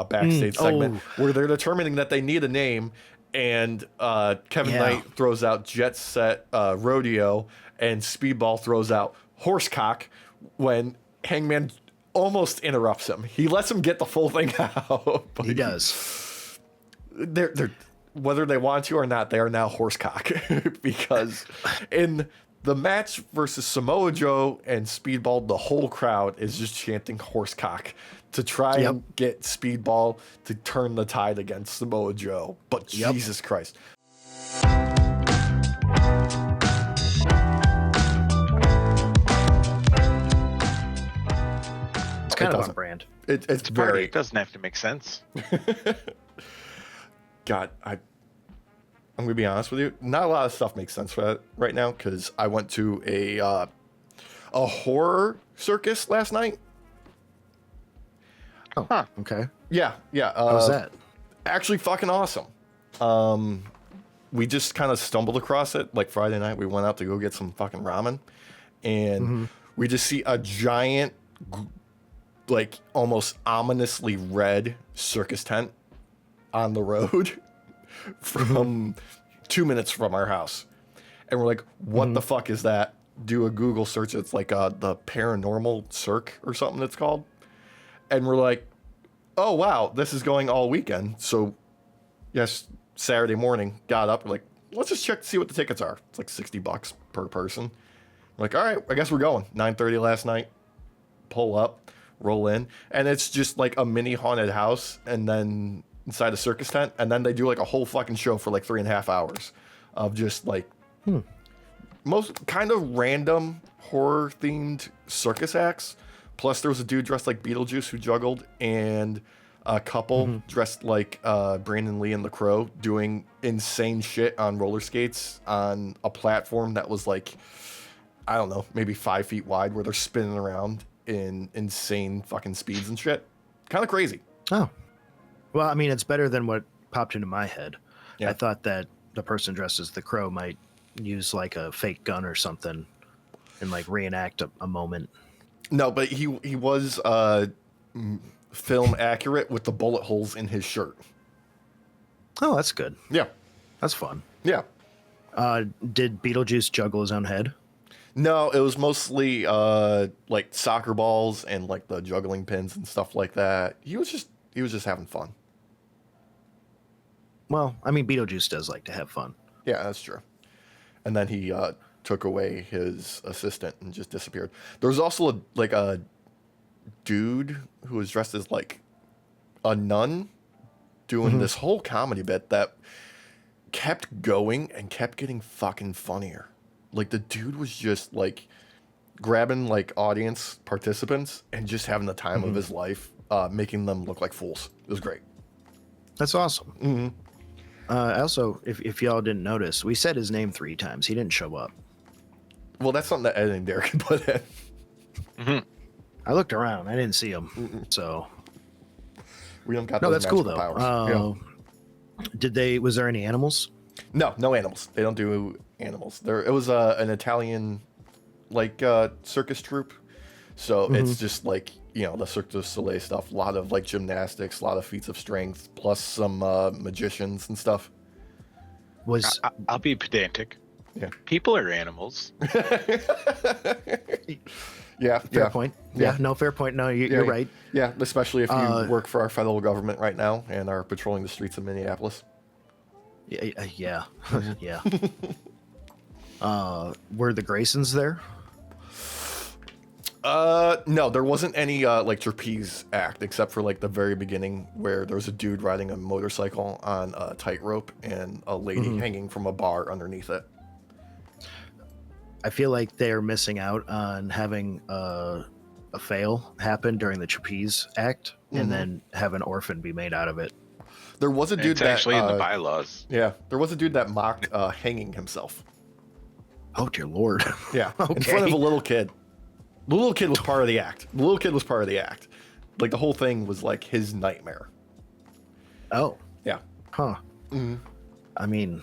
backstage segment where they're determining that they need a name, and Kevin Knight throws out Jet Set Rodeo, and Speedball throws out Horsecock when Hangman almost interrupts him. He lets him get the full thing out. He does. They're whether they want to or not, they are now Horsecock because in the match versus Samoa Joe and Speedball, the whole crowd is just chanting Horsecock to try and get Speedball to turn the tide against Samoa Joe. But Jesus Christ. It's kind of on brand. It's very... It doesn't have to make sense. God, I'm going to be honest with you. Not a lot of stuff makes sense for that right now because I went to a horror circus last night. Oh, okay. Yeah. How was that? Actually fucking awesome. We just kind of stumbled across it. Like Friday night, we went out to go get some fucking ramen. And we just see a giant, like almost ominously red circus tent on the road from 2 minutes from our house. And we're like, what the fuck is that? Do a Google search. It's like the Paranormal Cirque or something it's called. And we're like, oh, wow, this is going all weekend. So, yes, Saturday morning, got up. We're like, let's just check to see what the tickets are. It's like $60 per person. We're like, all right, I guess we're going. 9:30 last night. Pull up, roll in. And it's just like a mini haunted house and then inside a circus tent. And then they do like a whole fucking show for like 3.5 hours of just like most kind of random horror-themed circus acts. Plus, there was a dude dressed like Beetlejuice who juggled, and a couple dressed like Brandon Lee and the Crow doing insane shit on roller skates on a platform that was like, I don't know, maybe 5 feet wide, where they're spinning around in insane fucking speeds and shit. Kind of crazy. Oh. Well, I mean, it's better than what popped into my head. Yeah. I thought that the person dressed as the Crow might use like a fake gun or something and like reenact a moment. No, but he was film accurate with the bullet holes in his shirt. Oh, that's good. Yeah. That's fun. Yeah. Did Beetlejuice juggle his own head? No, it was mostly like soccer balls and like the juggling pins and stuff like that. He was just having fun. Well, I mean, Beetlejuice does like to have fun. Yeah, that's true. And then he took away his assistant and just disappeared. There was also a dude who was dressed as like a nun doing this whole comedy bit that kept going and kept getting fucking funnier. Like the dude was just like grabbing like audience participants and just having the time of his life, making them look like fools. It was great. That's awesome. Also, if y'all didn't notice, we said his name 3 times. He didn't show up. Well, that's something that editing Derek can put in. I looked around. I didn't see him. So we don't got no, those that's cool magical though. powers. Was there any animals? No animals. They don't do animals. It was an Italian like circus troupe. So it's just like, the Cirque du Soleil stuff. A lot of like gymnastics, a lot of feats of strength, plus some magicians and stuff. I'll be pedantic. Yeah. People are animals. Yeah. Fair point. Yeah. No, fair point. No, you're right. Yeah, especially if you work for our federal government right now and are patrolling the streets of Minneapolis. Yeah. Yeah. Were the Graysons there? No, there wasn't any like trapeze act except for like the very beginning where there was a dude riding a motorcycle on a tightrope and a lady hanging from a bar underneath it. I feel like they're missing out on having a fail happen during the trapeze act and then have an orphan be made out of it. There was a dude it's that actually in the bylaws. Yeah, there was a dude that mocked hanging himself. Oh dear Lord! Yeah, okay. In front of a little kid. The little kid was part of the act. Like the whole thing was like his nightmare. Oh. Yeah. Huh. I mean,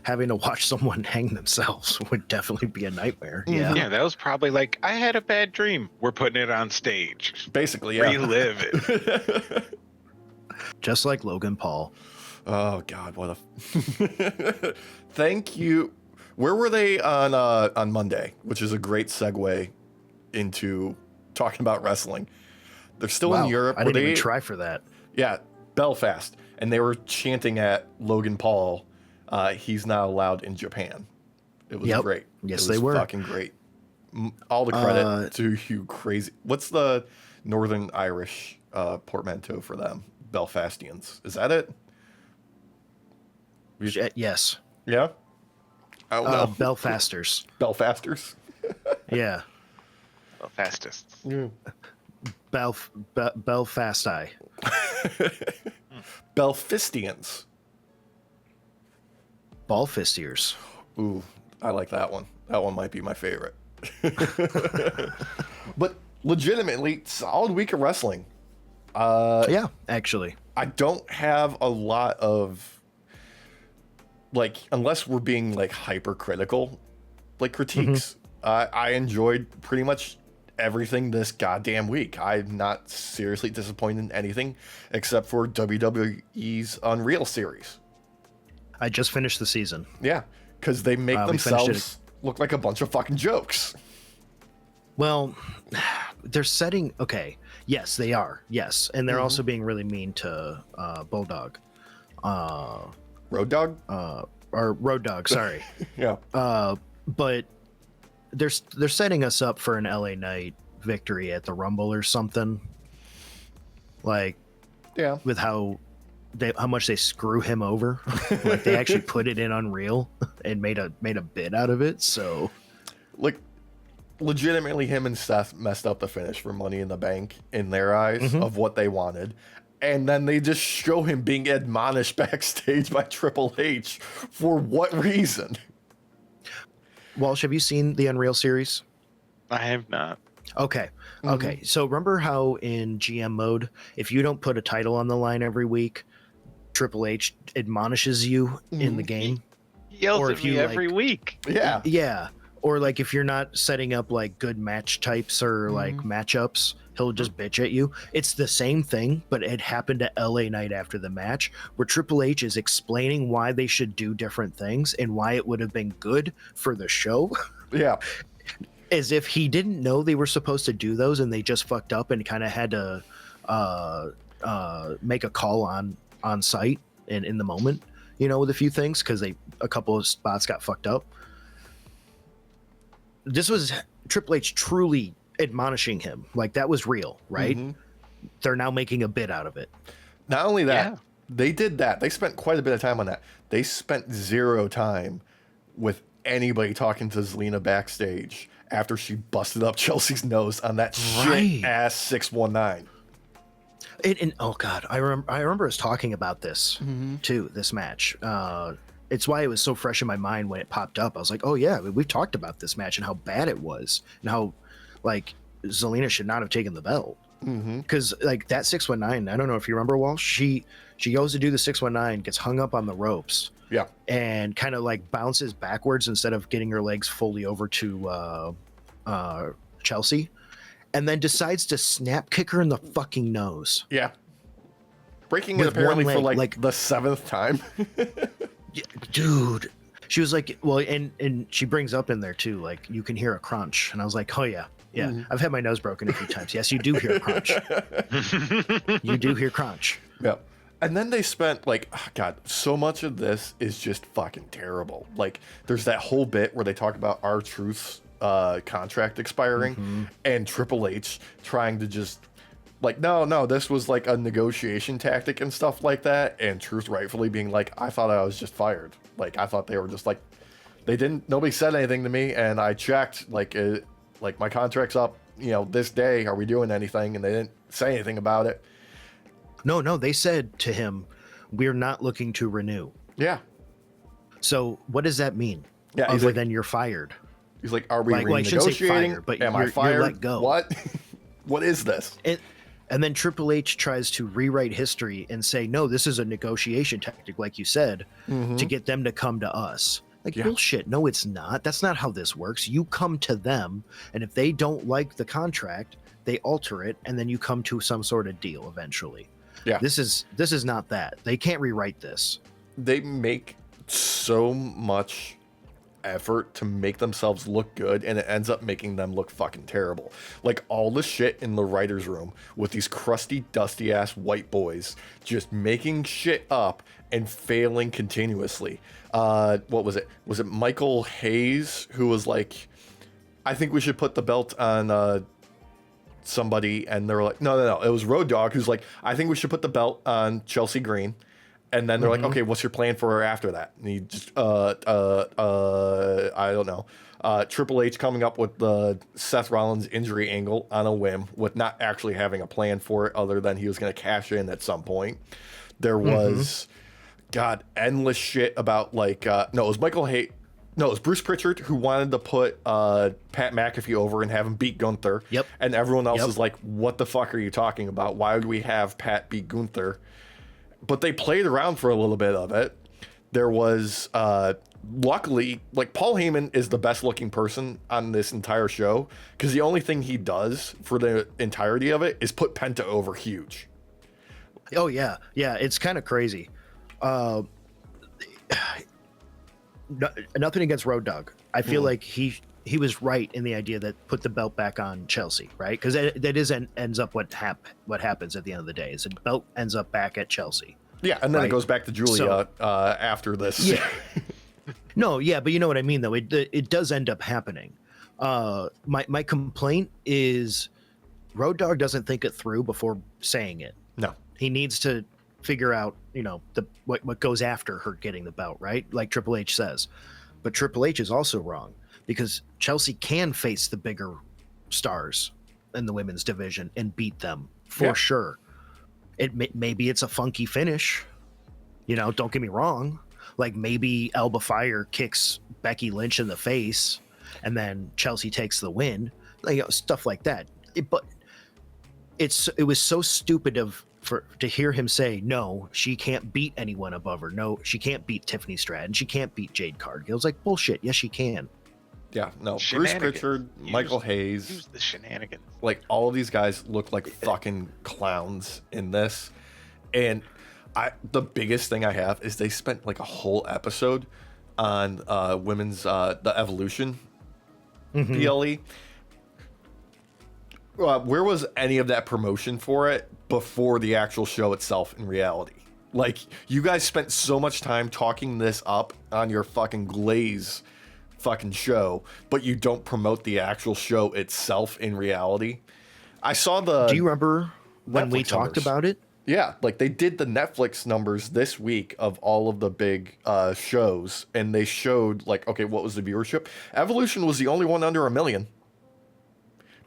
having to watch someone hang themselves would definitely be a nightmare. Yeah. Yeah, that was probably like, I had a bad dream. We're putting it on stage. Basically, yeah. Relive it. just like Logan Paul. Oh God, what a thank you. Where were they on Monday? Which is a great segue into talking about wrestling. They're still in Europe. I didn't even try for that. Yeah, Belfast, and they were chanting at Logan Paul. He's not allowed in Japan. It was great. Yes, it was they were. Fucking great. All the credit to you. Crazy. What's the Northern Irish portmanteau for them? Belfastians. Is that it? Yes. Yeah. I don't know. Belfasters. Belfasters. Yeah. Fastest. Yeah. Belfasti. Belfistians. Ballfistiers. Ooh, I like that one. That one might be my favorite. But legitimately, solid week of wrestling. Yeah, actually. I don't have a lot of, like, unless we're being like hypercritical, like critiques. I enjoyed pretty much everything this goddamn week. I'm not seriously disappointed in anything except for WWE's Unreal series. I just finished the season. Yeah, because they make themselves look like a bunch of fucking jokes. Well, they're setting... Okay, yes, they are. Yes, and they're also being really mean to Bulldog. Road Dogg? Or Road Dogg, sorry. Yeah. But they're setting us up for an LA Knight victory at the Rumble or something. Like, Yeah. with how much they screw him over. Like, they actually put it in Unreal and made a bit out of it. So, Like, legitimately, him and Seth messed up the finish for Money in the Bank in their eyes of what they wanted. And then they just show him being admonished backstage by Triple H. For what reason? Walsh, have you seen the Unreal series? I have not. Okay. Okay. So remember how in GM mode, if you don't put a title on the line every week, Triple H admonishes you in the game? He yells Or at if me you, every week. Yeah. Yeah. Or like if you're not setting up like good match types or like matchups, he'll just bitch at you. It's the same thing, but it happened to LA Knight after the match where Triple H is explaining why they should do different things and why it would have been good for the show. Yeah. As if he didn't know they were supposed to do those and they just fucked up and kind of had to make a call on site and in the moment, you know, with a few things because a couple of spots got fucked up. This was Triple H truly admonishing him. Like, that was real, right? They're now making a bit out of it. Not only that, they did that. They spent quite a bit of time on that. They spent zero time with anybody talking to Zelina backstage after she busted up Chelsea's nose on that shit ass 619. And oh god, I remember us talking about this too. This match. It's why it was so fresh in my mind when it popped up. I was like, oh yeah, we've talked about this match and how bad it was and how like Zelina should not have taken the belt. Because like that 619, I don't know if you remember, Walsh. She goes to do the 619, gets hung up on the ropes. Yeah. And kind of like bounces backwards instead of getting her legs fully over to Chelsea, and then decides to snap kick her in the fucking nose. Yeah. Breaking With it apparently one for leg, like the 7th time. Dude, she was like, well, and she brings up in there too, like you can hear a crunch, and I was like, oh yeah, I've had my nose broken a few times. Yes, you do hear a crunch. You do hear crunch. Yeah. And then they spent like, oh God, so much of this is just fucking terrible. Like, there's that whole bit where they talk about R-Truth's contract expiring and Triple H trying to just like, no, this was like a negotiation tactic and stuff like that. And Truth rightfully being like, I thought I was just fired. Like, I thought they were just like, nobody said anything to me. And I checked like my contract's up, you know, this day. Are we doing anything? And they didn't say anything about it. No, they said to him, we're not looking to renew. Yeah. So what does that mean? Yeah, Other like, than you're fired. He's like, are we I shouldn't say renegotiating? fire, but Am I you're fired? let go. What? What is this? And then Triple H tries to rewrite history and say, no, this is a negotiation tactic, like you said, to get them to come to us. Like, bullshit. No, it's not. That's not how this works. You come to them, and if they don't like the contract, they alter it, and then you come to some sort of deal eventually. Yeah. This is not that. They can't rewrite this. They make so much effort to make themselves look good, and it ends up making them look fucking terrible. Like all the shit in the writer's room with these crusty, dusty ass white boys just making shit up and failing continuously. What was it? Was it Michael Hayes who was like, I think we should put the belt on somebody, and they were like, no. It was Road Dogg who's like, I think we should put the belt on Chelsea Green. And then they're like, okay, what's your plan for her after that? And he just, I don't know. Triple H coming up with the Seth Rollins injury angle on a whim with not actually having a plan for it other than he was going to cash in at some point. There was, God, endless shit about like, no, it was Michael Hay. No, it was Bruce Pritchard who wanted to put Pat McAfee over and have him beat Gunther. Yep. And everyone else is like, what the fuck are you talking about? Why would we have Pat beat Gunther? But they played around for a little bit of it. There was, luckily, like Paul Heyman is the best looking person on this entire show because the only thing he does for the entirety of it is put Penta over huge. Oh yeah, it's kind of crazy. Nothing against Road Dogg. I feel like he was right in the idea that put the belt back on Chelsea, right? Because that ends up what happens at the end of the day is the belt ends up back at Chelsea. Yeah, and then right? it goes back to Julia after this. Yeah. No, yeah, but you know what I mean, though. It does end up happening. My complaint is Road Dogg doesn't think it through before saying it. No. He needs to figure out, what goes after her getting the belt, right? Like Triple H says. But Triple H is also wrong because Chelsea can face the bigger stars in the women's division and beat them for sure. Maybe it's a funky finish. Don't get me wrong. Like maybe Alba Fire kicks Becky Lynch in the face and then Chelsea takes the win. Stuff like that. But it was so stupid to hear him say, no, she can't beat anyone above her. No, she can't beat Tiffany Stratton. She can't beat Jade Cargill. It's like, bullshit. Yes, she can. Yeah, no. Bruce Pritchard, Michael Hayes. Use the shenanigans. Like, all of these guys look like fucking clowns in this. And the biggest thing I have is they spent like a whole episode on women's, the Evolution PLE. Where was any of that promotion for it before the actual show itself in reality? Like, you guys spent so much time talking this up on your fucking Glaze fucking show, but you don't promote the actual show itself in reality. I saw the... Do you remember when we talked about it? Yeah, like they did the Netflix numbers this week of all of the big shows, and they showed, like, okay, what was the viewership? Evolution was the only one under 1 million.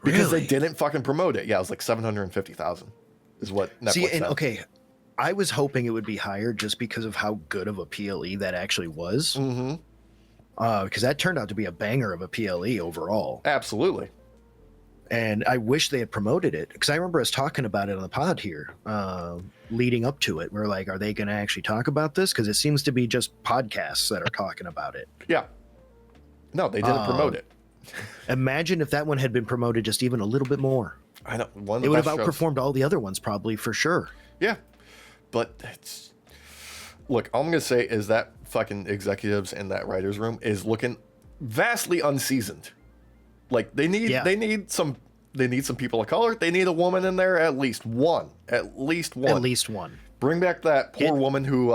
Because they didn't fucking promote it. Yeah, it was like 750,000 is what Netflix said. Okay, I was hoping it would be higher just because of how good of a PLE that actually was. Mm-hmm. Because that turned out to be a banger of a PLE overall. Absolutely. And I wish they had promoted it. Because I remember us talking about it on the pod here, leading up to it. We're like, are they going to actually talk about this? Because it seems to be just podcasts that are talking about it. Yeah. No, they didn't promote it. Imagine if that one had been promoted just even a little bit more. I know. It would have outperformed all the other ones probably for sure. Yeah. But look, all I'm going to say is that fucking executives in that writer's room is looking vastly unseasoned. Like they need some people of color. They need a woman in there, at least one. Bring back that poor woman who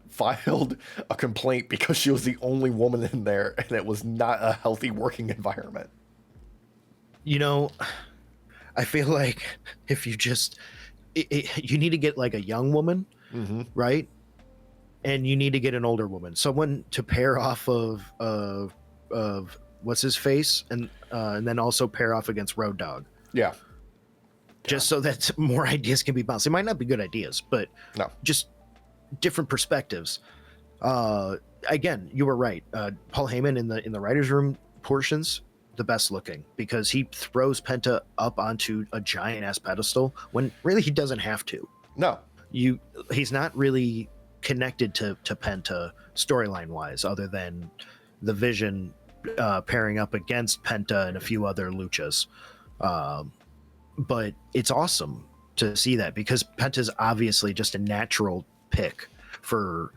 filed a complaint because she was the only woman in there and it was not a healthy working environment. I feel like if you just, you need to get like a young woman, right? And you need to get an older woman, someone to pair off of what's his face, and then also pair off against Road Dogg. Yeah. Just so that more ideas can be bounced. They might not be good ideas, but just different perspectives. Again, you were right. Paul Heyman in the writer's room portions, the best looking, because he throws Penta up onto a giant ass pedestal when really he doesn't have to. No. He's not really connected to Penta storyline wise, other than the Vision pairing up against Penta and a few other luchas. But it's awesome. to see that, because Penta's obviously just a natural pick for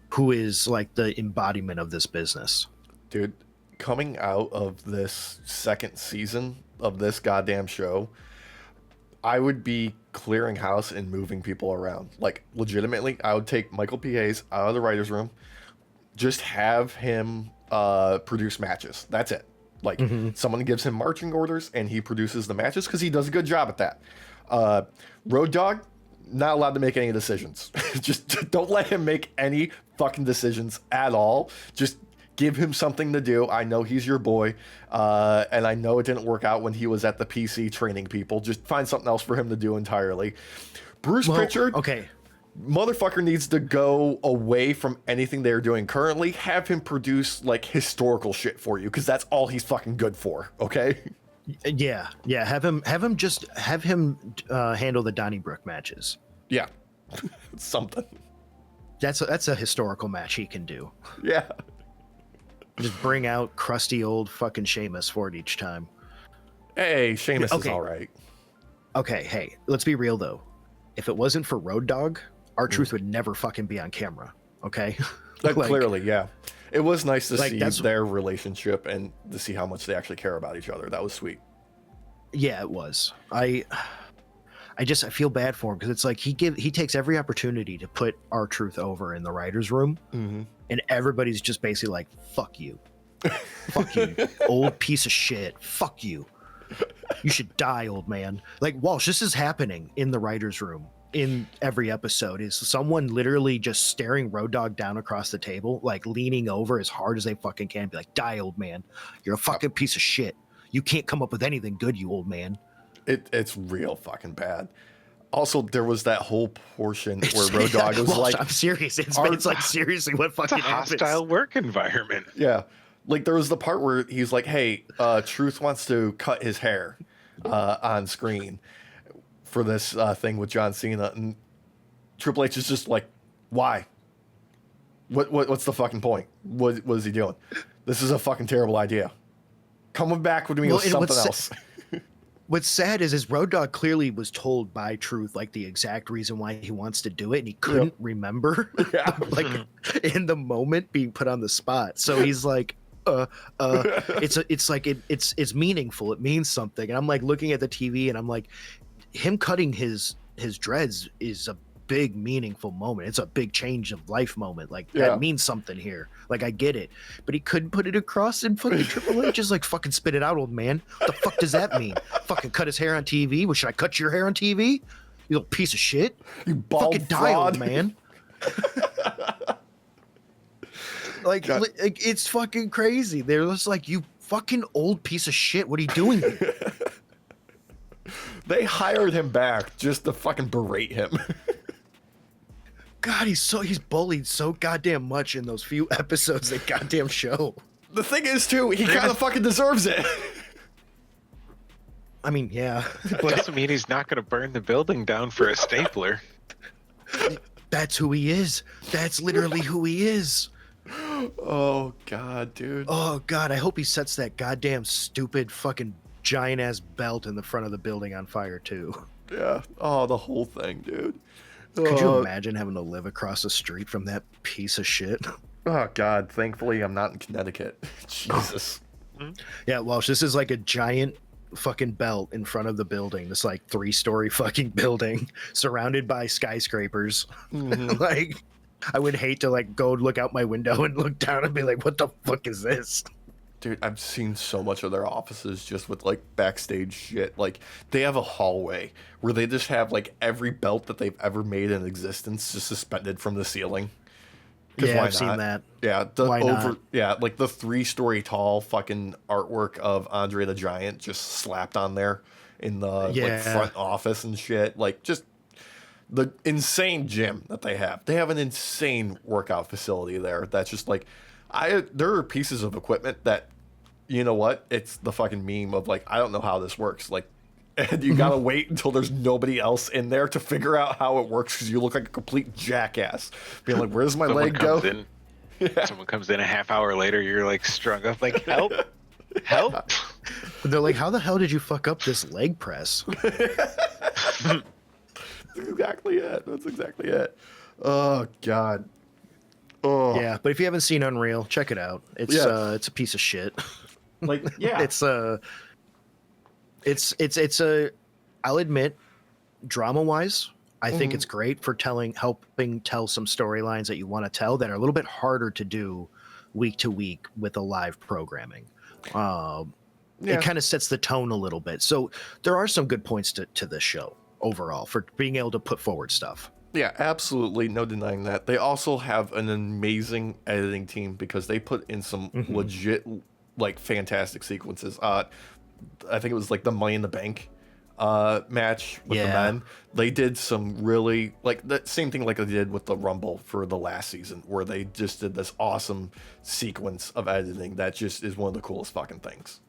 who is like the embodiment of this business. Dude, coming out of this second season of this goddamn show, I would be clearing house and moving people around. Like, legitimately, I would take Michael P. Hayes out of the writer's room, just have him produce matches. That's it. Like, someone gives him marching orders, and he produces the matches because he does a good job at that. Road Dogg, not allowed to make any decisions. Just don't let him make any fucking decisions at all. Just give him something to do. I know he's your boy, and I know it didn't work out when he was at the PC training people. Just find something else for him to do entirely. Bruce Pritchard, okay, motherfucker needs to go away from anything they're doing currently. Have him produce like historical shit for you, because that's all he's fucking good for. Okay. Yeah. Have him handle the Donnybrook matches. Yeah, something. That's a historical match he can do. Yeah. Just bring out crusty old fucking Sheamus for it each time. Hey, Sheamus is Okay. all right. Okay, hey, let's be real though. If it wasn't for Road Dogg, R-Truth would never fucking be on camera. Okay. Like, clearly, yeah. It was nice to like, see that's- their relationship and to see how much they actually care about each other. That was sweet. Yeah, it was. I feel bad for him, because it's like he takes every opportunity to put R-Truth over in the writer's room, and everybody's just basically like, fuck you. Fuck you, old piece of shit. Fuck you. You should die, old man. Like, Walsh, this is happening in the writer's room in every episode. Is someone literally just staring Road Dogg down across the table, like leaning over as hard as they fucking can, be like, die, old man. You're a fucking piece of shit. You can't come up with anything good, you old man. It's real fucking bad. Also, there was that whole portion where Road Dogg was Walsh, like, I'm serious. It's like seriously what It's a fucking happens. hostile work environment. yeah. Like, there was the part where he's like, hey, Truth wants to cut his hair on screen for this thing with John Cena. And Triple H is just like, why? What's the fucking point? What is he doing? This is a fucking terrible idea. Coming back with me with something else. What's sad is Road Dogg clearly was told by Truth like the exact reason why he wants to do it, and he couldn't remember. Yeah. Like in the moment being put on the spot. So he's like, it's meaningful. It means something. And I'm like looking at the TV and I'm like, him cutting his dreads is a big meaningful moment. It's a big change of life moment. Like that means something here. Like I get it, but he couldn't put it across, and fucking Triple H is like, fucking spit it out, old man. What the fuck does that mean? Fucking cut his hair on TV? Well, should I cut your hair on TV? You little piece of shit. You bald Fucking die, fraud. old man. Like it's fucking crazy. They're just like, you fucking old piece of shit. What are you doing here? They hired him back just to fucking berate him. God, he's bullied so goddamn much in those few episodes of that goddamn show. The thing is, too, he kind of fucking deserves it. I mean, yeah, But but doesn't mean he's not going to burn the building down for a stapler. that's who he is. That's literally who he is. Oh, God, dude. Oh God, I hope he sets that goddamn stupid fucking giant ass belt in the front of the building on fire too. Yeah. Oh, the whole thing, dude. Could you imagine having to live across the street from that piece of shit? Oh, God. Thankfully, I'm not in Connecticut. Jesus. Yeah, Walsh, this is like a giant fucking belt in front of the building. This like 3-story fucking building surrounded by skyscrapers. Like, I would hate to like go look out my window and look down and be like, what the fuck is this? Dude, I've seen so much of their offices just with like backstage shit. Like, they have a hallway where they just have like every belt that they've ever made in existence just suspended from the ceiling. 'Cause Yeah, why I've seen not? that. Yeah, the Why not? yeah, like the 3-story tall fucking artwork of Andre the Giant just slapped on there in the like Yeah. front office and shit. Like, just the insane gym that they have. They have an insane workout facility there. That's just like, there are pieces of equipment that, you know what? It's the fucking meme of like, I don't know how this works. Like, and you gotta wait until there's nobody else in there to figure out how it works, because you look like a complete jackass. Being like, where's my Someone leg go? comes in. Someone comes in a half hour later. You're like strung up, like help, help. They're like, how the hell did you fuck up this leg press? exactly it. That's exactly it. Oh God. Oh. Yeah, but if you haven't seen Unreal, check it out. It's it's a piece of shit. Like, yeah. It's I'll admit, drama wise, I think it's great for helping tell some storylines that you want to tell that are a little bit harder to do week to week with a live programming. It kind of sets the tone a little bit. So there are some good points to this show overall for being able to put forward stuff. Yeah, absolutely. No denying that. They also have an amazing editing team because they put in some legit, like, fantastic sequences. I think it was like the Money in the Bank match with the men. They did some really, like, the same thing like they did with the Rumble for the last season, where they just did this awesome sequence of editing that just is one of the coolest fucking things.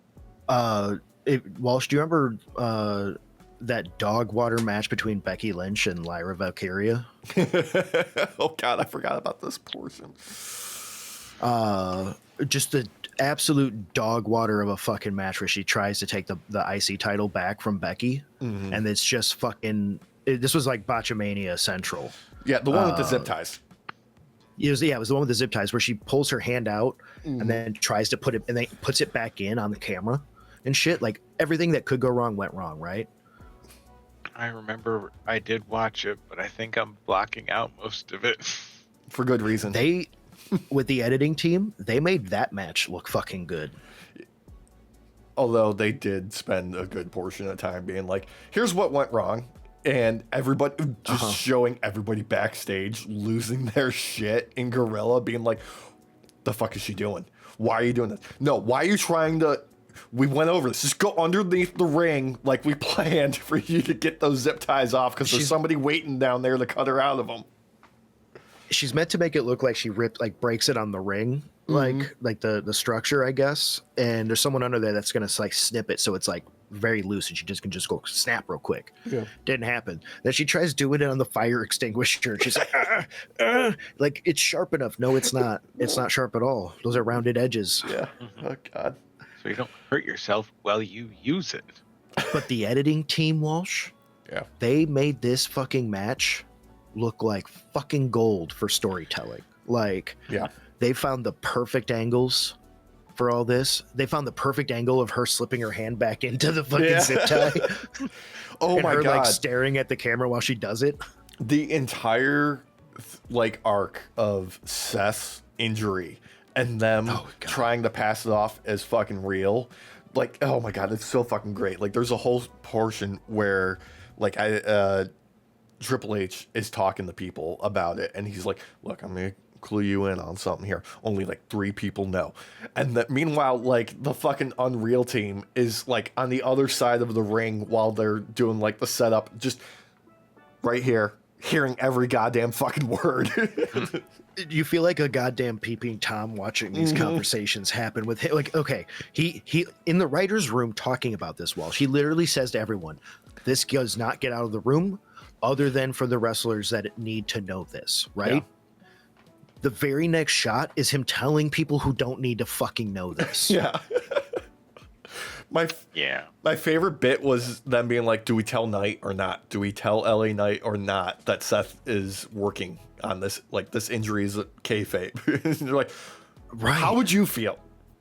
Walsh, do you remember that dog water match between Becky Lynch and Lyra Valkyria? Oh God, I forgot about this portion. Just the absolute dog water of a fucking match where she tries to take the IC title back from Becky, and it's just fucking. This was like Botchamania Central. Yeah, the one with the zip ties. It was the one with the zip ties where she pulls her hand out and then tries to put it and then puts it back in on the camera and shit. Like everything that could go wrong went wrong, right? I remember I did watch it, but I think I'm blocking out most of it. For good reason. They, with the editing team, they made that match look fucking good. Although they did spend a good portion of time being like, here's what went wrong. And everybody just showing everybody backstage losing their shit in Gorilla being like, the fuck is she doing? Why are you doing this? No, why are you trying to... We went over this. Just go underneath the ring like we planned for you to get those zip ties off because there's somebody waiting down there to cut her out of them. She's meant to make it look like she breaks it on the ring, like the structure, I guess. And there's someone under there that's gonna like snip it so it's like very loose and she just can just go snap real quick. Yeah. Didn't happen. Then she tries doing it on the fire extinguisher and she's like, like it's sharp enough. No, it's not. It's not sharp at all. Those are rounded edges. Yeah. Oh God. So you don't hurt yourself while you use it. But the editing team, Walsh, they made this fucking match look like fucking gold for storytelling. Like, they found the perfect angles for all this. They found the perfect angle of her slipping her hand back into the fucking zip tie. Oh my God. Like staring at the camera while she does it. The entire like arc of Seth's injury and them trying to pass it off as fucking real. Like, oh my God, it's so fucking great. Like, there's a whole portion where, like, Triple H is talking to people about it, and he's like, look, I'm going to clue you in on something here. Only, like, 3 people know. And that, meanwhile, like, the fucking Unreal team is, like, on the other side of the ring while they're doing, like, the setup, just right here, hearing every goddamn fucking word. You feel like a goddamn peeping Tom watching these conversations happen with him. Like, okay, he in the writer's room talking about this Walsh. He literally says to everyone, this does not get out of the room other than for the wrestlers that need to know this, right? Yeah. The very next shot is him telling people who don't need to fucking know this. Yeah. My favorite bit was them being like, do we tell Knight or not? Do we tell LA Knight or not that Seth is working on this? Like, this injury is a kayfabe. And they're like, how would you feel?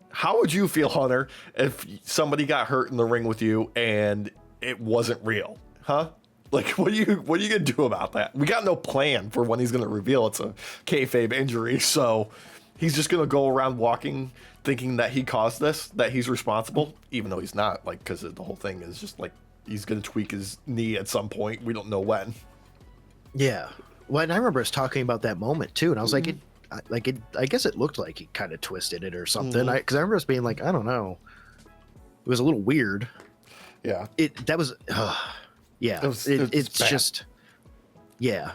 How would you feel, Hunter, if somebody got hurt in the ring with you and it wasn't real? Huh? Like, what are you gonna do about that? We got no plan for when he's gonna reveal it's a kayfabe injury, so he's just gonna go around walking thinking that he caused this, that he's responsible, even though he's not, like, because the whole thing is just like he's gonna tweak his knee at some point. We don't know when. Yeah. Well, and I remember us talking about that moment too, and I was like, I guess it looked like he kind of twisted it or something. Because I remember us being like, I don't know, it was a little weird. Yeah. It's just, yeah.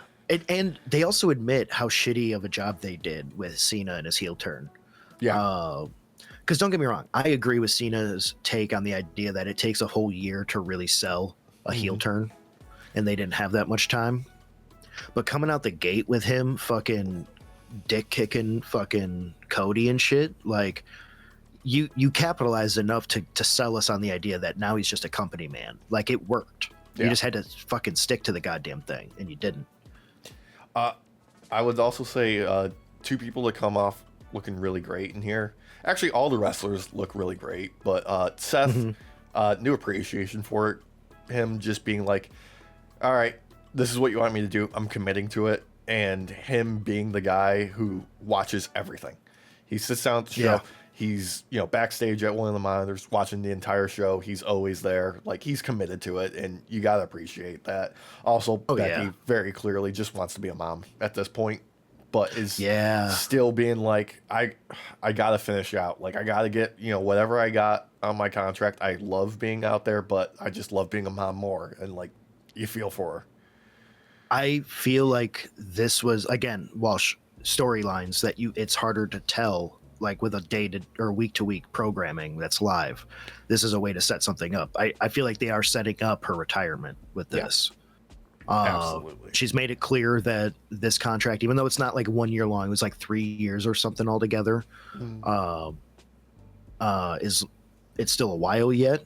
And they also admit how shitty of a job they did with Cena and his heel turn. Yeah. Because don't get me wrong, I agree with Cena's take on the idea that it takes a whole year to really sell a heel turn, and they didn't have that much time. But coming out the gate with him fucking dick kicking fucking Cody and shit, like, you capitalized enough to sell us on the idea that now he's just a company man. Like, it worked. You just had to fucking stick to the goddamn thing, and you didn't. I would also say 2 people that come off looking really great in here. Actually, all the wrestlers look really great, but Seth, new appreciation for him just being like, all right, this is what you want me to do. I'm committing to it. And him being the guy who watches everything. He sits down at the show. Yeah. He's, backstage at one of the monitors watching the entire show. He's always there. Like, he's committed to it, and you got to appreciate that. Also, Becky very clearly just wants to be a mom at this point, but is still being like, I got to finish out. Like, I got to get, whatever I got on my contract. I love being out there, but I just love being a mom more. And, like, you feel for her. I feel like this was, again, Walsh, storylines that it's harder to tell, like with a dated or week-to-week programming that's live. This is a way to set something up. I feel like they are setting up her retirement with this. Absolutely. She's made it clear that this contract, even though it's not like 1 year long, it was like 3 years or something altogether, it's still a while yet,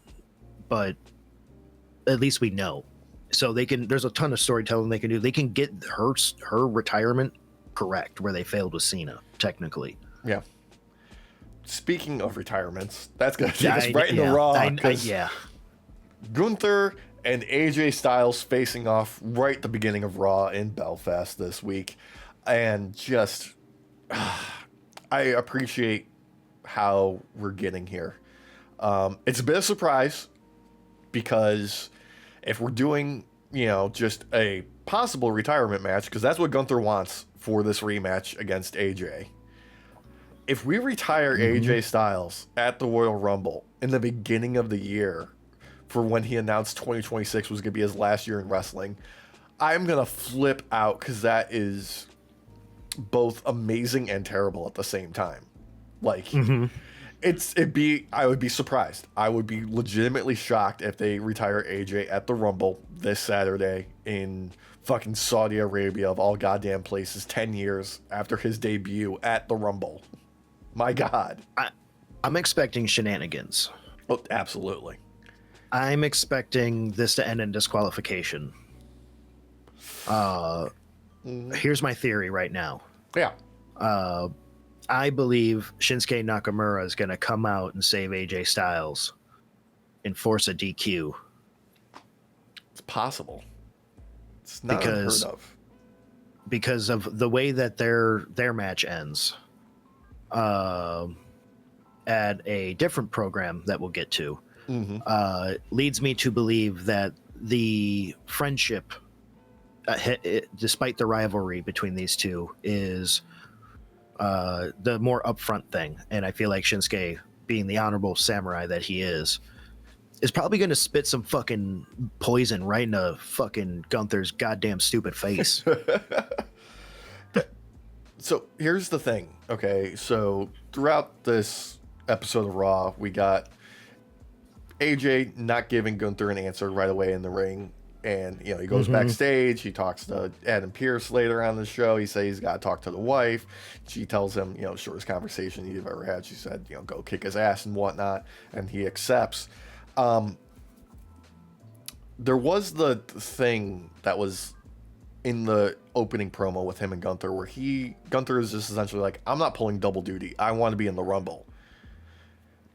but at least we know. So there's a ton of storytelling they can do. They can get her retirement correct where they failed with Cena, technically. Yeah. Speaking of retirements, that's going to take us right into Raw. Gunther and AJ Styles facing off right at the beginning of Raw in Belfast this week. And just, I appreciate how we're getting here. It's a bit of a surprise because if we're doing, just a possible retirement match, because that's what Gunther wants for this rematch against AJ. If we retire AJ Styles at the Royal Rumble in the beginning of the year for when he announced 2026 was going to be his last year in wrestling, I'm going to flip out because that is both amazing and terrible at the same time. Like, I would be surprised. I would be legitimately shocked if they retire AJ at the Rumble this Saturday in fucking Saudi Arabia of all goddamn places, 10 years after his debut at the Rumble. My God. I'm expecting shenanigans. Oh, absolutely. I'm expecting this to end in disqualification. Here's my theory right now. Yeah. I believe Shinsuke Nakamura is going to come out and save AJ Styles and force a DQ. It's possible. It's not unheard of. Because of the way that their match ends. At a different program that we'll get to, leads me to believe that the friendship, despite the rivalry between these two, is the more upfront thing. And I feel like Shinsuke, being the honorable samurai that he is probably going to spit some fucking poison right into fucking Gunther's goddamn stupid face. So here's the thing, okay? So throughout this episode of Raw, we got AJ not giving Gunther an answer right away in the ring. And, he goes backstage. He talks to Adam Pearce later on the show. He says he's got to talk to the wife. She tells him, shortest conversation you've ever had. She said, go kick his ass and whatnot. And he accepts. There was the thing that was in the opening promo with him and Gunther where Gunther is just essentially like, I'm not pulling double duty. I want to be in the Rumble.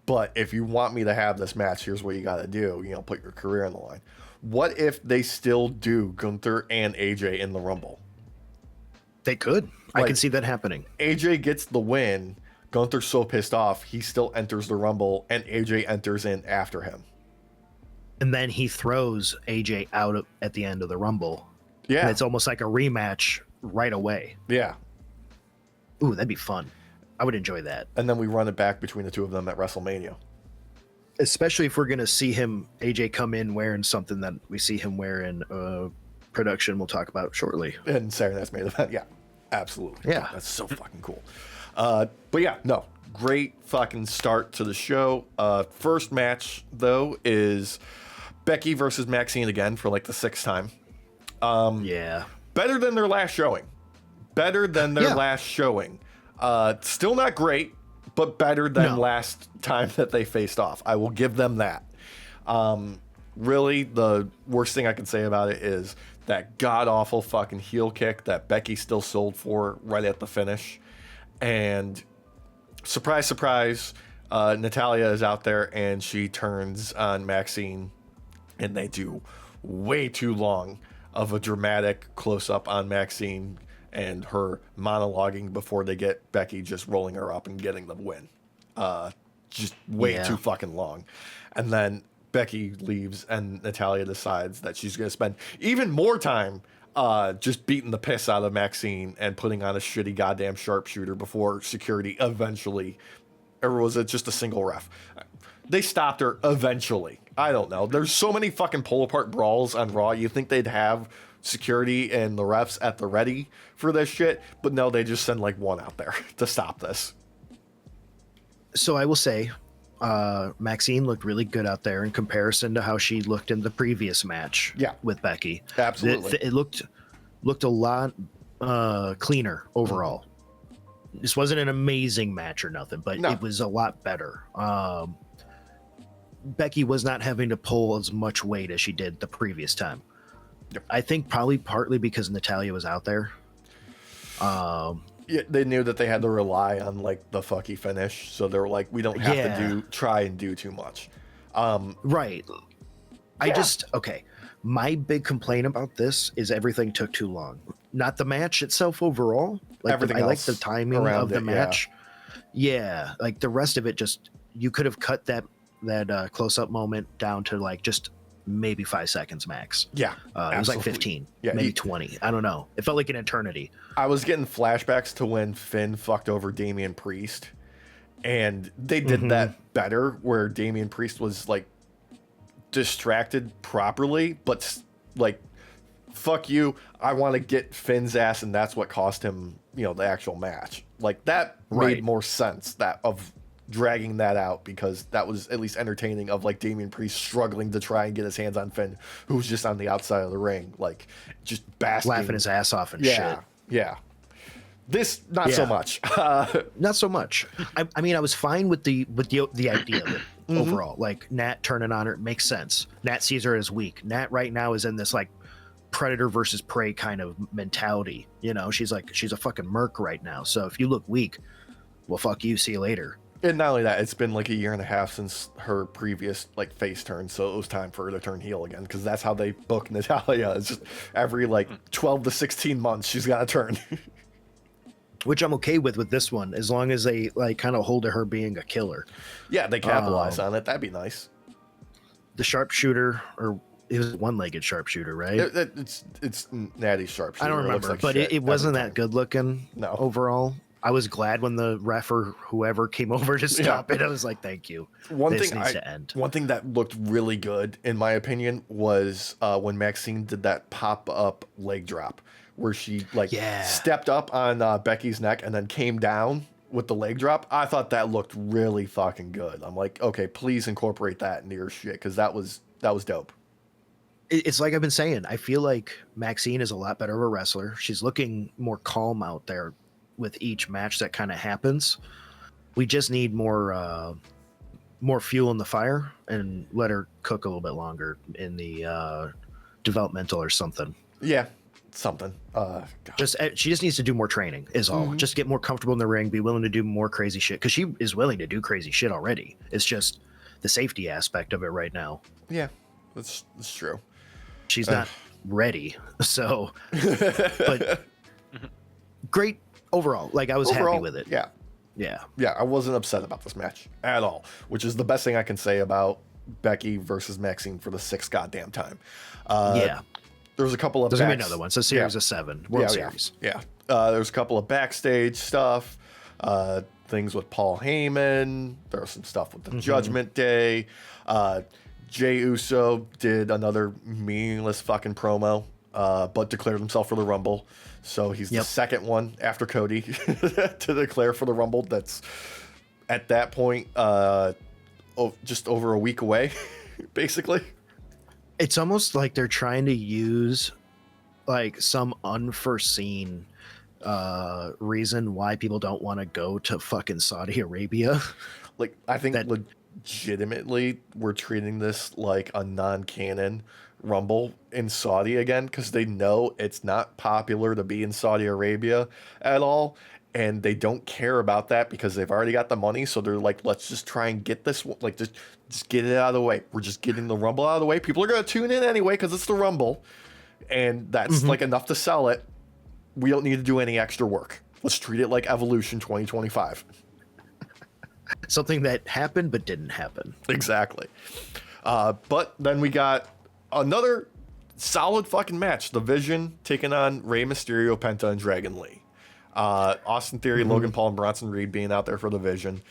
But if you want me to have this match, here's what you got to do. Put your career on the line. What if they still do Gunther and AJ in the Rumble? They could. I can see that happening. AJ gets the win. Gunther's so pissed off, he still enters the Rumble, and AJ enters in after him. And then he throws AJ out at the end of the Rumble. Yeah. And it's almost like a rematch right away. Yeah. Ooh, that'd be fun. I would enjoy that. And then we run it back between the two of them at WrestleMania. Especially if we're going to see AJ come in wearing something that we see him wearing production we'll talk about shortly. And Saturday Night's main event. Yeah, absolutely. Yeah. That's so fucking cool. But yeah, no, great fucking start to the show. First match, though, is Becky versus Maxine again for like the 6th time. Yeah. Better than their last showing. Last showing. Still not great, but better than last time that they faced off. I will give them that. really, the worst thing I can say about it is that god-awful fucking heel kick that Becky still sold for right at the finish. And surprise, surprise, Natalya is out there and she turns on Maxine, and they do way too long of a dramatic close-up on Maxine and her monologuing before they get Becky just rolling her up and getting the win. Just way too fucking long. And then Becky leaves and Natalya decides that she's going to spend even more time just beating the piss out of Maxine and putting on a shitty goddamn sharpshooter before security eventually, or was it just a single ref? They stopped her eventually. I don't know. There's so many fucking pull-apart brawls on Raw. You think they'd have security and the refs at the ready for this shit, but no, they just send like one out there to stop this. So I will say, Maxine looked really good out there in comparison to how she looked in the previous match with Becky. Absolutely. It looked a lot cleaner overall. This wasn't an amazing match or nothing, but it was a lot better. Becky was not having to pull as much weight as she did the previous time. Yep. I think probably partly because Natalya was out there. Yeah, they knew that they had to rely on like the fucky finish, so they were like, we don't have to try and do too much. Right. Okay. My big complaint about this is everything took too long. Not the match itself overall. Like everything I like else the timing of the match. Yeah, like the rest of it, just you could have cut that close up moment down to like just maybe 5 seconds max. Yeah, it was like 15, yeah, maybe 20. I don't know. It felt like an eternity. I was getting flashbacks to when Finn fucked over Damian Priest, and they did that better, where Damian Priest was like distracted properly, but like, fuck you, I want to get Finn's ass, and that's what cost him, the actual match. Like that made more sense, that of dragging that out, because that was at least entertaining, of like Damian Priest struggling to try and get his hands on Finn, who's just on the outside of the ring, like just basking, laughing his ass off and shit. Yeah. This not so much. Not so much. I mean, I was fine with the idea of it overall. Like Nat turning on her makes sense. Nat sees her as weak. Nat right now is in this like predator versus prey kind of mentality. She's a fucking merc right now. So if you look weak, well, fuck you. See you later. And not only that, it's been like a year and a half since her previous like face turn, so it was time for her to turn heel again, because that's how they book Natalya. It's just every like 12 to 16 months she's got to turn. Which I'm okay with this one, as long as they like kind of hold to her being a killer. Yeah, they capitalize on it. That'd be nice. The sharpshooter, or it was one-legged sharpshooter, right? It's Natty's sharpshooter. I don't remember, like but it wasn't that good looking. No. Overall. I was glad when the ref or whoever came over to stop it. I was like, thank you. This needs to end. One thing that looked really good, in my opinion, was when Maxine did that pop-up leg drop, where she stepped up on Becky's neck and then came down with the leg drop. I thought that looked really fucking good. I'm like, okay, please incorporate that into your shit, because that was dope. It's like I've been saying. I feel like Maxine is a lot better of a wrestler. She's looking more calm out there with each match that kind of happens. We just need more fuel in the fire and let her cook a little bit longer in the developmental or something. Yeah, something. She just needs to do more training is all. Just get more comfortable in the ring, be willing to do more crazy shit, because she is willing to do crazy shit already. It's just the safety aspect of it right now. Yeah, that's true. She's not ready. So, but great overall. Like I was happy with it. Yeah. I wasn't upset about this match at all, which is the best thing I can say about Becky versus Maxine for the 6th goddamn time. There was a couple of there's gonna be another one. So series of 7 World Series. Yeah. There's a couple of backstage stuff, things with Paul Heyman. There was some stuff with the Judgment Day. Jey Uso did another meaningless fucking promo, but declared himself for the Rumble. So he's the second one after Cody to declare for the Rumble. That's at that point just over a week away, basically. It's almost like they're trying to use like some unforeseen reason why people don't want to go to fucking Saudi Arabia. Like I think legitimately were treating this like a non-canon Rumble in Saudi again, because they know it's not popular to be in Saudi Arabia at all, and they don't care about that because they've already got the money. So they're like, let's just try and get this, like, just get it out of the way. We're just getting the Rumble out of the way. People are gonna tune in anyway because it's the Rumble, and that's like enough to sell it. We don't need to do any extra work. Let's treat it like Evolution 2025. Something that happened but didn't happen. Exactly. But then we got another solid fucking match. The Vision taking on Rey Mysterio, Penta, and Dragon Lee. Austin Theory, Logan Paul, and Bronson Reed being out there for the Vision.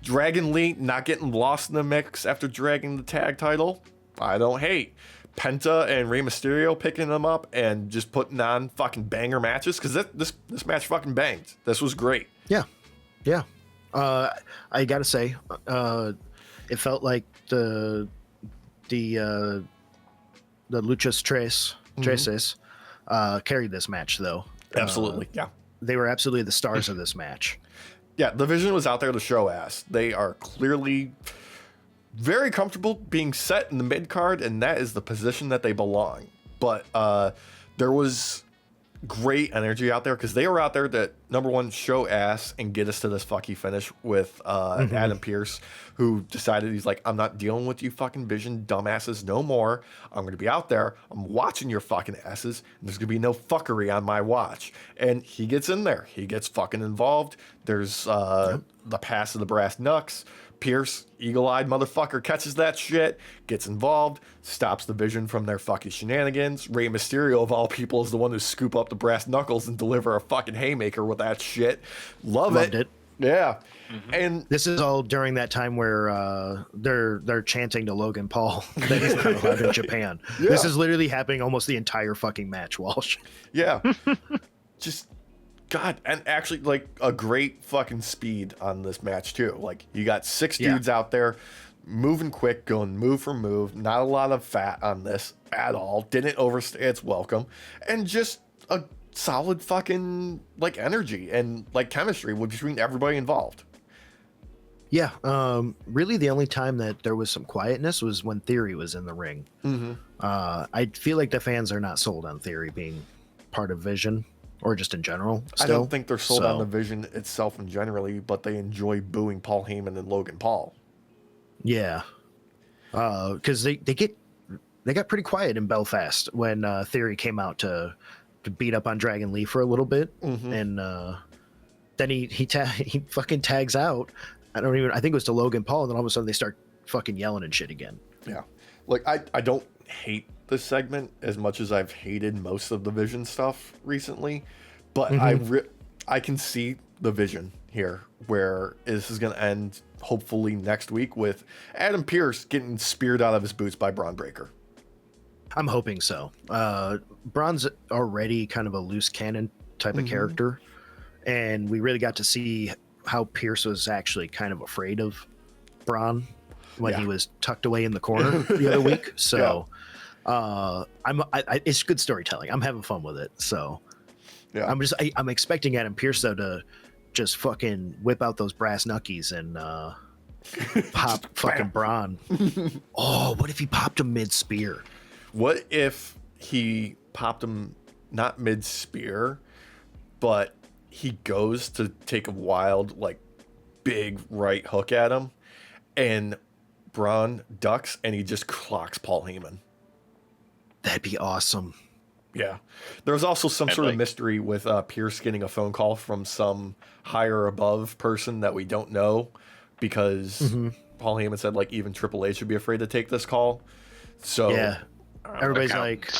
Dragon Lee not getting lost in the mix after dragging the tag title. I don't hate. Penta and Rey Mysterio picking them up and just putting on fucking banger matches, because this match fucking banged. This was great. Yeah. I gotta say, it felt like the Luchas Treses carried this match, though. Absolutely, yeah. They were absolutely the stars of this match. Yeah, the Vision was out there to show ass. They are clearly very comfortable being set in the mid card, and that is the position that they belong. But there was great energy out there because they were out there to, number one, show ass and get us to this fucky finish with Adam Pearce, who decided, he's like, I'm not dealing with you fucking Vision dumbasses no more. I'm going to be out there. I'm watching your fucking asses, and there's going to be no fuckery on my watch. And he gets in there. He gets fucking involved. There's the pass of the brass knucks. Pierce, eagle-eyed motherfucker, catches that shit, gets involved, stops the Vision from their fucking shenanigans. Rey Mysterio, of all people, is the one who scoop up the brass knuckles and deliver a fucking haymaker with that shit. Loved it. Yeah. And this is all during that time where they're chanting to Logan Paul that he's not allowed in Japan. Yeah. This is literally happening almost the entire fucking match, Walsh. Yeah. Just, God, and actually, like, a great fucking speed on this match, too. Like, you got 6 dudes out there moving quick, going move for move. Not a lot of fat on this at all. Didn't overstay its welcome. And just a solid fucking, like, energy and, like, chemistry between everybody involved. Yeah. Really, the only time that there was some quietness was when Theory was in the ring. I feel like the fans are not sold on Theory being part of Vision. Or just in general. Still. I don't think they're sold on the Vision itself in generally, but they enjoy booing Paul Heyman and Logan Paul. Yeah, because they got pretty quiet in Belfast when Theory came out to beat up on Dragon Lee for a little bit, and then he fucking tags out. I think it was to Logan Paul, and then all of a sudden they start fucking yelling and shit again. Yeah, like I don't hate this segment as much as I've hated most of the Vision stuff recently, but I can see the Vision here, where this is going to end hopefully next week with Adam Pearce getting speared out of his boots by Braun Breaker. I'm hoping so. Braun's already kind of a loose cannon type of character, and we really got to see how Pearce was actually kind of afraid of Braun when he was tucked away in the corner the other week. So it's good storytelling. I'm having fun with it. So I'm expecting Adam Pearce though to just fucking whip out those brass knuckies and pop fucking Braun. Oh, what if he popped him mid spear? What if he popped him not mid spear, but he goes to take a wild, like, big right hook at him, and Braun ducks and he just clocks Paul Heyman? That'd be awesome. Yeah. There was also some sort of mystery with Pierce getting a phone call from some higher above person that we don't know, because Paul Heyman said, like, even Triple H should be afraid to take this call. So yeah, everybody's like,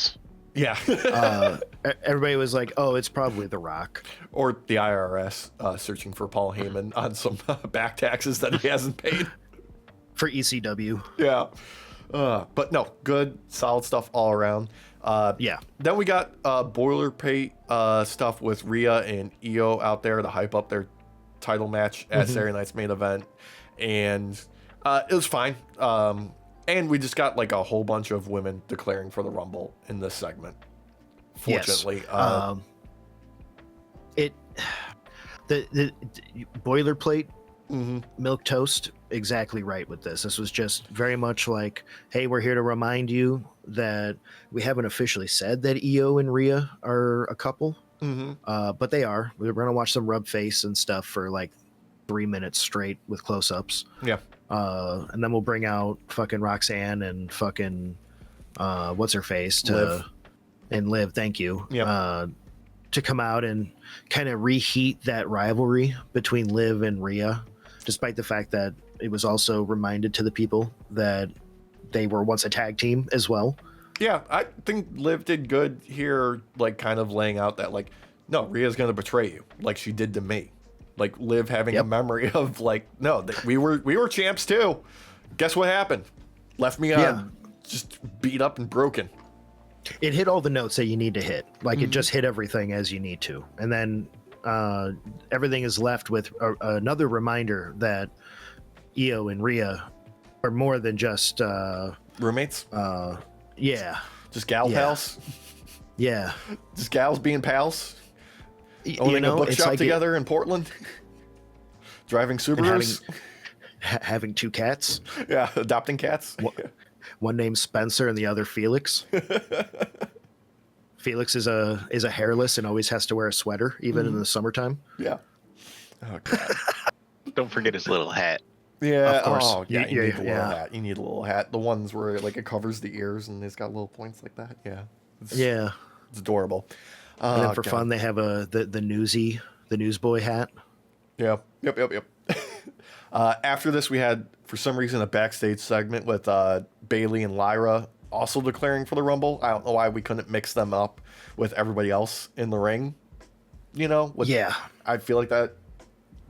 everybody was like, oh, it's probably The Rock. Or the IRS searching for Paul Heyman on some back taxes that he hasn't paid. For ECW. Yeah. But no, good, solid stuff all around. Then we got boilerplate stuff with Rhea and Io out there to hype up their title match at Saturday night's main event. And it was fine. And we just got like a whole bunch of women declaring for the Rumble in this segment. Fortunately. The boilerplate Milk Toast, exactly right with this. This was just very much like, hey, we're here to remind you that we haven't officially said that Io and Rhea are a couple, but they are. We're going to watch them rub face and stuff for like 3 minutes straight with close-ups. Yeah. And then we'll bring out fucking Roxanne and fucking what's her face and Liv. Thank you. Yep. To come out and kind of reheat that rivalry between Liv and Rhea, despite the fact that it was also reminded to the people that they were once a tag team as well. Yeah, I think Liv did good here, like kind of laying out that like, no, Rhea's gonna betray you, like she did to me. Like Liv having a memory of like, no, we were champs too. Guess what happened? Left me just beat up and broken. It hit all the notes that you need to hit. Like it just hit everything as you need to. And then everything is left with another reminder that Io and Rhea are more than just roommates. Yeah. Just gal pals. Yeah. Just gals being pals. Owning a bookshop like together in Portland. Driving Subarus. Having 2 cats. Yeah, adopting cats. One named Spencer and the other Felix. Felix is a hairless and always has to wear a sweater, even in the summertime. Yeah. Oh God. Don't forget his little hat. Yeah. Of course. Oh, yeah. You need a little hat. You need a little hat. The ones where like it covers the ears and it's got little points like that. Yeah. It's adorable. And then for fun, they have the newsboy hat. Yeah. Yep. After this, we had, for some reason, a backstage segment with Bailey and Lyra also declaring for the Rumble. I don't know why we couldn't mix them up with everybody else in the ring. You know? I feel like that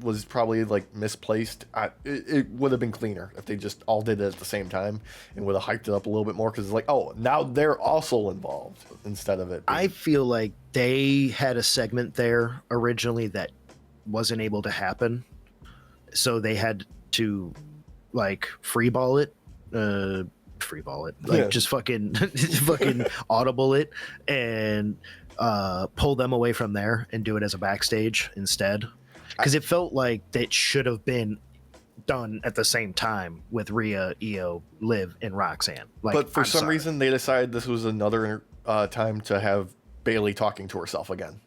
was probably like misplaced. It would have been cleaner if they just all did it at the same time and would have hyped it up a little bit more, because it's like, oh, now they're also involved instead of it. I feel like they had a segment there originally that wasn't able to happen, so they had to like freeball it, like just fucking audible it and pull them away from there and do it as a backstage instead. Because it felt like that should have been done at the same time with Rhea, Io, Liv, and Roxanne. Like, but for some reason, they decided this was another time to have Bailey talking to herself again.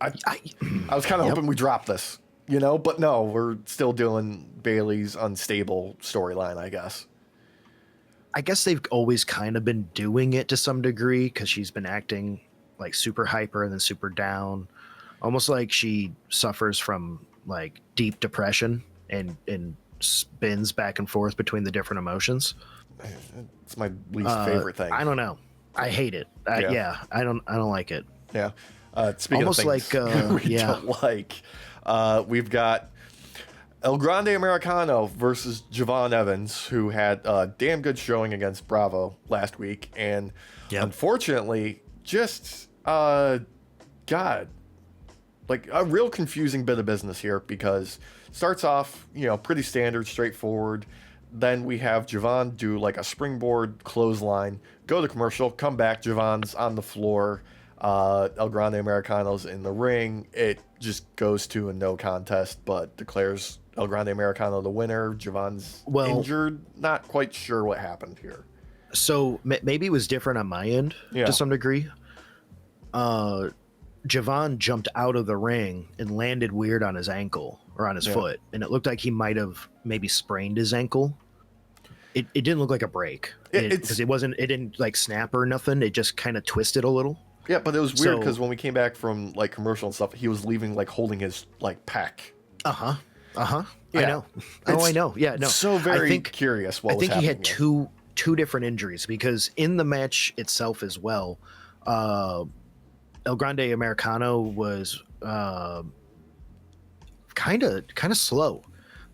I was kind of hoping we dropped this, you know? But no, we're still doing Bailey's unstable storyline, I guess. I guess they've always kind of been doing it to some degree, because she's been acting like super hyper and then super down. Almost like she suffers from like deep depression and spins back and forth between the different emotions. It's my least favorite thing. I don't know. I hate it. I don't like it. Yeah. Speaking almost of things like we don't like, we've got El Grande Americano versus Javon Evans, who had a damn good showing against Bravo last week, and unfortunately, just like a real confusing bit of business here, because starts off, pretty standard, straightforward. Then we have Javon do like a springboard clothesline, go to commercial, come back, Javon's on the floor, El Grande Americano's in the ring. It just goes to a no contest, but declares El Grande Americano the winner. Javon's injured. Not quite sure what happened here. So maybe it was different on my end to some degree. Javon jumped out of the ring and landed weird on his ankle or on his foot, and it looked like he might have maybe sprained his ankle. It didn't look like a break because it didn't like snap or nothing. It just kind of twisted a little. Yeah, but it was weird because when we came back from like commercial and stuff, he was leaving like holding his like pec. Yeah. I know. I know. Yeah, no. So very curious what was happening. I think he had two different injuries, because in the match itself as well, El Grande Americano was kind of slow,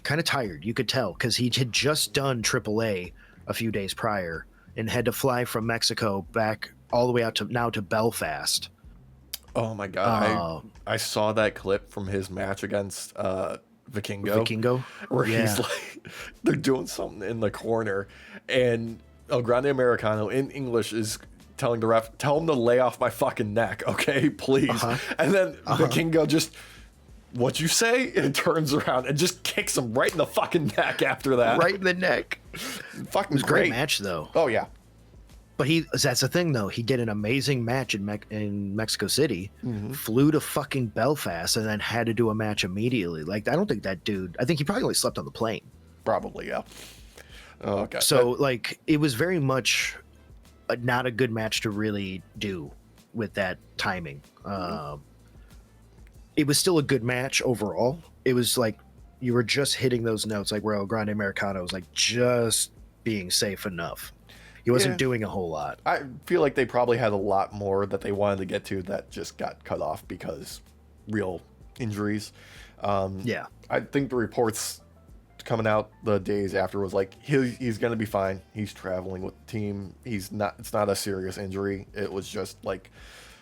kind of tired. You could tell, because he had just done AAA a few days prior and had to fly from Mexico back all the way out to Belfast. Oh my God. I saw that clip from his match against Vikingo, where he's like, they're doing something in the corner, and El Grande Americano in English is telling the ref, tell him to lay off my fucking neck, okay, please. And then Vikingo just what'd you say? And turns around and just kicks him right in the fucking neck after that. Right in the neck. Fucking It was a great match, though. Oh, yeah. But that's the thing, though. He did an amazing match in Mexico City, flew to fucking Belfast, and then had to do a match immediately. Like, I don't think that dude... I think he probably only slept on the plane. Probably, yeah. Oh, okay. So, like, it was very much not a good match to really do with that timing. It was still a good match overall. It was like you were just hitting those notes, like where El Grande Americano was like just being safe enough. He wasn't doing a whole lot. I feel like they probably had a lot more that they wanted to get to that just got cut off because real injuries. Yeah. I think the reports coming out the days after was like he's going to be fine. He's traveling with the team. It's not a serious injury. It was just like,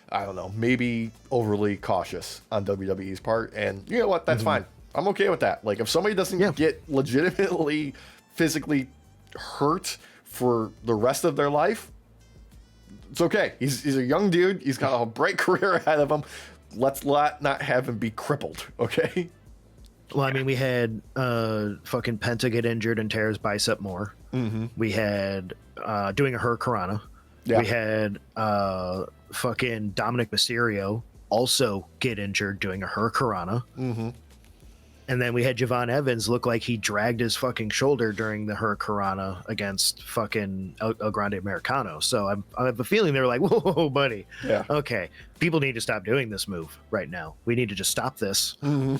I don't know, maybe overly cautious on WWE's part. And you know what? That's fine. I'm okay with that. Like if somebody doesn't get legitimately physically hurt for the rest of their life, it's okay. He's a young dude. He's got a bright career ahead of him. Let's not have him be crippled, okay? Well, I mean, we had fucking Penta get injured and tear his bicep more. We had doing a Hurricanrana. Yeah. We had fucking Dominic Mysterio also get injured doing a Hurricanrana. And then we had Javon Evans look like he dragged his fucking shoulder during the Hurricanrana against fucking El Grande Americano. So I have a feeling they were like, whoa, buddy. Yeah. Okay, people need to stop doing this move right now. We need to just stop this. One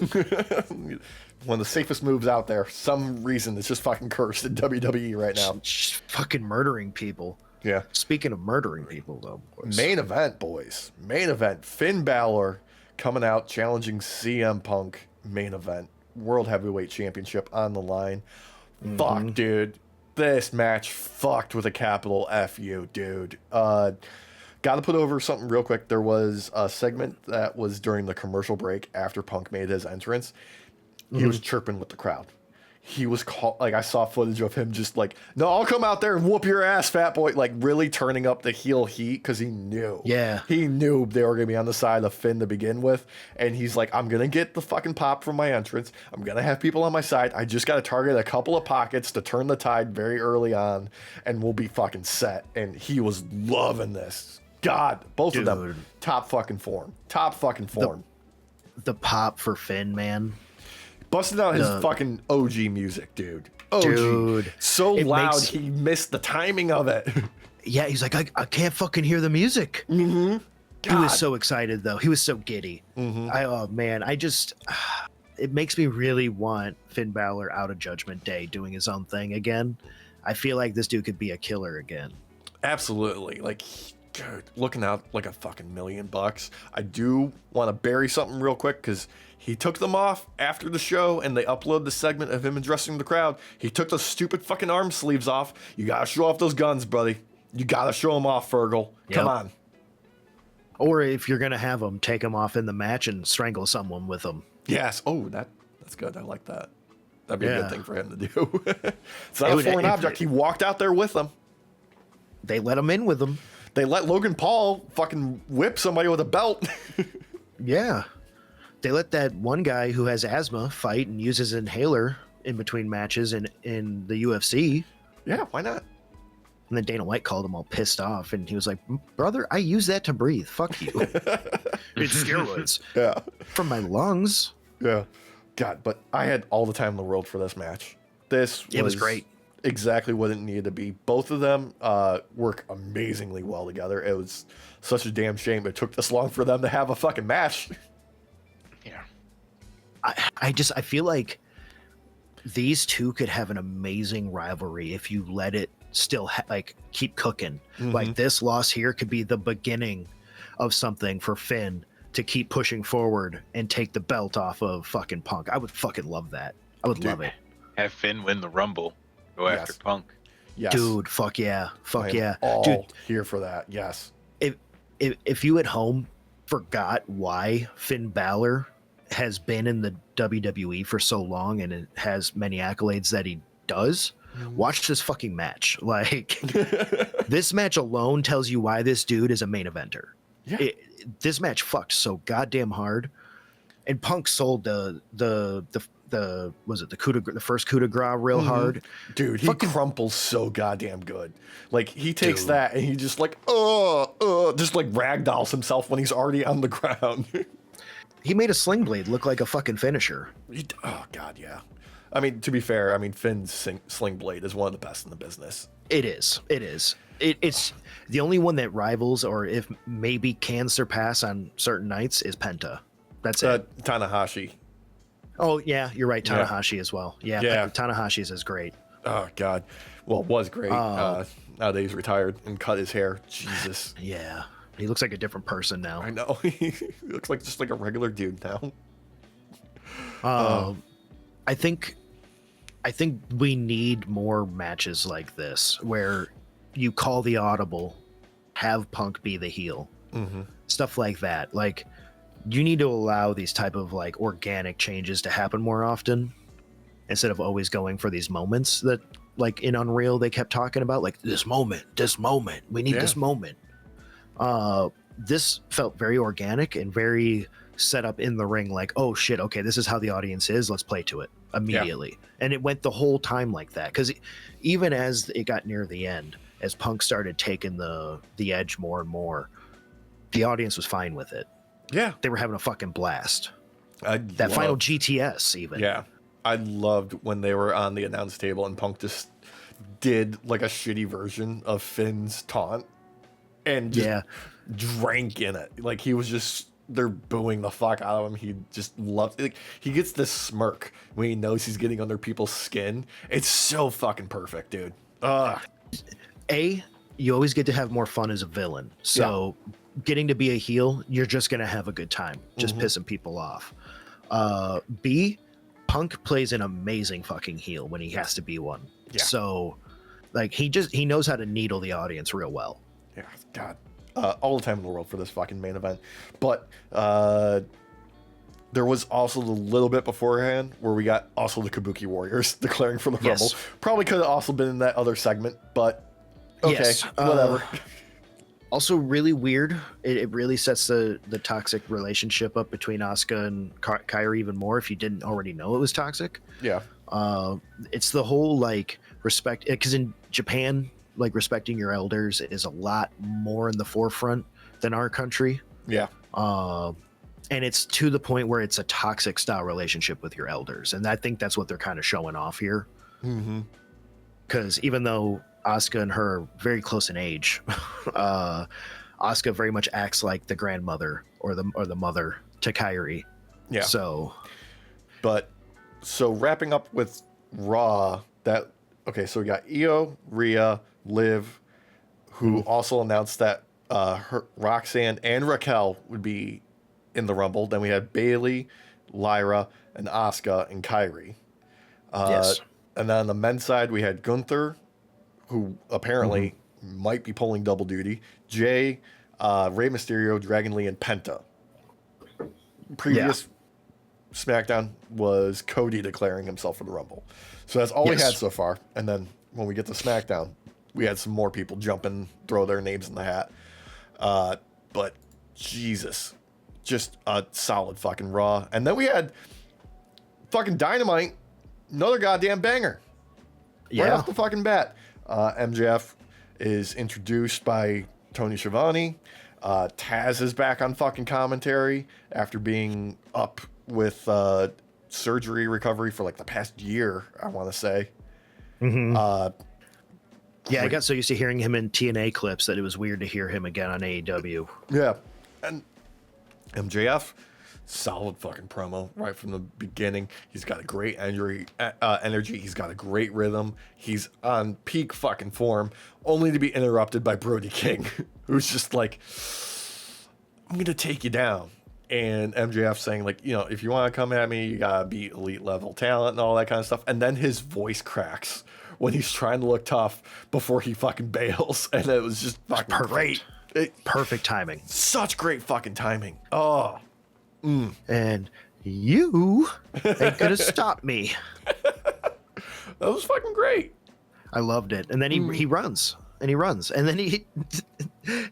of the safest moves out there. Some reason it's just fucking cursed in WWE right now. Just fucking murdering people. Yeah. Speaking of murdering people, though, boys. Main event, boys. Main event. Finn Balor coming out challenging CM Punk. Main event. World Heavyweight Championship on the line. Fuck, dude. This match fucked with a capital F-U, dude. Got to put over something real quick. There was a segment that was during the commercial break after Punk made his entrance. He was chirping with the crowd. He was like, I saw footage of him just like, no, I'll come out there and whoop your ass, fat boy. Like really turning up the heel heat because he knew. Yeah. He knew they were going to be on the side of Finn to begin with. And he's like, I'm going to get the fucking pop from my entrance. I'm going to have people on my side. I just got to target a couple of pockets to turn the tide very early on and we'll be fucking set. And he was loving this. God, both of them, top fucking form. Top fucking form. The pop for Finn, man. Busting out his fucking OG music, dude. OG. Dude. So loud, he missed the timing of it. Yeah, he's like, I can't fucking hear the music. He was so excited, though. He was so giddy. Oh, man. It makes me really want Finn Balor out of Judgment Day doing his own thing again. I feel like this dude could be a killer again. Absolutely. Like, dude, looking out like a fucking $1 million. I do want to bury something real quick because he took them off after the show and they upload the segment of him addressing the crowd. He took those stupid fucking arm sleeves off. You got to show off those guns, buddy. You got to show them off, Fergal. Come on. Or if you're going to have them, take them off in the match and strangle someone with them. Yes. Oh, that's good. I like that. That'd be a good thing for him to do. It's not a foreign object. He walked out there with them. They let him in with them. They let Logan Paul fucking whip somebody with a belt. Yeah. They let that one guy who has asthma fight and use his inhaler in between matches in the UFC. Yeah, why not? And then Dana White called him all pissed off, and he was like, brother, I use that to breathe. Fuck you. It's steroids. Yeah. From my lungs. Yeah. God, but I had all the time in the world for this match. It was great. Exactly what it needed to be. Both of them work amazingly well together. It was such a damn shame it took this long for them to have a fucking match. Yeah. I feel like these two could have an amazing rivalry if you let it still keep cooking. Like this loss here could be the beginning of something for Finn to keep pushing forward and take the belt off of fucking Punk. I would fucking love that. I would love it. Have Finn win the Rumble. Go after Punk. Yes. Dude, fuck yeah. Fuck yeah. Dude, here for that. Yes. If you at home forgot why Finn Balor has been in the WWE for so long and it has many accolades that he does, watch this fucking match. Like, this match alone tells you why this dude is a main eventer. Yeah. This match fucked so goddamn hard. and Punk sold the was it the first coup de grace real hard. Dude, he crumples so goddamn good. Like he takes Dude. that and he just like just like ragdolls himself when he's already on the ground. He made a sling blade look like a fucking finisher. Oh god, yeah. I mean, to be fair, I mean Finn's sling blade is one of the best in the business. It is. It's the only one that rivals, or if maybe can surpass on certain nights, is Penta. That's it. Tanahashi. Oh yeah, you're right. Tanahashi as well. Yeah, Tanahashi's is great. Oh god, well, was great. Now that he's retired and cut his hair, Jesus. Yeah, he looks like a different person now. I know. He looks like just like a regular dude now. I think we need more matches like this where you call the audible, have Punk be the heel, stuff like that. Like, you need to allow these type of like organic changes to happen more often instead of always going for these moments that, like in Unreal, they kept talking about, like this moment, we need this moment. This felt very organic and very set up in the ring, like, oh shit, okay, this is how the audience is, let's play to it immediately. And it went the whole time like that, because even as it got near the end, as Punk started taking the edge more and more, the audience was fine with it. Yeah, they were having a fucking blast. That final GTS even. Yeah, I loved when they were on the announce table and Punk just did like a shitty version of Finn's taunt and just drank in it. Like he was just, they're booing the fuck out of him. He just loves, like he gets this smirk when he knows he's getting under people's skin. It's so fucking perfect, dude. You always get to have more fun as a villain. So getting to be a heel, you're just going to have a good time, just pissing people off. B, Punk plays an amazing fucking heel when he has to be one. Yeah. So like he knows how to needle the audience real well. Yeah, God. All the time in the world for this fucking main event. But there was also the little bit beforehand where we got also the Kabuki Warriors declaring for the Rumble. Probably could have also been in that other segment, but okay, whatever. Also really weird. It really sets the toxic relationship up between Asuka and Kairi even more if you didn't already know it was toxic. Yeah. It's the whole like respect, because in Japan, like respecting your elders is a lot more in the forefront than our country. Yeah. And it's to the point where it's a toxic style relationship with your elders. And I think that's what they're kind of showing off here. Because even though Asuka and her are very close in age, Asuka very much acts like the grandmother or the mother to Kairi. Yeah. So wrapping up with Raw, so we got Io, Rhea, Liv, who also announced that Roxanne and Raquel would be in the Rumble. Then we had Bayley, Lyra, and Asuka and Kairi. And then on the men's side, we had Gunther, who apparently might be pulling double duty, Jay, Rey Mysterio, Dragon Lee, and Penta. Previous SmackDown was Cody declaring himself for the Rumble. So that's all we had so far. And then when we get to SmackDown, we had some more people jump and throw their names in the hat. But Jesus, just a solid fucking Raw. And then we had fucking Dynamite, another goddamn banger. Right off the fucking bat. MJF is introduced by Tony Schiavone. Taz is back on fucking commentary after being up with surgery recovery for like the past year, I want to say. I got so used to hearing him in TNA clips that it was weird to hear him again on AEW. Yeah. And MJF, solid fucking promo right from the beginning. He's got a great energy. He's got a great rhythm. He's on peak fucking form, only to be interrupted by Brody King, who's just like, I'm going to take you down. And MJF saying, like, if you want to come at me, you got to be elite level talent and all that kind of stuff. And then his voice cracks when he's trying to look tough before he fucking bails. And it was just fucking great. Perfect timing. Such great fucking timing. Oh. And you ain't gonna stop me. That was fucking great. I loved it. And then he runs. And he runs. And then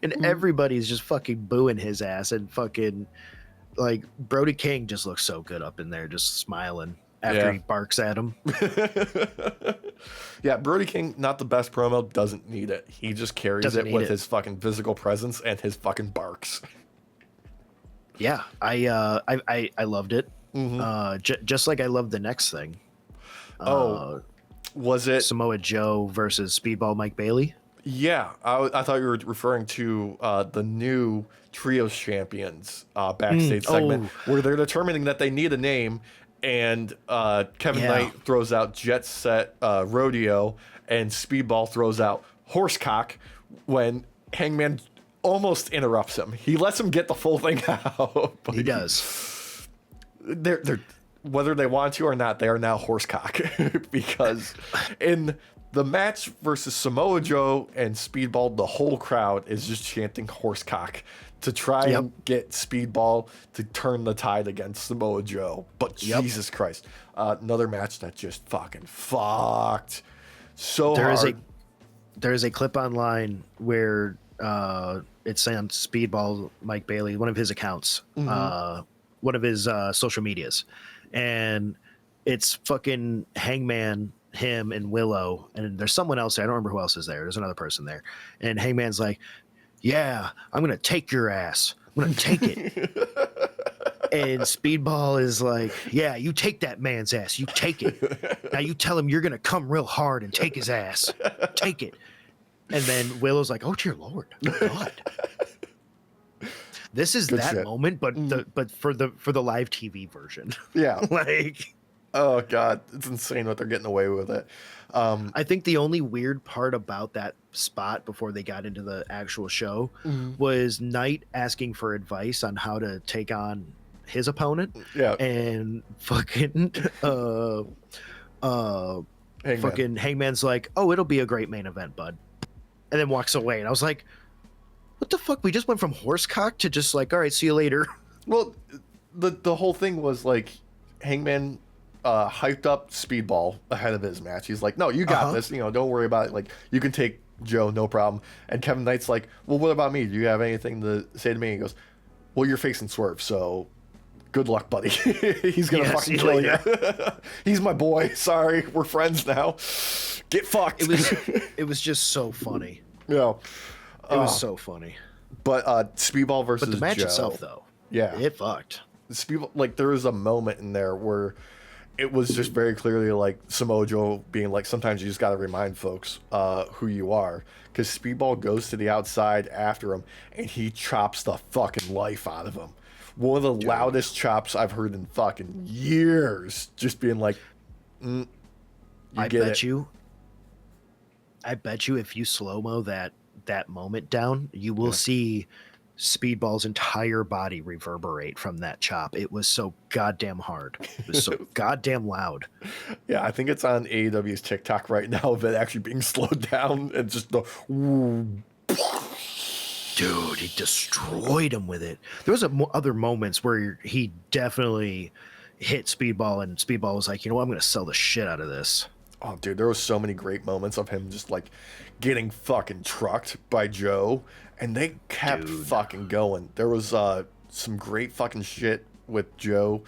and everybody's just fucking booing his ass and fucking like Brody King just looks so good up in there, just smiling after he barks at him. Yeah, Brody King, not the best promo, doesn't need it. He just carries it with his fucking physical presence and his fucking barks. Yeah, I loved it. Just like I loved the next thing. Was it Samoa Joe versus Speedball Mike Bailey? Yeah, I thought you were referring to the new Trios Champions backstage segment where they're determining that they need a name, and Kevin Knight throws out Jet Set Rodeo, and Speedball throws out Horsecock when Hangman almost interrupts him. He lets him get the full thing out. He does. They're whether they want to or not, they are now Horsecock because in the match versus Samoa Joe and Speedball, the whole crowd is just chanting Horsecock to try and get Speedball to turn the tide against Samoa Joe. But Jesus Christ, another match that just fucking fucked so hard. There is a clip online where it's on Speedball Mike Bailey, one of his accounts, one of his social medias, and it's fucking Hangman, him, and Willow, and there's someone else there. I don't remember who else is there. There's another person there, and Hangman's like, "Yeah, I'm gonna take your ass. I'm gonna take it." And Speedball is like, "Yeah, you take that man's ass. You take it. Now you tell him you're gonna come real hard and take his ass. Take it." And then Willow's like, "Oh dear Lord, God." This is good that shit. Moment, but for the live TV version. Yeah, like, oh God, it's insane what they're getting away with it. I think the only weird part about that spot before they got into the actual show was Knight asking for advice on how to take on his opponent. Yeah, and fucking Hangman's like, "Oh, it'll be a great main event, bud," and then walks away. And I was like, what the fuck? We just went from Horsecock to just like, all right, see you later. Well, the whole thing was like Hangman hyped up Speedball ahead of his match. He's like, "No, you got this. You know, don't worry about it. Like, you can take Joe, no problem." And Kevin Knight's like, "Well, what about me? Do you have anything to say to me?" And he goes, "Well, you're facing Swerve, so good luck, buddy." He's gonna fucking kill you. He's my boy. Sorry, we're friends now. Get fucked. It was just so funny. Yeah. It was so funny. But Speedball versus the match Joe, itself, though, it fucked. Speedball, like, there was a moment in there where it was just very clearly like Samoa Joe being like, sometimes you just got to remind folks who you are, because Speedball goes to the outside after him and he chops the fucking life out of him. One of the loudest chops I've heard in fucking years. Just being like, I bet you if you slow-mo that moment down, you will see Speedball's entire body reverberate from that chop. It was so goddamn hard. It was so goddamn loud. Yeah, I think it's on AEW's TikTok right now of it actually being slowed down and just the dude, he destroyed him with it. There was other moments where he definitely hit Speedball, and Speedball was like, "You know what? I'm going to sell the shit out of this." Oh, dude, there was so many great moments of him just like getting fucking trucked by Joe, and they kept fucking going. There was some great fucking shit with Joe,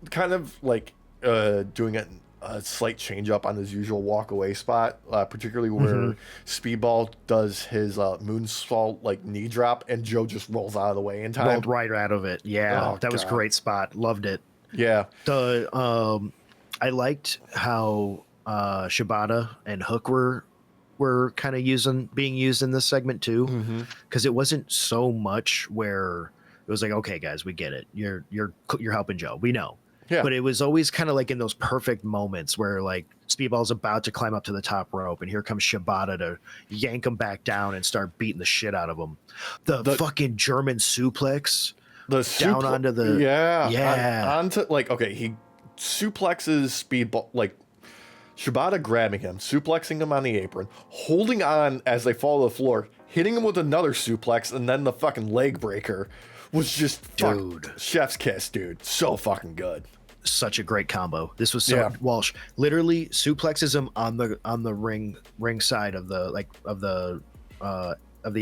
kind of like doing a slight change up on his usual walk away spot, particularly where Speedball does his moonsault like knee drop, and Joe just rolls out of the way in time. Rolled right out of it. Yeah, that was a great spot. Loved it. Yeah. I liked how Shibata and Hook were kind of being used in this segment too, because it wasn't so much where it was like, okay guys, we get it, you're helping Joe, we know. Yeah. But it was always kind of like in those perfect moments where like Speedball's about to climb up to the top rope and here comes Shibata to yank him back down and start beating the shit out of him. The fucking German suplex down onto the onto like, okay, he suplexes Speedball, like Shibata grabbing him, suplexing him on the apron, holding on as they fall to the floor, hitting him with another suplex, and then the fucking leg breaker was just chef's kiss, dude. So fucking good. Such a great combo. This was so Walsh literally suplexes him on the ring side of the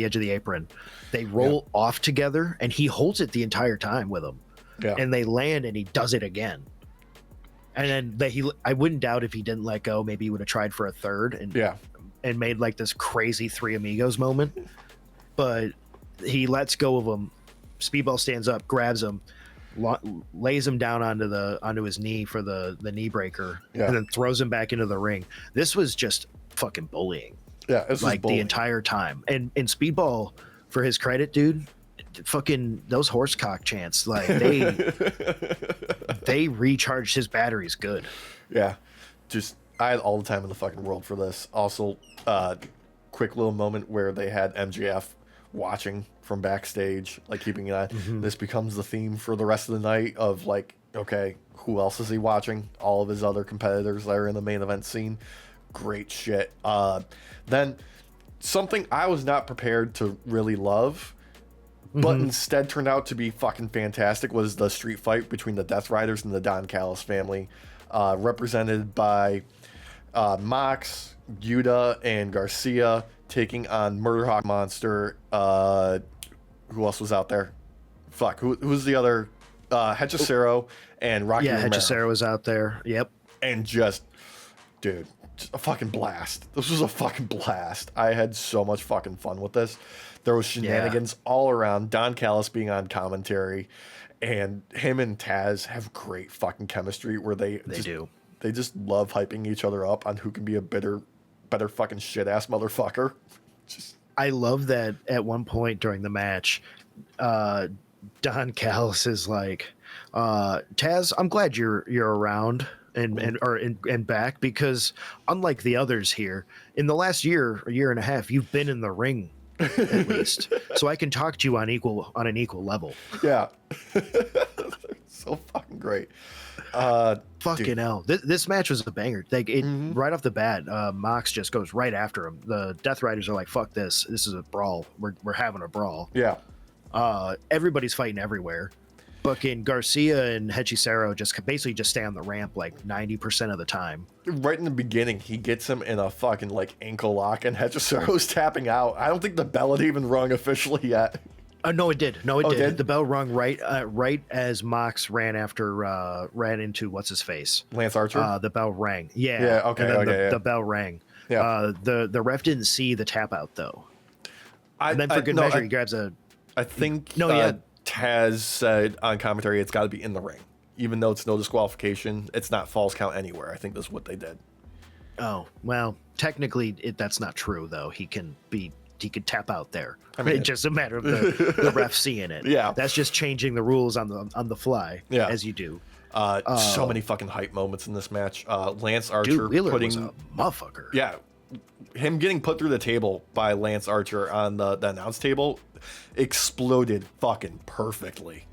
edge of the apron. They roll off together, and he holds it the entire time with him. Yeah. and they land, and he does it again. And then I wouldn't doubt if he didn't let go, maybe he would have tried for a third and made like this crazy Three Amigos moment. But he lets go of him. Speedball stands up, grabs him, lays him down onto his knee for the knee breaker, and then throws him back into the ring. This was just fucking bullying. Yeah, this like was the entire time. And Speedball, for his credit, dude, fucking those horsecock chants, like they recharged his batteries good. Yeah, just I had all the time in the fucking world for this. Also, quick little moment where they had MJF watching from backstage, like keeping an eye. This becomes the theme for the rest of the night of like, okay, who else is he watching? All of his other competitors that are in the main event scene. Great shit. Then something I was not prepared to really love, but instead turned out to be fucking fantastic, was the street fight between the Death Riders and the Don Callis family, represented by Mox, Yuta, and Garcia, taking on Murder Hawk Monster. Who else was out there? Fuck, who's the other? Hechicero and Rocky Romero. Hechicero was out there. Yep. And just, dude, just a fucking blast. This was a fucking blast. I had so much fucking fun with this. There was shenanigans all around. Don Callis being on commentary, and him and Taz have great fucking chemistry where they just love hyping each other up on who can be a better fucking shit ass motherfucker. I love that at one point during the match, Don Callis is like, Taz, I'm glad you're around and back, because unlike the others here, in the last year or year and a half, you've been in the ring at least, so I can talk to you on an equal level. Yeah. So fucking great. Fucking hell. This match was a banger. Like right off the bat, Mox just goes right after him. The Death Riders are like, fuck this. This is a brawl. We're having a brawl. Yeah. Everybody's fighting everywhere. Fucking Garcia and Hechicero basically just stay on the ramp like 90% of the time. Right in the beginning, he gets him in a fucking like ankle lock, and Hechicero's tapping out. I don't think the bell had even rung officially yet. No, it did. No, it did. Did? The bell rung right as Mox ran into what's his face, Lance Archer. The bell rang. Yeah. Yeah. Okay. And then Okay. the bell rang. Yeah. The ref didn't see the tap out though. And then for good measure, he grabs a. I think. No, yeah. Taz said on commentary, it's got to be in the ring, even though it's no disqualification. It's not false count anywhere. I think that's what they did. Oh well, technically that's not true though. He could tap out there. I mean, it's just a matter of the ref seeing it. Yeah, that's just changing the rules on the fly. Yeah, as you do. So many fucking hype moments in this match. Lance Archer was a motherfucker. Yeah, him getting put through the table by Lance Archer on the announce table exploded fucking perfectly.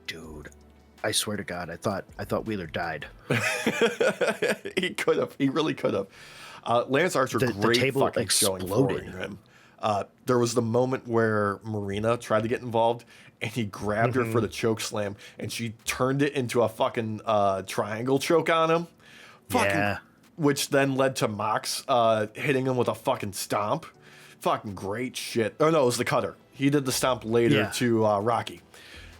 Dude, I swear to God, I thought Wheeler died. He could have. He really could have. Lance Archer, great the table fucking exploded. Showing for him. There was the moment where Marina tried to get involved, and he grabbed her for the choke slam, and she turned it into a fucking triangle choke on him. Yeah. Which then led to Mox hitting him with a fucking stomp. Fucking great shit. Oh no, it was the cutter. He did the stomp later to Rocky.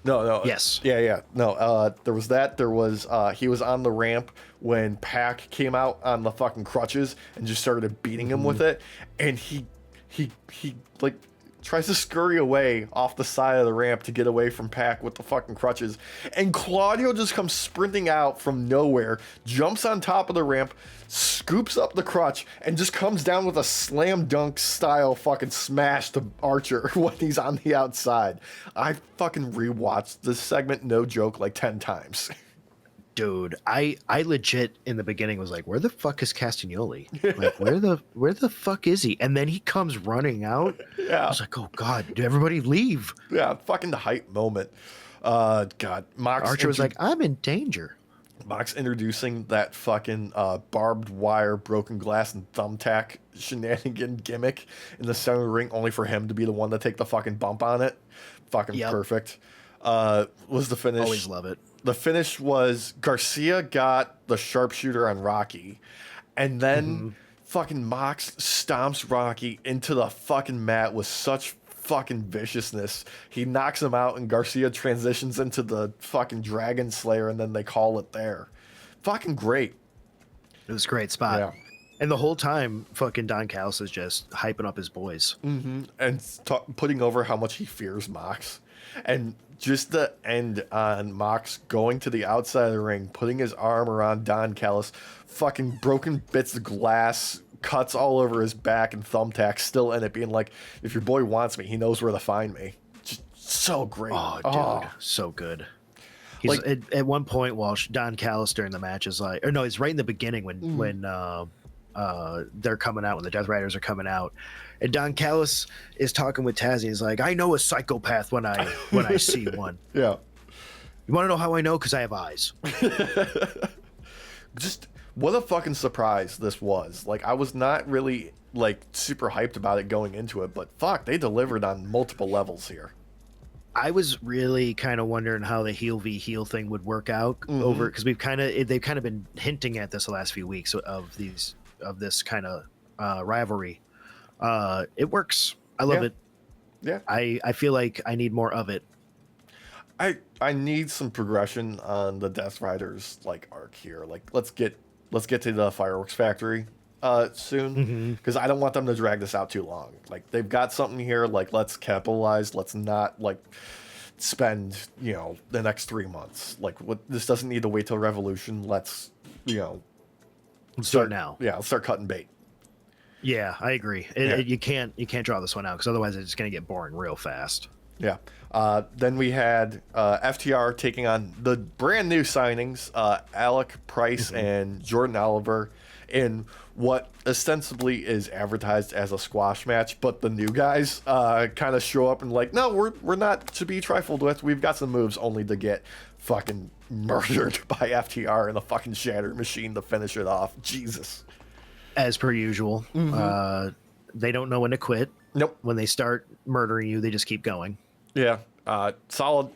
No. Yes. Yeah. No, there was that. There was, he was on the ramp when Pac came out on the fucking crutches and just started beating him with it. And he like tries to scurry away off the side of the ramp to get away from Pac with the fucking crutches. And Claudio just comes sprinting out from nowhere, jumps on top of the ramp, scoops up the crutch, and just comes down with a slam dunk style fucking smash to Archer when he's on the outside. I fucking rewatched this segment, no joke, like 10 times. Dude, I legit in the beginning was like, where the fuck is Castagnoli? Like, where the fuck is he? And then he comes running out. Yeah. I was like, oh God, did everybody leave? Yeah, fucking the hype moment. God, Mox Archer was like, I'm in danger. Mox introducing that fucking barbed wire, broken glass, and thumbtack shenanigan gimmick in the center of the ring, only for him to be the one to take the fucking bump on it. Fucking perfect. Was the finish. Always love it. The finish was Garcia got the sharpshooter on Rocky, and then fucking Mox stomps Rocky into the fucking mat with such fucking viciousness. He knocks him out, and Garcia transitions into the fucking Dragon Slayer, and then they call it there. Fucking great. It was a great spot. Yeah. And the whole time, fucking Don Callis is just hyping up his boys. Mm-hmm. And putting over how much he fears Mox. And just the end on Mox going to the outside of the ring, putting his arm around Don Callis, fucking broken bits of glass, cuts all over his back, and thumbtacks still in it, being like, if your boy wants me, he knows where to find me. Just so great. Oh, dude. So good. He's Like- at one point while Don Callis during the match is like, or no, it's right in the beginning when they're coming out, when the Death Riders are coming out, and Don Callis is talking with Tazzy. He's like, I know a psychopath when I see one. Yeah. You want to know how I know? Because I have eyes. Just what a fucking surprise this was. Like, I was not really like super hyped about it going into it, but fuck, they delivered on multiple levels here. I was really kind of wondering how the heel v heel thing would work out over, because they've kind of been hinting at this the last few weeks of this kind of rivalry. It works. I love it. Yeah. I feel like I need more of it. I need some progression on the Death Riders like arc here. Like, let's get to the fireworks factory soon, because I don't want them to drag this out too long. Like, they've got something here. Like, let's capitalize. Let's not like spend the next 3 months. Like, this doesn't need to wait till Revolution. Let's Start now. Yeah, let's start cutting bait. Yeah, I agree. You can't draw this one out, because otherwise it's going to get boring real fast. Yeah. Then we had FTR taking on the brand new signings, Alec Price and Jordan Oliver, in what ostensibly is advertised as a squash match, but the new guys kind of show up and like, no, we're not to be trifled with. We've got some moves, only to get fucking murdered by FTR in a fucking shatter machine to finish it off. Jesus. As per usual, they don't know when to quit. Nope. When they start murdering you, they just keep going. Yeah. Solid.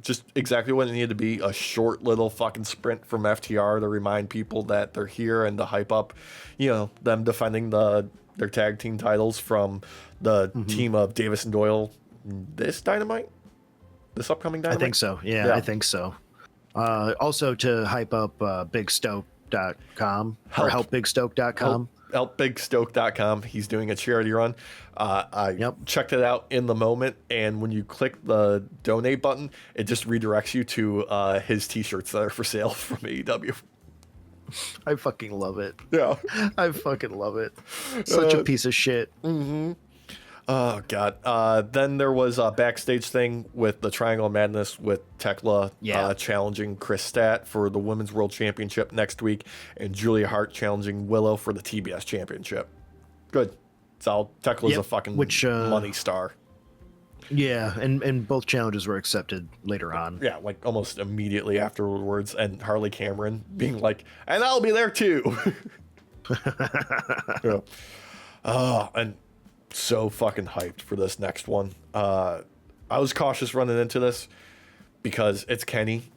Just exactly what it needed to be. A short little fucking sprint from FTR to remind people that they're here and to hype up, them defending their tag team titles from the team of Davis and Doyle. This upcoming Dynamite? I think so. Yeah, I think so. Also to hype up BigStoke.com or helpbigstoke.com. helpbigstoke.com. He's doing a charity run. I checked it out in the moment, and when you click the donate button, it just redirects you to his t-shirts that are for sale from AEW. I fucking love it. Yeah. I fucking love it. Such a piece of shit. Oh, God. Then there was a backstage thing with the Triangle of Madness with Tekla challenging Chris Stat for the Women's World Championship next week, and Julia Hart challenging Willow for the TBS Championship. Good. So Tekla's a fucking money star. Yeah, and both challenges were accepted later on. Yeah, like almost immediately afterwards, and Harley Cameron being like, and I'll be there too. And so fucking hyped for this next one. I was cautious running into this because it's Kenny.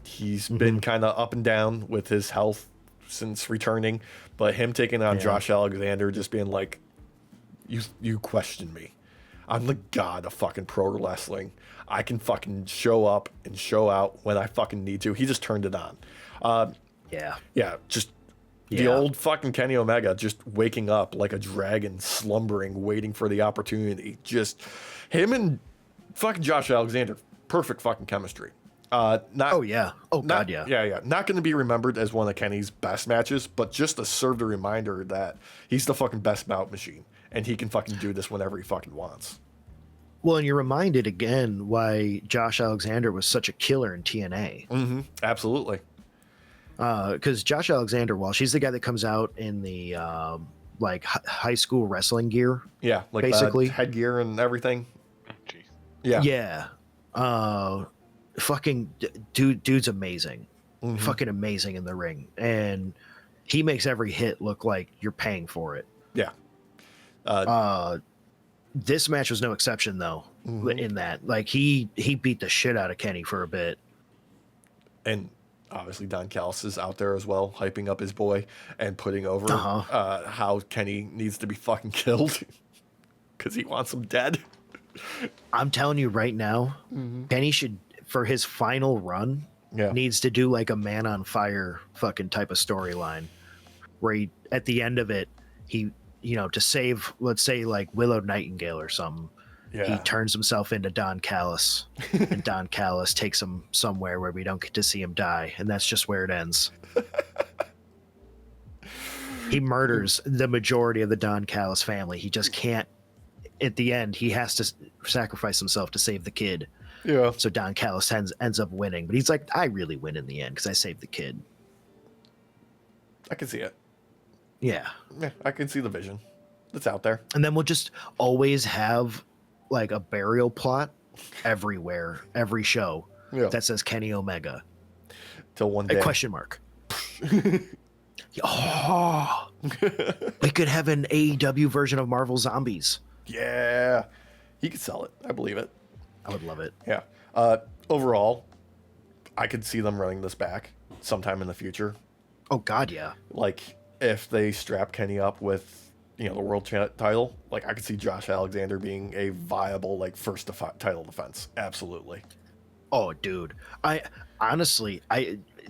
He's been kind of up and down with his health since returning, but him taking on Josh Alexander, just being like, you question me. I'm the god of fucking pro wrestling. I can fucking show up and show out when I fucking need to. He just turned it on. The old fucking Kenny Omega just waking up like a dragon, slumbering, waiting for the opportunity. Just him and fucking Josh Alexander, perfect fucking chemistry. Not going to be remembered as one of Kenny's best matches, but just to serve the reminder that he's the fucking best bout machine, and he can fucking do this whenever he fucking wants. Well, and you're reminded again why Josh Alexander was such a killer in TNA. Absolutely. Because Josh Alexander, while she's the guy that comes out in the high school wrestling gear, like basically headgear and everything. Fucking dude's amazing, fucking amazing in the ring, and he makes every hit look like you're paying for it. This match was no exception though. In that, like he beat the shit out of Kenny for a bit, and obviously Don Callis is out there as well, hyping up his boy and putting over how Kenny needs to be fucking killed because he wants him dead. I'm telling you right now, Kenny should, for his final run, needs to do like a Man on Fire fucking type of storyline, where he, at the end of it, he, to save, let's say, like Willow Nightingale or something, he turns himself into Don Callis, and Don Callis takes him somewhere where we don't get to see him die, and that's just where it ends. He murders the majority of the Don Callis family. He just can't. At the end, he has to sacrifice himself to save the kid. Yeah. So Don Callis ends up winning, but he's like, I really win in the end because I saved the kid. I can see it. Yeah. Yeah, I can see the vision. It's out there. And then we'll just always have like a burial plot everywhere, every show that says Kenny Omega. Till one day. A question mark. Oh, we could have an AEW version of Marvel Zombies. Yeah. He could sell it. I believe it. I would love it. Yeah. Overall, I could see them running this back sometime in the future. Oh, God, yeah. Like, if they strap Kenny up with, the world title, like, I could see Josh Alexander being a viable, like, first title defense. Absolutely. Oh, dude. Honestly,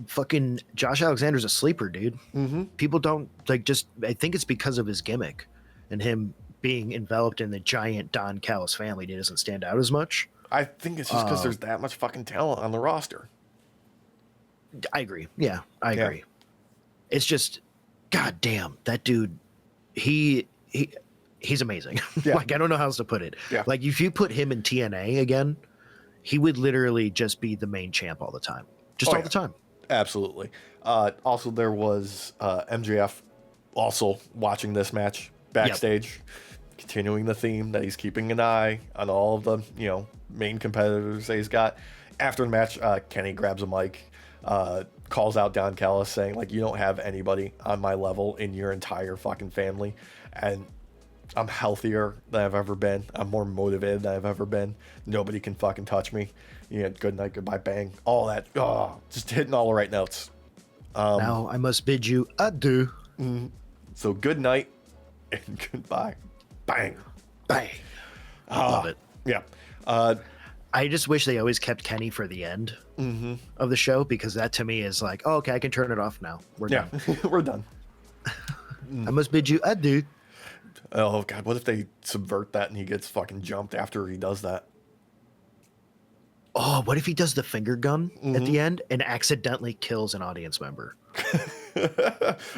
fucking Josh Alexander's a sleeper, dude. Mm-hmm. People don't, like, I think it's because of his gimmick and him being enveloped in the giant Don Callis family. He doesn't stand out as much. I think it's just because there's that much fucking talent on the roster. I agree. Yeah, I agree. It's just, god damn, that dude, he's amazing. Yeah. Like, I don't know how else to put it. Yeah. Like, if you put him in TNA again, he would literally just be the main champ all the time. Just all the time. Absolutely. Also, there was MJF also watching this match backstage, continuing the theme that he's keeping an eye on all of the, main competitors that he's got. After the match, Kenny grabs a mic, calls out Don Callis saying, like, you don't have anybody on my level in your entire fucking family. And I'm healthier than I've ever been. I'm more motivated than I've ever been. Nobody can fucking touch me. Good night, goodbye, bang. All that. Oh, just hitting all the right notes. Now I must bid you adieu. So good night and goodbye. Bang. Bang. Love it. Yeah. I just wish they always kept Kenny for the end of the show, because that to me is like, oh, okay, I can turn it off now. We're done. We're done. I must bid you adieu. Oh, God. What if they subvert that and he gets fucking jumped after he does that? Oh, what if he does the finger gun at the end and accidentally kills an audience member?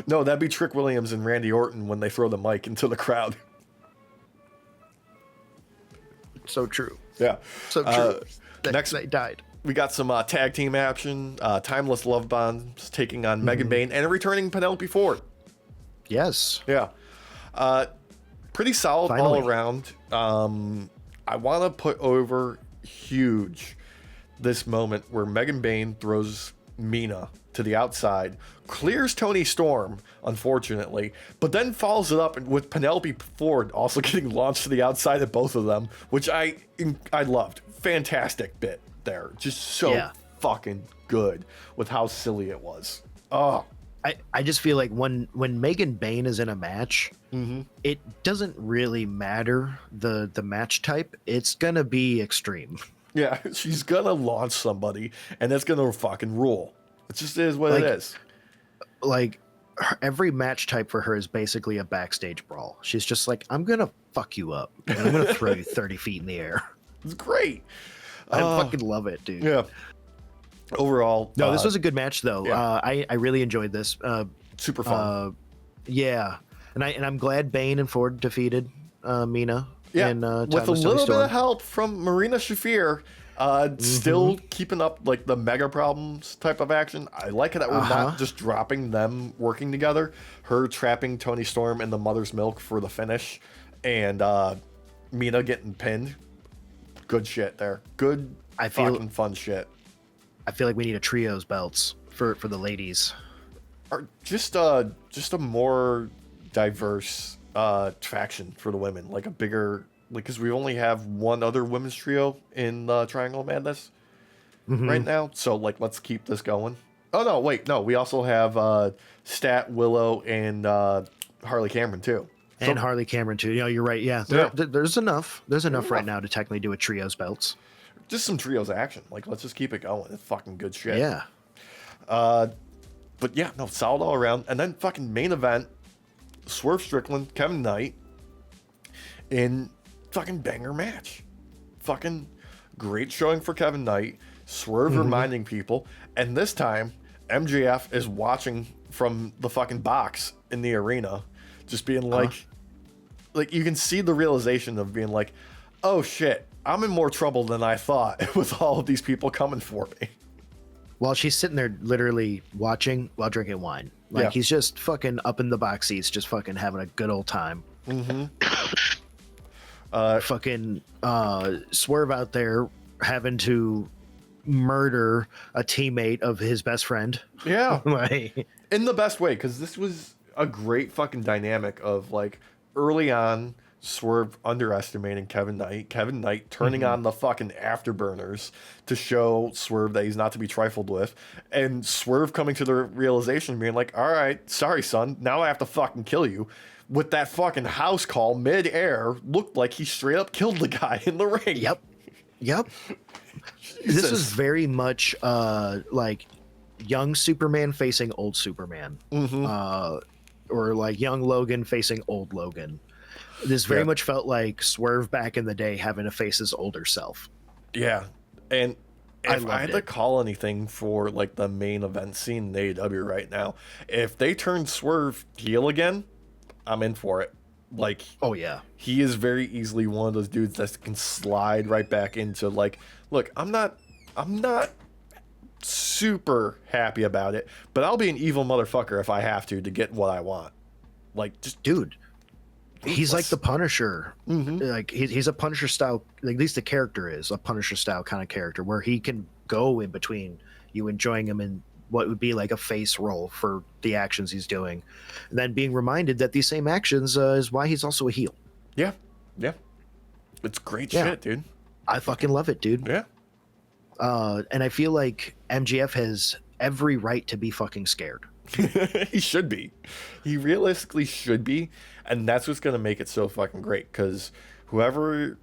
No, that'd be Trick Williams and Randy Orton when they throw the mic into the crowd. So true. Yeah. So true. Next, they died. We got some tag team action. Timeless Love Bombs taking on Megan Bayne and a returning Penelope Ford. Yes. Yeah. Pretty solid all around. I want to put over huge this moment where Megan Bayne throws Mina to the outside, clears Toni Storm, unfortunately, but then follows it up with Penelope Ford also getting launched to the outside of both of them, which I loved. Fantastic bit there. Just so fucking good with how silly it was. Oh. I just feel like when Megan Bayne is in a match, it doesn't really matter the match type. It's going to be extreme. Yeah, she's going to launch somebody, and that's going to fucking rule. It just is what it is. Like, every match type for her is basically a backstage brawl. She's just like, I'm going to fuck you up, and I'm going to throw you 30 feet in the air. It's great. I fucking love it, dude. Yeah. Overall, no, this was a good match, though. Yeah. I really enjoyed this. Super fun. Yeah, and I'm glad Bayne and Ford defeated Mina. Yeah, and, with a little bit of help from Marina Shafir. Still keeping up like the mega problems type of action. I like it that we're not just dropping them working together. Her trapping Toni Storm in the mother's milk for the finish, and Mina getting pinned. Good shit there. Good fucking fun shit. I feel like we need a trios belts for the ladies. Or just a more diverse faction for the women, like a bigger, like, because we only have one other women's trio in Triangle of Madness right now. So like, let's keep this going. Oh no, wait, no, we also have Stat, Willow, and Harley Cameron too. And Harley Cameron too. You're right. Yeah, there's enough. There's enough right now to technically do a trios belts. Just some trios action. Like, let's just keep it going. It's fucking good shit. Yeah. But yeah, no, solid all around. And then fucking main event, Swerve Strickland, Kevin Knight, in fucking banger match. Fucking great showing for Kevin Knight. Swerve reminding people. And this time, MJF is watching from the fucking box in the arena, just being like you can see the realization of being like, oh shit, I'm in more trouble than I thought with all of these people coming for me. While she's sitting there literally watching while drinking wine. Like, he's just fucking up in the box seats, just fucking having a good old time. Fucking Swerve out there having to murder a teammate of his best friend. Yeah. Like, in the best way, because this was a great fucking dynamic of, like, early on, Swerve underestimating Kevin Knight turning on the fucking afterburners to show Swerve that he's not to be trifled with, and Swerve coming to the realization being like, all right, sorry son, now I have to fucking kill you, with that fucking house call mid-air. Looked like he straight up killed the guy in the ring. Yep. This was very much like young Superman facing old Superman, or like young Logan facing old Logan. This very much felt like Swerve back in the day having to face his older self. Yeah. And if I had to call anything for like the main event scene in AEW right now, if they turn Swerve heel again, I'm in for it. Like, oh yeah, he is very easily one of those dudes that can slide right back into, like, look, I'm not super happy about it, but I'll be an evil motherfucker if I have to get what I want. Like, just dude. He's like the Punisher. Like he's a Punisher style. Like, at least the character is a Punisher style kind of character, where he can go in between you enjoying him in what would be like a face role for the actions he's doing, and then being reminded that these same actions is why he's also a heel. Yeah, it's great shit, dude. I fucking love it, dude. Yeah. And I feel like MJF has every right to be fucking scared. He should be. He realistically should be. And that's what's going to make it so fucking great. Because whoever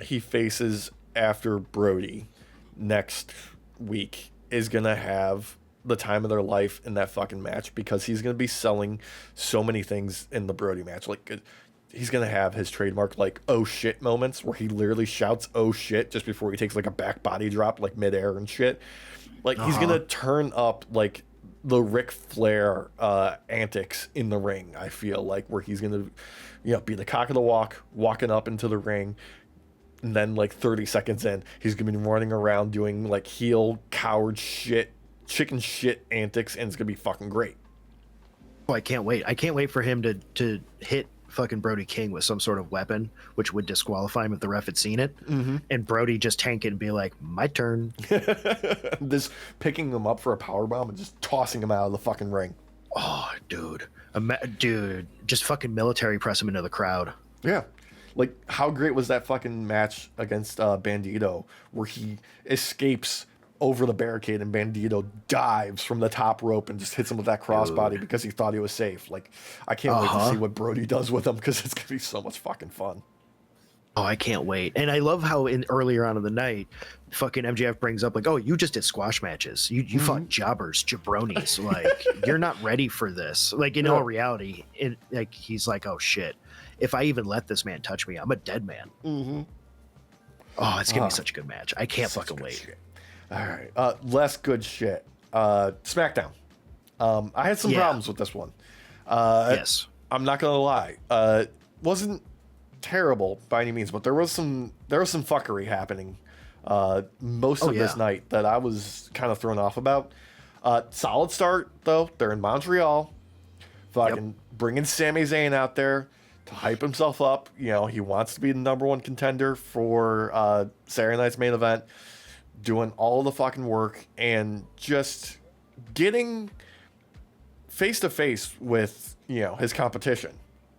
he faces after Brody next week is going to have the time of their life in that fucking match. Because he's going to be selling so many things in the Brody match. Like, he's going to have his trademark, like, oh shit moments where he literally shouts oh shit just before he takes, like, a back body drop, like, midair and shit. Like, he's going to turn up, like, the Ric Flair antics in the ring, I feel like, where he's going to, be the cock of the walk, walking up into the ring, and then, like, 30 seconds in, he's going to be running around doing, like, heel, coward shit, chicken shit antics, and it's going to be fucking great. Oh, I can't wait. I can't wait for him to hit fucking Brody King with some sort of weapon, which would disqualify him if the ref had seen it. And Brody just tank it and be like, my turn. Just picking him up for a powerbomb and just tossing him out of the fucking ring. Oh, dude. Dude, just fucking military press him into the crowd. Yeah. Like, how great was that fucking match against Bandito, where he escapes over the barricade and Bandito dives from the top rope and just hits him with that crossbody because he thought he was safe. Like, I can't wait to see what Brody does with him, because it's going to be so much fucking fun. Oh, I can't wait. And I love how earlier on in the night, fucking MJF brings up, like, oh, you just did squash matches. You fought jobbers, jabronis. Like, you're not ready for this. Like, in all reality, like, he's like, oh, shit. If I even let this man touch me, I'm a dead man. Oh, it's going to be such a good match. I can't fucking wait. Shit. All right. Less good shit. SmackDown. I had some problems with this one. Yes. I'm not going to lie. Wasn't terrible by any means, but there was some fuckery happening most of this night that I was kind of thrown off about. Solid start, though. They're in Montreal. Fucking bringing Sami Zayn out there to hype himself up. He wants to be the number one contender for Saturday night's main event. Doing all the fucking work and just getting face to face with, his competition.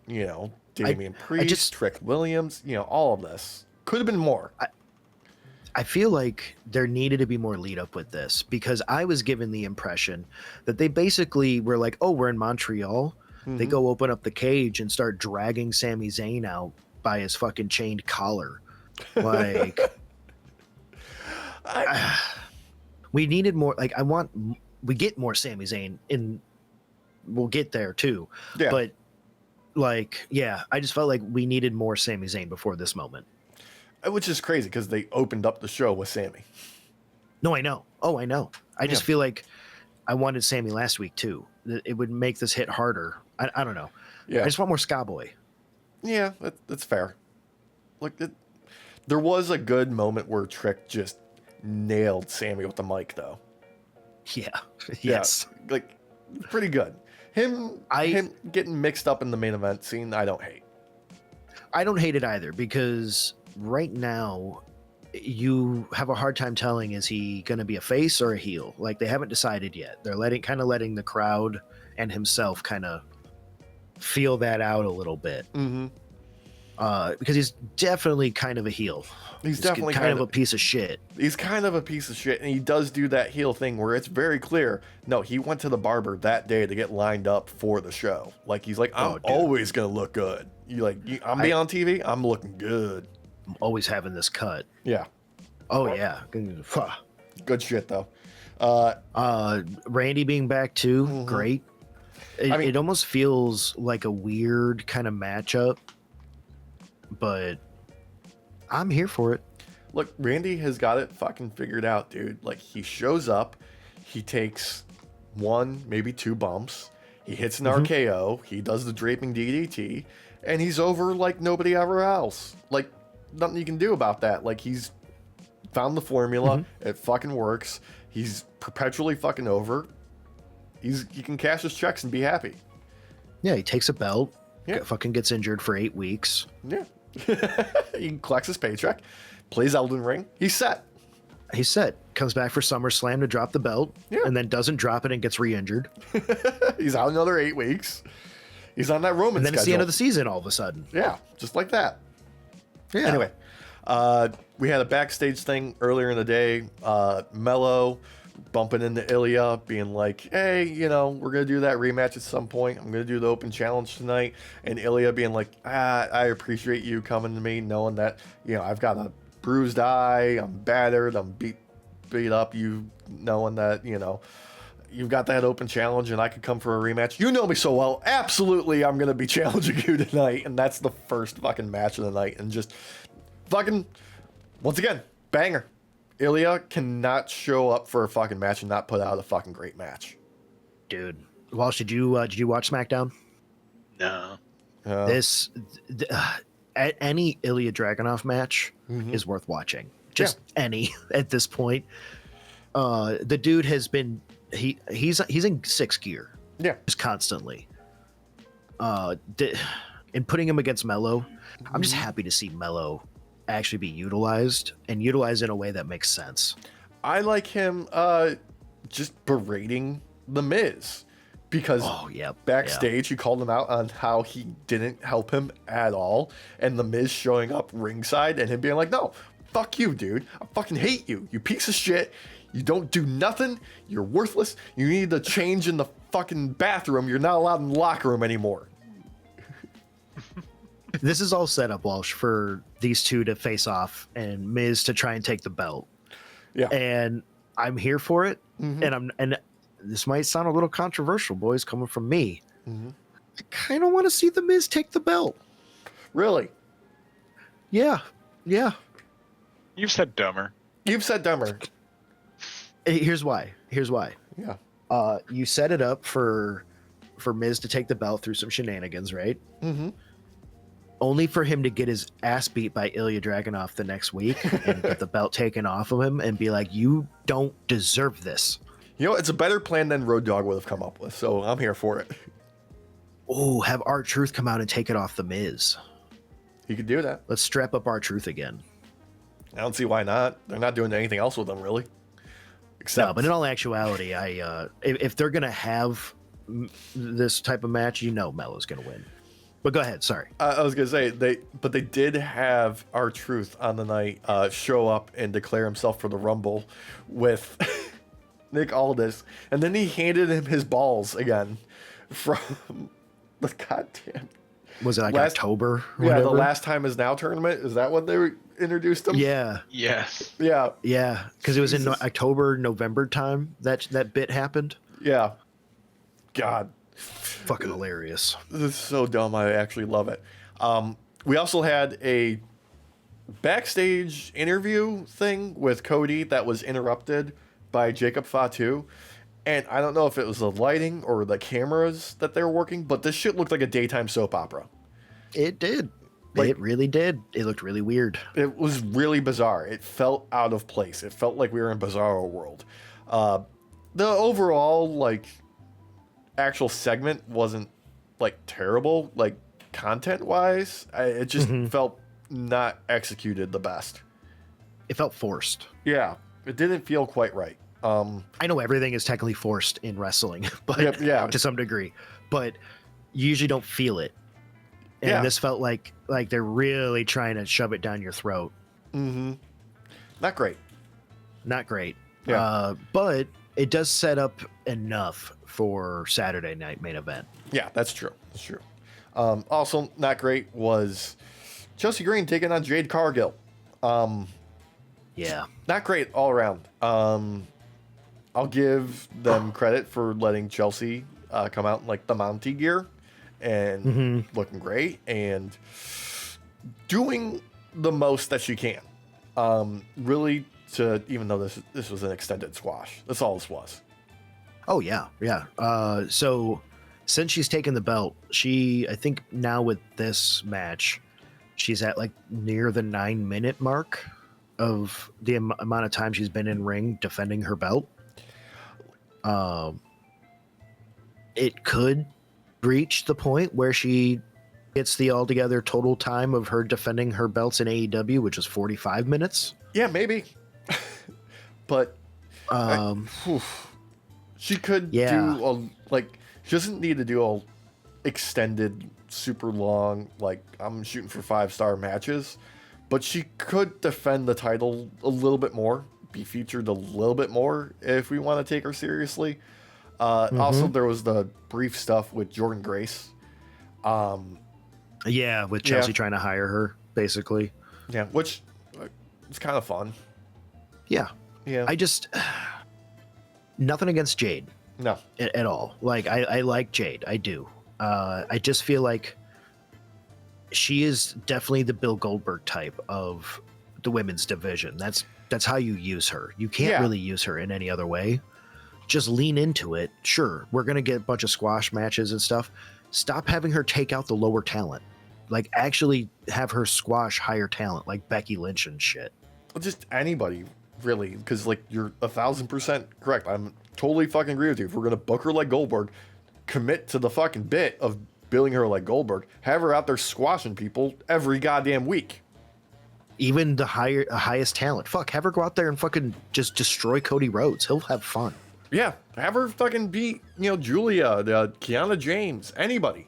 Damian Priest, Trick Williams, all of this. Could have been more. I feel like there needed to be more lead up with this, because I was given the impression that they basically were like, oh, we're in Montreal. They go open up the cage and start dragging Sami Zayn out by his fucking chained collar. Like, we needed more. Like, we get more Sami Zayn, and we'll get there too. Yeah. But, like, yeah, I just felt like we needed more Sami Zayn before this moment. Which is crazy because they opened up the show with Sami. No, I know. Oh, I know. I just feel like I wanted Sami last week too. It would make this hit harder. I don't know. Yeah. I just want more Skyboy. Yeah, that's fair. Like, there was a good moment where Trick just nailed Sami with the mic, though. Yeah. Yes. Yeah, like, pretty good. Him getting mixed up in the main event scene, I don't hate. I don't hate it either, because right now you have a hard time telling, is he going to be a face or a heel? Like, they haven't decided yet. They're letting the crowd and himself kind of feel that out a little bit. Mm-hmm. Because he's definitely kind of a heel. He's definitely kind of a piece of shit. He's kind of a piece of shit, and he does do that heel thing where it's very clear. No, he went to the barber that day to get lined up for the show. Like, he's like, I'm always gonna look good. I'm being on TV. I'm looking good. I'm always having this cut. Yeah. Oh yeah. Good shit though. Randy being back too, great. It almost feels like a weird kind of matchup, but I'm here for it. Look, Randy has got it fucking figured out, dude. Like, he shows up, he takes one, maybe two bumps, he hits an RKO, he does the draping DDT, and he's over like nobody ever else. Like, nothing you can do about that. Like, he's found the formula, it fucking works, he's perpetually fucking over. He can cash his checks and be happy. Yeah, he takes a belt, fucking gets injured for 8 weeks. Yeah. He collects his paycheck, plays Elden Ring, he's set. He's set. Comes back for SummerSlam to drop the belt, and then doesn't drop it and gets re-injured. He's out another 8 weeks. He's on that Roman and then schedule. It's the end of the season all of a sudden. Yeah, just like that. Yeah. Anyway, we had a backstage thing earlier in the day. Mello bumping into Ilya, being like, hey, we're going to do that rematch at some point. I'm going to do the open challenge tonight. And Ilya being like, I appreciate you coming to me knowing that, I've got a bruised eye, I'm battered, I'm beat up, you knowing that, you've got that open challenge and I could come for a rematch. You know me so well. Absolutely, I'm going to be challenging you tonight. And that's the first fucking match of the night. And just fucking, once again, banger. Ilya cannot show up for a fucking match and not put out a fucking great match. Dude, Walsh, did you watch SmackDown? No. Any Ilya Dragunov match is worth watching. Just any at this point. The dude has been he's in 6th gear. Yeah, just constantly. And putting him against Mello, I'm just happy to see Mello actually be utilized and utilized in a way that makes sense. I like him just berating The Miz because backstage he called him out on how he didn't help him at all, and The Miz showing up ringside and him being like, no, fuck you, dude, I fucking hate you, you piece of shit, you don't do nothing, you're worthless, you need to change in the fucking bathroom, you're not allowed in the locker room anymore. This is all set up, Walsh, for these two to face off and Miz to try and take the belt. Yeah. And I'm here for it. And this might sound a little controversial, boys, coming from me. I kind of want to see the Miz take the belt. Really? Yeah. Yeah. You've said dumber. You've said dumber. Here's why. Yeah. You set it up for Miz to take the belt through some shenanigans, right? Only for him to get his ass beat by Ilya Dragunov the next week and get the belt taken off of him and be like, you don't deserve this. It's a better plan than Road Dogg would have come up with, so I'm here for it. Oh, have R-Truth come out and take it off the Miz. He could do that. Let's strap up R-Truth again. I don't see why not. They're not doing anything else with them, really. Except, no, but in all actuality, if they're going to have this type of match, Mello's going to win. But go ahead, sorry. I was gonna say they did have R-Truth on the night show up and declare himself for the Rumble with Nick Aldis, and then he handed him his balls again from goddamn. Was it like October? Or yeah, whatever? the Last Time Is Now tournament. Is that what they introduced them? Yeah. Yes. Yeah. Yeah, because it was in Jesus. October, November time that bit happened. Yeah. God. Fucking hilarious. This is so dumb. I actually love it. We also had a backstage interview thing with Cody that was interrupted by Jacob Fatu. And I don't know if it was the lighting or the cameras that they were working, but this shit looked like a daytime soap opera. It did. Like- It really did. It looked really weird. It was really bizarre. It felt out of place. It felt like we were in Bizarro World. The overall, like, actual segment wasn't, like, terrible, like, content-wise. It just felt not executed the best. It felt forced. Yeah, it didn't feel quite right. I know everything is technically forced in wrestling, but yeah. to some degree, but you usually don't feel it. And Yeah. this felt like they're really trying to shove it down your throat. Not great. Not great. Yeah. But it does set up enough for Saturday night main event. Yeah, that's true. That's true. Also, not great was Chelsea Green taking on Jade Cargill. Yeah. Not great all around. I'll give them credit for letting Chelsea come out in like the Mountie gear and looking great and doing the most that she can. Really, even though this was an extended squash, that's all this was. Oh yeah, yeah. So since she's taken the belt, I think now with this match, she's at like near the 9-minute mark of the amount of time she's been in ring defending her belt. It could reach the point where she gets the altogether total time of her defending her belts in AEW, which is 45 minutes. Yeah, maybe. But she could do she doesn't need to do a extended, super long, like I'm shooting for 5-star matches, but she could defend the title a little bit more, be featured a little bit more if we want to take her seriously. Also, there was the brief stuff with Jordan Grace. Yeah, with Chelsea trying to hire her, basically. Yeah, which it's kind of fun. Yeah. Yeah. I just nothing against Jade. No. At all. Like I like Jade. I do. I just feel like she is definitely the Bill Goldberg type of the women's division. That's how you use her. You can't really use her in any other way. Just lean into it. Sure, we're gonna get a bunch of squash matches and stuff. Stop having her take out the lower talent. Like actually have her squash higher talent, like Becky Lynch and shit. Just anybody, really, because like you're 1,000% correct. I'm totally fucking agree with you. If we're gonna book her like Goldberg, commit to the fucking bit of billing her like Goldberg. Have her out there squashing people every goddamn week. Even the highest talent. Fuck, have her go out there and fucking just destroy Cody Rhodes. He'll have fun. Yeah, have her fucking beat Julia, Kiana James, anybody.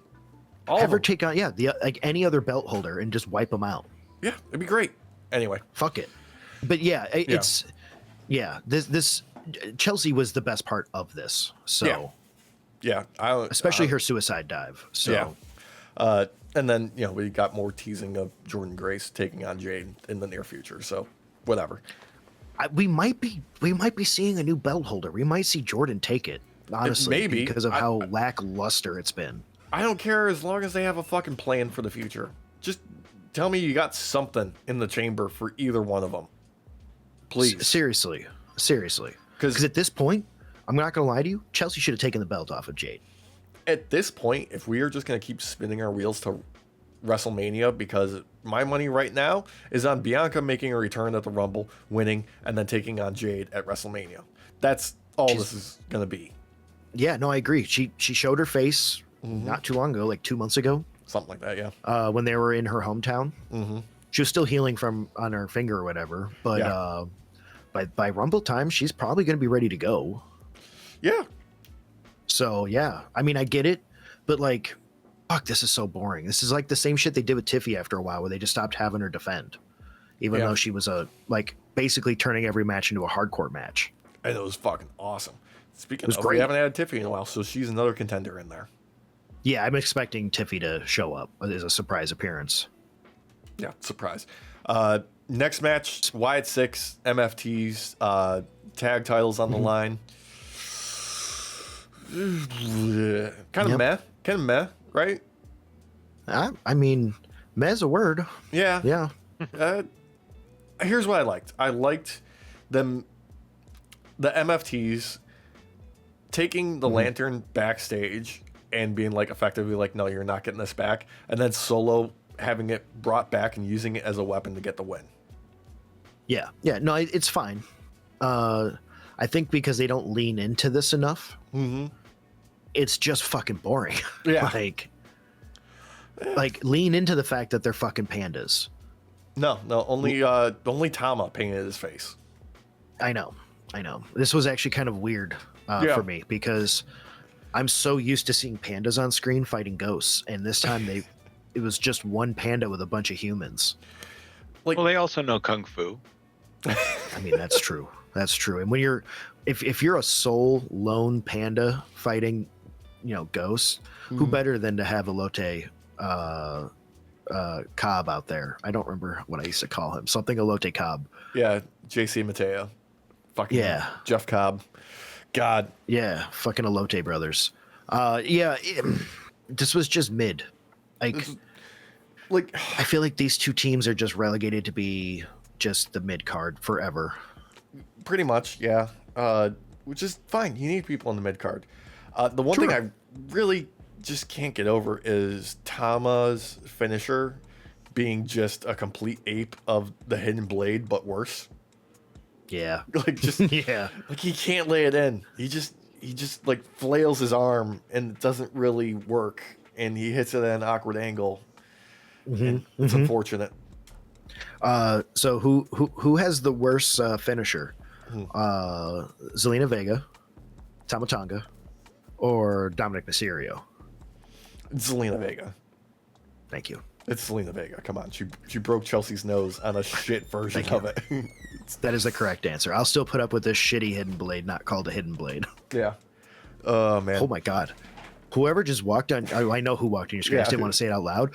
Have her take on like any other belt holder and just wipe them out. Yeah, it'd be great. Anyway, fuck it. But it's this Chelsea was the best part of this. So especially her suicide dive. So and then we got more teasing of Jordan Grace taking on Jade in the near future. So whatever. We might be seeing a new belt holder. We might see Jordan take it, honestly, Maybe because of how lackluster it's been. I don't care as long as they have a fucking plan for the future. Just tell me you got something in the chamber for either one of them. Please. Seriously. Because at this point, I'm not going to lie to you, Chelsea should have taken the belt off of Jade. At this point, if we are just going to keep spinning our wheels to WrestleMania, because my money right now is on Bianca making a return at the Rumble, winning, and then taking on Jade at WrestleMania. That's all this is going to be. Yeah, no, I agree. She showed her face not too long ago, like 2 months ago. Something like that, yeah. When they were in her hometown. Mm-hmm. She was still healing on her finger or whatever. But by Rumble time, she's probably going to be ready to go. Yeah. So, yeah. I mean, I get it. But, like, fuck, this is so boring. This is like the same shit they did with Tiffy after a while, where they just stopped having her defend. Even though she was basically turning every match into a hardcore match. And it was fucking awesome. Speaking of, we haven't had Tiffy in a while, so she's another contender in there. Yeah, I'm expecting Tiffy to show up as a surprise appearance. Yeah, surprise. Next match, Wyatt 6, MFTs, tag titles on the line. Kind of meh, right? I mean, meh's a word. Yeah. Yeah. Here's what I liked. I liked the MFTs taking the lantern backstage and being like effectively like, no, you're not getting this back. And then Solo having it brought back and using it as a weapon to get the win. Yeah. Yeah. No, it's fine. I think because they don't lean into this enough, it's just fucking boring. Yeah. like lean into the fact that they're fucking pandas. No, only Tama painted his face. I know. This was actually kind of weird for me because I'm so used to seeing pandas on screen fighting ghosts, and this time it was just one panda with a bunch of humans. Well, they also know kung fu. I mean, that's true. That's true. And when you're if you're a sole lone panda fighting, ghosts, who better than to have Elote Cobb out there? I don't remember what I used to call him. Something Elote Cobb. Yeah, JC Mateo. Fucking Jeff Cobb. God. Yeah, fucking Elote brothers. This was just mid. I feel like these two teams are just relegated to be just the mid card forever. Pretty much, yeah. Which is fine. You need people in the mid card. The one thing I really just can't get over is Tama's finisher being just a complete ape of the Hidden Blade, but worse. Yeah. Like he can't lay it in. He just like flails his arm and it doesn't really work, and he hits it at an awkward angle. It's unfortunate. So who has the worst finisher? Zelina Vega, Tama Tonga, or Dominic Mysterio? Zelina Vega. Thank you. It's Zelina Vega. Come on, she broke Chelsea's nose on a shit version of it. That is the correct answer. I'll still put up with this shitty hidden blade, not called a hidden blade. Yeah. Oh man. Oh my god. Whoever just walked on, I know who walked on your screen. I just didn't want to say it out loud.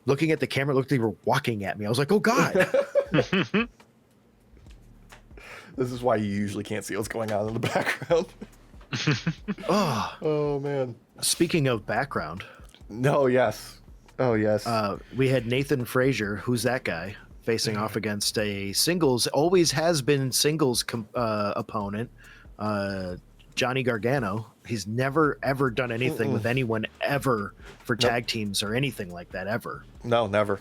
Looking at the camera, looked like they were walking at me. I was like, oh god. This is why you usually can't see what's going on in the background. Oh man. Speaking of background. No, yes. Oh yes. We had Nathan Frazier, who's that guy, facing off against a singles, always has been singles opponent, Johnny Gargano. He's never ever done anything with anyone ever for tag teams or anything like that ever. No, never.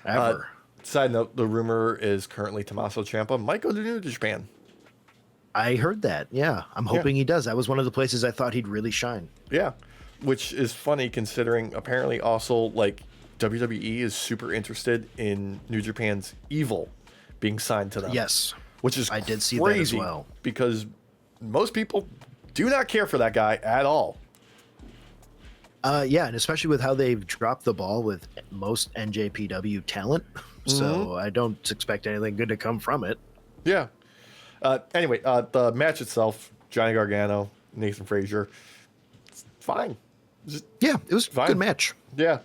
Ever. Side note, the rumor is currently Tommaso Ciampa might go to New Japan. I heard that. Yeah. I'm hoping he does. That was one of the places I thought he'd really shine. Yeah. Which is funny considering apparently also like WWE is super interested in New Japan's Evil being signed to them. Yes. Which is I did see crazy that as well. Because most people do not care for that guy at all. Yeah, and especially with how they've dropped the ball with most NJPW talent. So I don't expect anything good to come from it. Yeah. Anyway, the match itself, Johnny Gargano, Nathan Frazier, it's fine. It was a good match. Yeah.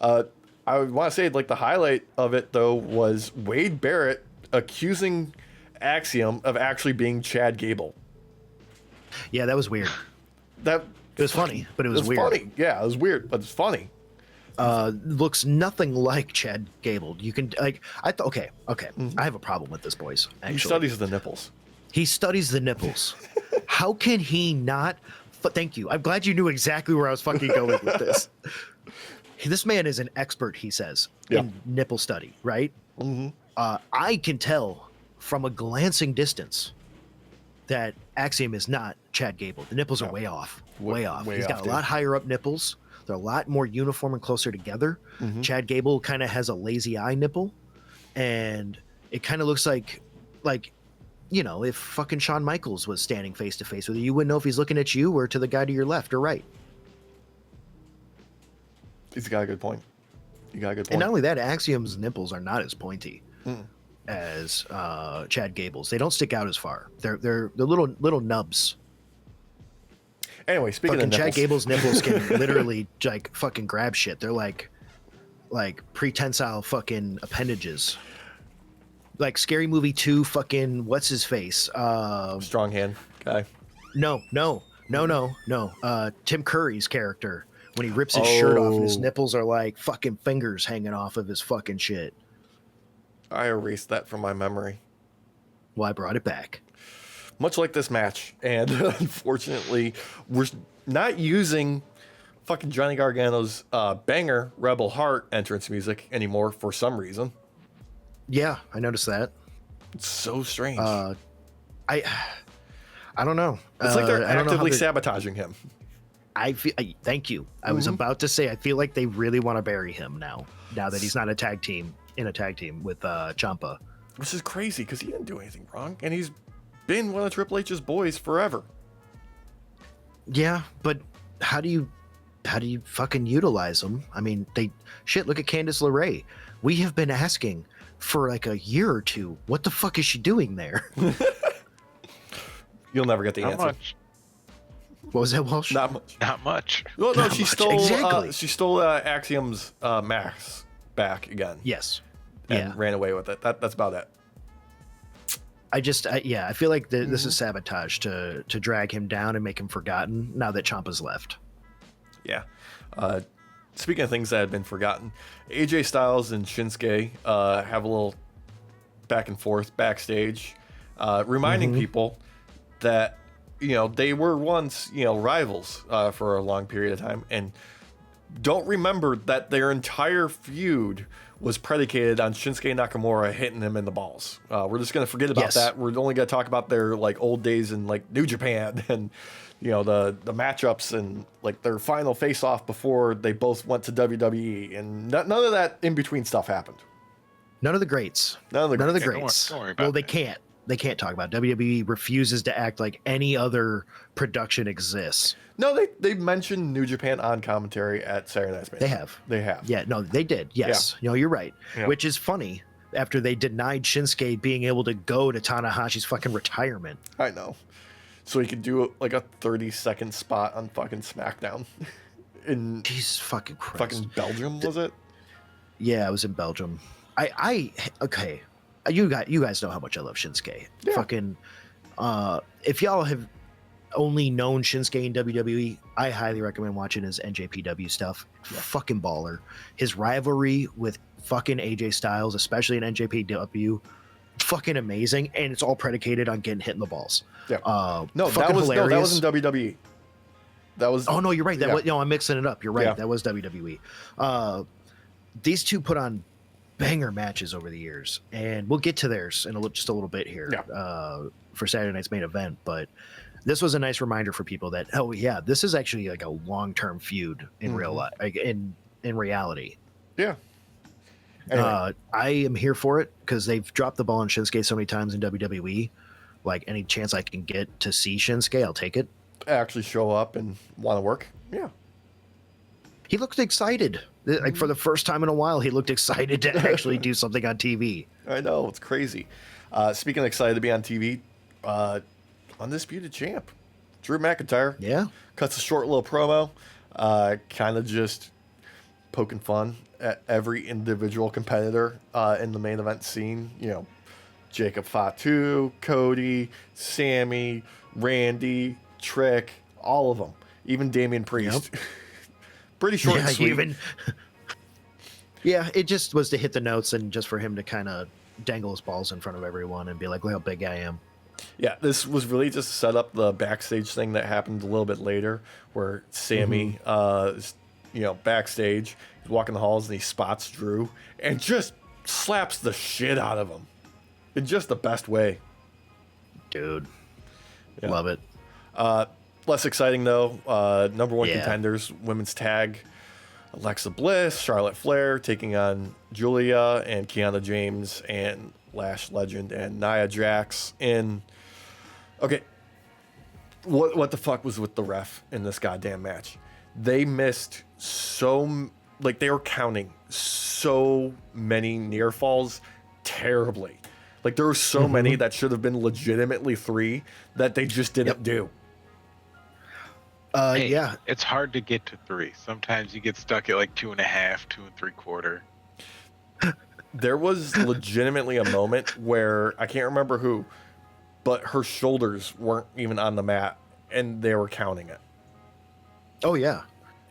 I would want to say like the highlight of it though was Wade Barrett accusing Axiom of actually being Chad Gable. Yeah, that was weird. It was funny, but it was weird. Funny. Yeah, it was weird, but it's funny. Looks nothing like Chad Gable. You can okay. I have a problem with this, boys. Actually, He studies the nipples. He studies the nipples. How can he not? Thank you. I'm glad you knew exactly where I was fucking going with this. This man is an expert, he says, in nipple study, right? I can tell from a glancing distance that Axiom is not Chad Gable. The nipples are way off. Way off. He's got a lot higher up nipples. They're a lot more uniform and closer together. Chad Gable kind of has a lazy eye nipple. And it kind of looks like, if fucking Shawn Michaels was standing face to face with you, you wouldn't know if he's looking at you or to the guy to your left or right. He's got a good point. And not only that, Axiom's nipples are not as pointy as Chad Gable's. They don't stick out as far. They're little nubs. Anyway, speaking fucking of nipples, Chad Gable's nipples can literally like fucking grab shit. They're like prehensile fucking appendages. Like Scary Movie 2 fucking what's his face? strong hand guy. No. Tim Curry's character when he rips his shirt off and his nipples are like fucking fingers hanging off of his fucking shit. I erased that from my memory. Well, I brought it back. Much like this match, and unfortunately, we're not using fucking Johnny Gargano's banger Rebel Heart entrance music anymore for some reason. Yeah, I noticed that. It's so strange. I don't know. It's like they're I don't know how actively they're- sabotaging him. Thank you. I was about to say I feel like they really want to bury him now that he's not in a tag team with Ciampa. Which is crazy because he didn't do anything wrong, and he's been one of Triple H's boys forever. Yeah, but how do you fucking utilize him? I mean, look at Candice LeRae. We have been asking for like a year or two. What the fuck is she doing there? You'll never get the Not answer. much. What was that, Walsh? Not much. Not much. Well, no, Not she much, stole. exactly. She stole Axiom's mask back again. Yes. And Yeah. ran away with it. That's about it. I feel like this is sabotage to drag him down and make him forgotten now that Ciampa's left. Yeah. Speaking of things that had been forgotten, AJ Styles and Shinsuke have a little back and forth backstage, reminding people that they were once rivals for a long period of time, and don't remember that their entire feud was predicated on Shinsuke Nakamura hitting him in the balls. We're just gonna forget about that. We're only gonna talk about their like old days in like New Japan and the matchups and like their final face off before they both went to WWE, and none of that in between stuff happened. None of the greats. None of the Don't greats. worry about Well, they that. can't. They can't talk about it. WWE refuses to act like any other production exists. No, they mentioned New Japan on commentary at Saturday Night's Main. They have. Yeah, no, they did. Yes. You're right. Yeah. Which is funny after they denied Shinsuke being able to go to Tanahashi's fucking retirement. I know. So he could do like a 30-second spot on fucking SmackDown in Jesus fucking Christ. fucking Belgium, was it? Yeah, I was in Belgium. Okay. You guys know how much I love Shinsuke. Yeah. Fucking if y'all have only known Shinsuke in WWE, I highly recommend watching his NJPW stuff. Fucking baller. His rivalry with fucking AJ Styles, especially in NJPW, fucking amazing, and it's all predicated on getting hit in the balls. Yeah. No, fucking that was hilarious. in WWE. That was. Oh no, you're right. I'm mixing it up. You're right. Yeah. That was WWE. These two put on banger matches over the years, and we'll get to theirs in just a little bit here for Saturday night's main event. But this was a nice reminder for people that this is actually like a long-term feud in real life, like in reality. Yeah. Anyway. I am here for it because they've dropped the ball on Shinsuke so many times in WWE. Like any chance I can get to see Shinsuke, I'll take it. Actually show up and want to work. Yeah. He looked excited. Like for the first time in a while, he looked excited to actually do something on TV. I know, it's crazy. Speaking of excited to be on TV, Undisputed Champ, Drew McIntyre. Yeah. Cuts a short little promo, kind of just poking fun at every individual competitor in the main event scene. Jacob Fatu, Cody, Sammy, Randy, Trick, all of them. Even Damian Priest. Pretty short and sweet. Yeah, it just was to hit the notes and just for him to kind of dangle his balls in front of everyone and be like, look how big I am. Yeah, this was really just to set up the backstage thing that happened a little bit later where Sammy is, backstage, he's walking the halls and he spots Drew and just slaps the shit out of him in just the best way. Dude. Yeah. Love it. Less exciting, though. Number one Yeah. contenders, women's tag. Alexa Bliss, Charlotte Flair taking on Julia and Kiana James and Lash Legend and Nia Jax in... Okay, what the fuck was with the ref in this goddamn match? They missed they were counting so many near falls terribly. Like there were so many that should have been legitimately 3 that they just didn't do. Hey, Yeah. it's hard to get to 3. Sometimes you get stuck at like 2.5, 2 3/4. There was legitimately a moment where I can't remember who, but her shoulders weren't even on the mat, and they were counting it. Oh yeah.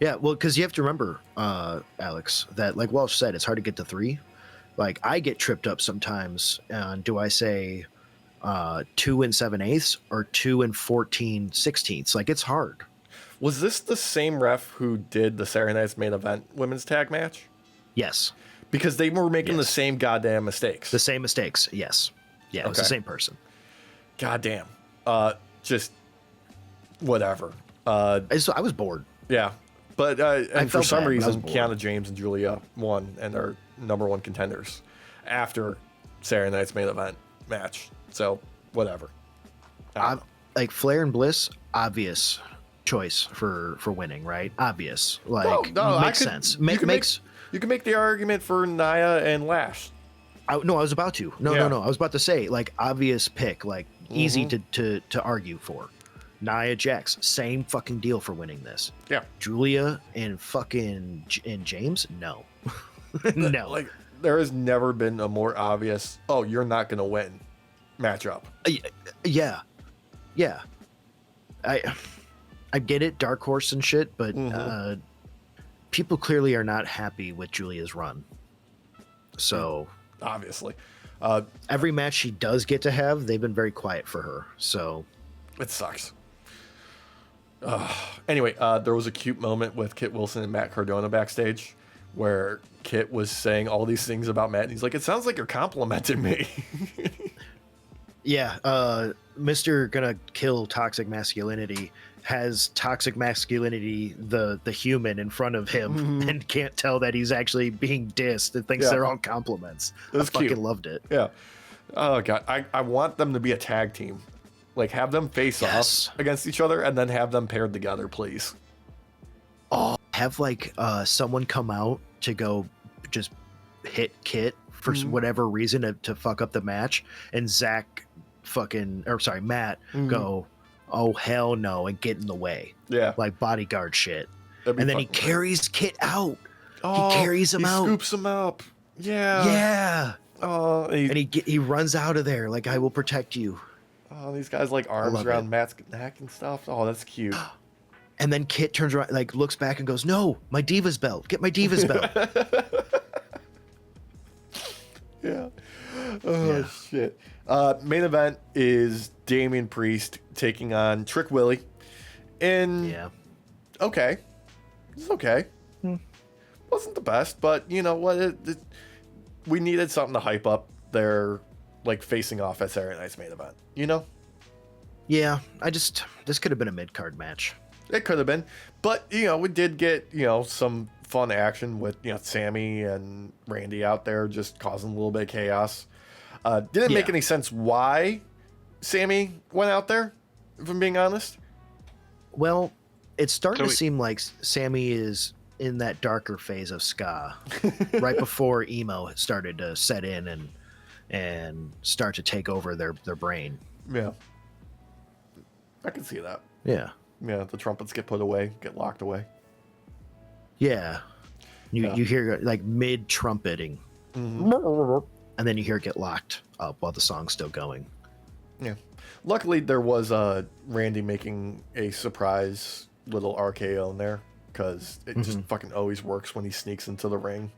Yeah. Well, because you have to remember, Alex, that like Walsh said, it's hard to get to 3. Like I get tripped up sometimes. And do I say 2 7/8 or 2 14/16? Like it's hard. Was this the same ref who did the Saturday Night's Main Event women's tag match? Yes. Because they were making the Yes. same goddamn mistakes. The same mistakes. Yes. Yeah. It was the Okay. same person. Goddamn. Just whatever. I was bored. Yeah. But and for felt some bad, but I was reason, bored. Kiana James and Julia won and are #1 contenders after Saturday Night's Main Event match. So whatever. I don't know. Like Flair and Bliss, obvious choice for winning, right? Obvious. Like No, makes sense. You can make the argument for Nia and Lash. I was about to. No. I was about to say like obvious pick, like easy Mm-hmm. to argue for. Nia Jax, same fucking deal for winning this. Yeah. Julia and fucking and James, no, no. Like there has never been a more obvious, oh, you're not gonna win matchup. Yeah. I get it, dark horse and shit, but people clearly are not happy with Julia's run. So Obviously. every match she does get to have, they've been very quiet for her. So It sucks. Anyway, there was a cute moment with Kit Wilson and Matt Cardona backstage where Kit was saying all these things about Matt, and he's like, it sounds like you're complimenting me. yeah, Mr. Gonna Kill Toxic Masculinity has toxic masculinity, the human in front of him, and can't tell that he's actually being dissed and thinks Yeah. they're all compliments. That's I fucking cute. loved it. Yeah. Oh, God. I want them to be a tag team. Like, have them face Yes. off against each other and then have them paired together, please. Have like someone come out to go just hit Kit for whatever reason to fuck up the match, and Matt go, oh hell no, and get in the way, Yeah. like bodyguard shit, That'd be and then he fucking great. carries Kit out. Oh, he carries him out. Scoops him up. Yeah. Yeah, Oh, and he runs out of there like, I will protect you. these guys like arms love around it. Matt's neck and stuff. Oh, that's cute. And then Kit turns around, like looks back and goes, no, my Divas belt, get my Divas belt. Yeah. Oh, Yeah. shit. Main event is Damian Priest taking on Trick Willie. And Yeah. okay. It's okay. Wasn't the best, but you know what? We needed something to hype up their like facing off at Saturday Night's Main Event. You know? Yeah, this could have been a mid-card match. It could have been. But, you know, we did get, you know, some fun action with, you know, Sammy and Randy out there just causing a little bit of chaos. Didn't make Yeah. any sense why Sammy went out there, if I'm being honest. Well, it's starting So to seem like Sammy is in that darker phase of ska, right before emo started to set in and start to take over their brain. Yeah. I can see that. Yeah, Yeah, the trumpets get put away, get locked away. yeah. Yeah. You hear like mid trumpeting, and then you hear it get locked up while the song's still going. Yeah. Luckily, there was Randy making a surprise little RKO in there because it just fucking always works when he sneaks into the ring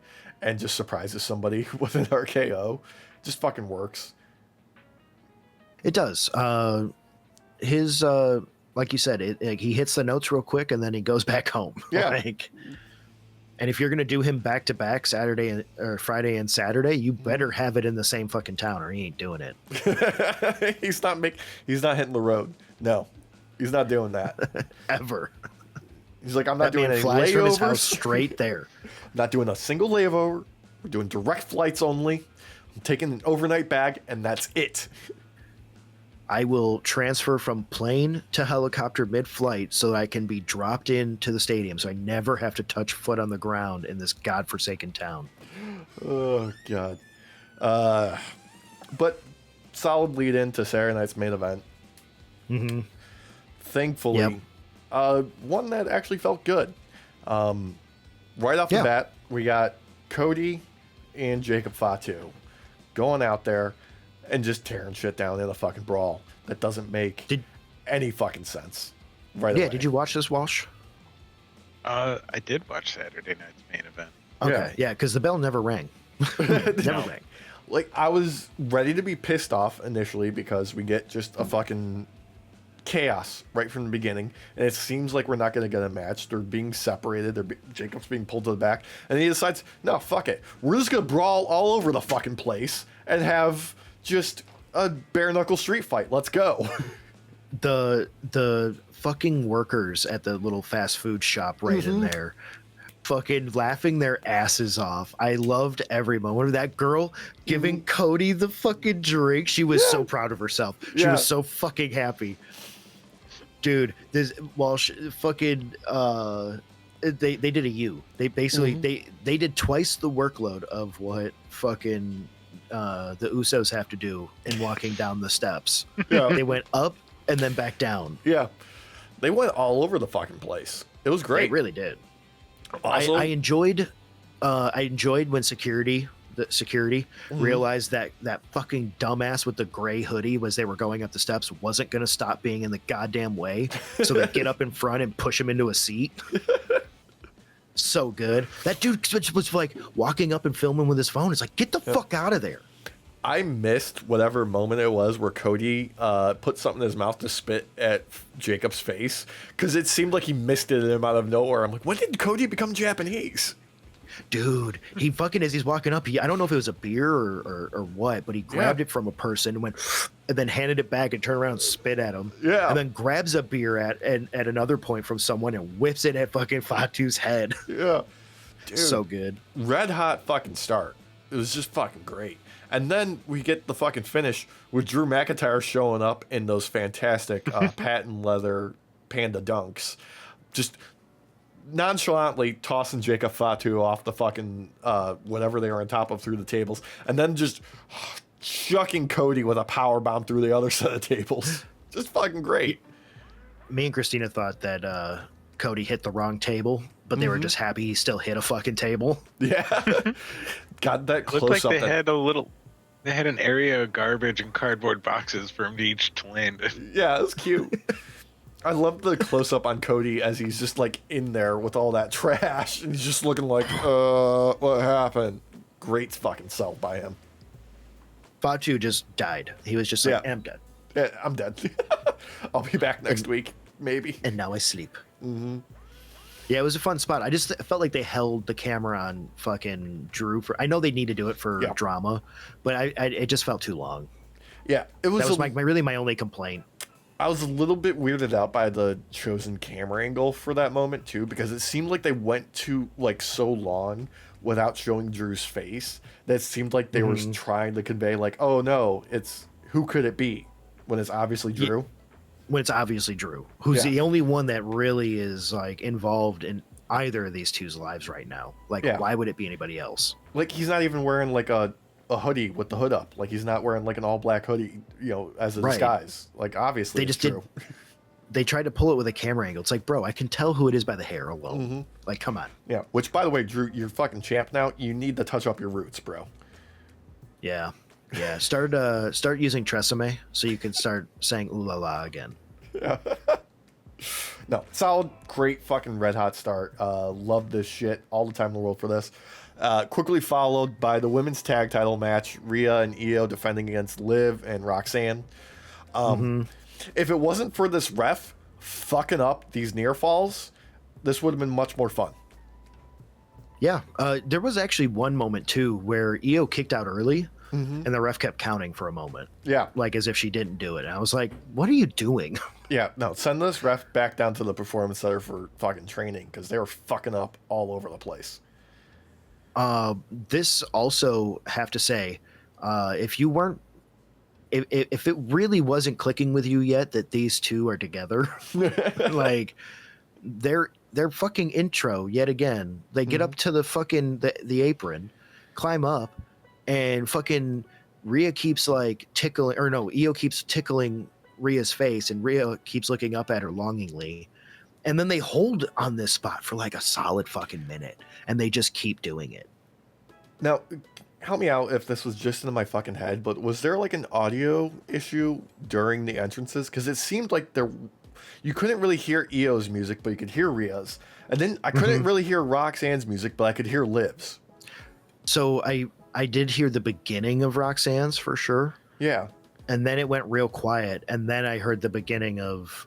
and just surprises somebody with an RKO. Just fucking works. It does. His like you said, he hits the notes real quick and then he goes back home. Yeah. Like, and if you're gonna do him back to back or Friday and Saturday, you better have it in the same fucking town, or he ain't doing it He's not hitting the road. No, he's not doing that. ever. He's like, I'm not That doing man any flies from his house layovers. straight there. Not doing a single layover. We're doing direct flights only. I'm taking an overnight bag, and that's it. I will transfer from plane to helicopter mid-flight so that I can be dropped into the stadium, so I never have to touch foot on the ground in this godforsaken town. Oh, God. But solid lead in to Saturday Night's Main Event. Mm-hmm. Thankfully, Yep. one that actually felt good. Right off the bat, we got Cody and Jacob Fatu going out there and just tearing shit down in a fucking brawl that doesn't make any fucking sense. Right away. Did you watch this, Walsh? I did watch Saturday night's main event. Okay, yeah, because the bell never rang. Never rang. Like, I was ready to be pissed off initially because we get just a fucking chaos right from the beginning, and it seems like we're not going to get a match. They're being separated. Jacob's being pulled to the back, and he decides, no, fuck it. We're just going to brawl all over the fucking place and have just a bare-knuckle street fight. Let's go. The fucking workers at the little fast food shop right in there fucking laughing their asses off. I loved every moment of that girl giving Cody the fucking drink. She was so proud of herself. She was so fucking happy. Dude, this Walsh fucking they did a U. They basically they did twice the workload of what fucking the Usos have to do in walking down the steps. Yeah. They went up and then back down. Yeah. They went all over the fucking place. It was great. They really did. Also, I enjoyed when security realized that fucking dumbass with the gray hoodie was they were going up the steps wasn't going to stop being in the goddamn way, so they get up in front and push him into a seat. So good. That dude was like walking up and filming with his phone. It's like, get the fuck out of there. I missed whatever moment it was where Cody put something in his mouth to spit at Jacob's face, because it seemed like he missed it at him out of nowhere. I'm like, when did Cody become Japanese? Dude, he fucking, as he's walking up, I don't know if it was a beer or what, but he grabbed it from a person and went, and then handed it back and turned around and spit at him. Yeah. And then grabs a beer at another point from someone and whips it at fucking Fatu's head. Yeah. Dude, so good. Red hot fucking start. It was just fucking great. And then we get the fucking finish with Drew McIntyre showing up in those fantastic patent leather panda dunks. Just nonchalantly tossing Jacob Fatu off the fucking whatever they were on top of through the tables. And then just chucking Cody with a power bomb through the other set of tables. Just fucking great. Me and Christina thought that Cody hit the wrong table, but they were just happy he still hit a fucking table. Yeah. Got that close Looked up. like they had an area of garbage and cardboard boxes for him to each to land in. Yeah, it was cute. I love the close up on Cody as he's just like in there with all that trash, and he's just looking like, what happened? Great fucking sell by him. Fatu just died. He was just like, I'm dead. Yeah, I'm dead. I'll be back next week, maybe. And now I sleep. Yeah, it was a fun spot. I just felt like they held the camera on fucking Drew for. I know they need to do it for drama, but it just felt too long. Yeah, it was. That was really my only complaint. I was a little bit weirded out by the chosen camera angle for that moment too, because it seemed like they went to like so long without showing Drew's face that it seemed like they were trying to convey like, oh no, it's who could it be, when it's obviously Drew. When it's obviously Drew, who's the only one that really is like involved in either of these two's lives right now. Like, why would it be anybody else? Like, he's not even wearing like a hoodie with the hood up. Like, he's not wearing like an all black hoodie, as a disguise. Like, obviously, they just did. They tried to pull it with a camera angle. It's like, bro, I can tell who it is by the hair alone. Like, come on. Yeah. Which, by the way, Drew, you're fucking champ now. You need to touch up your roots, bro. Yeah. Yeah. Start using Tresemme so you can start saying ooh la la again. Yeah. No, solid, great fucking red hot start. Love this shit. All the time in the world for this. Quickly followed by the women's tag title match, Rhea and Io defending against Liv and Roxanne. If it wasn't for this ref fucking up these near falls, this would have been much more fun. Yeah, there was actually one moment too where Io kicked out early, and the ref kept counting for a moment. Yeah, like as if she didn't do it. And I was like, "What are you doing?" Yeah, no, send this ref back down to the performance center for fucking training, because they were fucking up all over the place. This also have to say, if you weren't, if it really wasn't clicking with you yet that these two are together, like their fucking intro yet again, they get up to the fucking the apron, climb up, and fucking Rhea keeps like tickling, or no, Io keeps tickling Rhea's face, and Rhea keeps looking up at her longingly, And then they hold on this spot for like a solid fucking minute, and they just keep doing it. Now, help me out if this was just in my fucking head, but was there like an audio issue during the entrances? Because it seemed like you couldn't really hear Io's music, but you could hear Rhea's. And then I couldn't really hear Roxanne's music, but I could hear Liv's. So I did hear the beginning of Roxanne's for sure. Yeah. And then it went real quiet, and then I heard the beginning of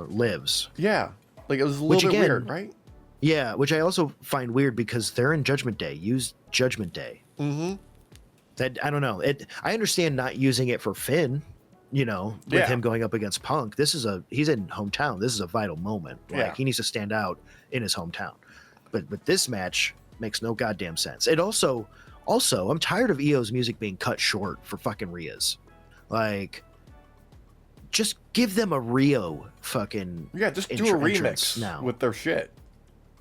Liv's. Yeah. Like it was a little bit weird, right? Yeah, which I also find weird because they're in Judgment Day. Use Judgment Day. Mm-hmm. That I don't know. I understand not using it for Finn, with him going up against Punk. He's in hometown. This is a vital moment. Like he needs to stand out in his hometown. But this match makes no goddamn sense. It also I'm tired of Io's music being cut short for fucking Rhea's. Like, just give them a Rio fucking just do a remix now with their shit.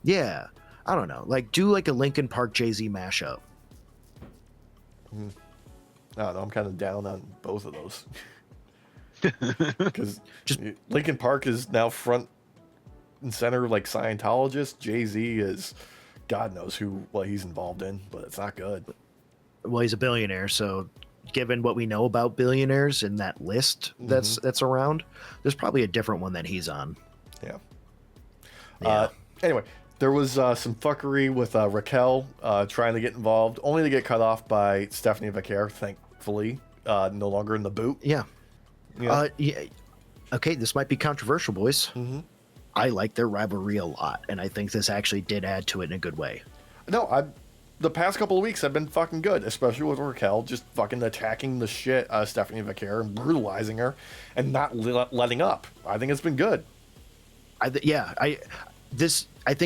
Yeah, I don't know. Like, do like a Linkin Park Jay-Z mashup. I don't know. I'm kind of down on both of those because Linkin Park is now front and center like Scientologist. Jay-Z is God knows what he's involved in, but it's not good. Well, he's a billionaire, so given what we know about billionaires in that list that's around, there's probably a different one that he's on. Yeah. Anyway, there was some fuckery with Raquel trying to get involved, only to get cut off by Stephanie Vaquer, thankfully, no longer in the boot. Yeah. Okay, this might be controversial, boys. I like their rivalry a lot, and I think this actually did add to it in a good way. No, the past couple of weeks have been fucking good, especially with Raquel just fucking attacking the shit out of Stephanie Vaquer and brutalizing her and not letting up. I think it's been good. I think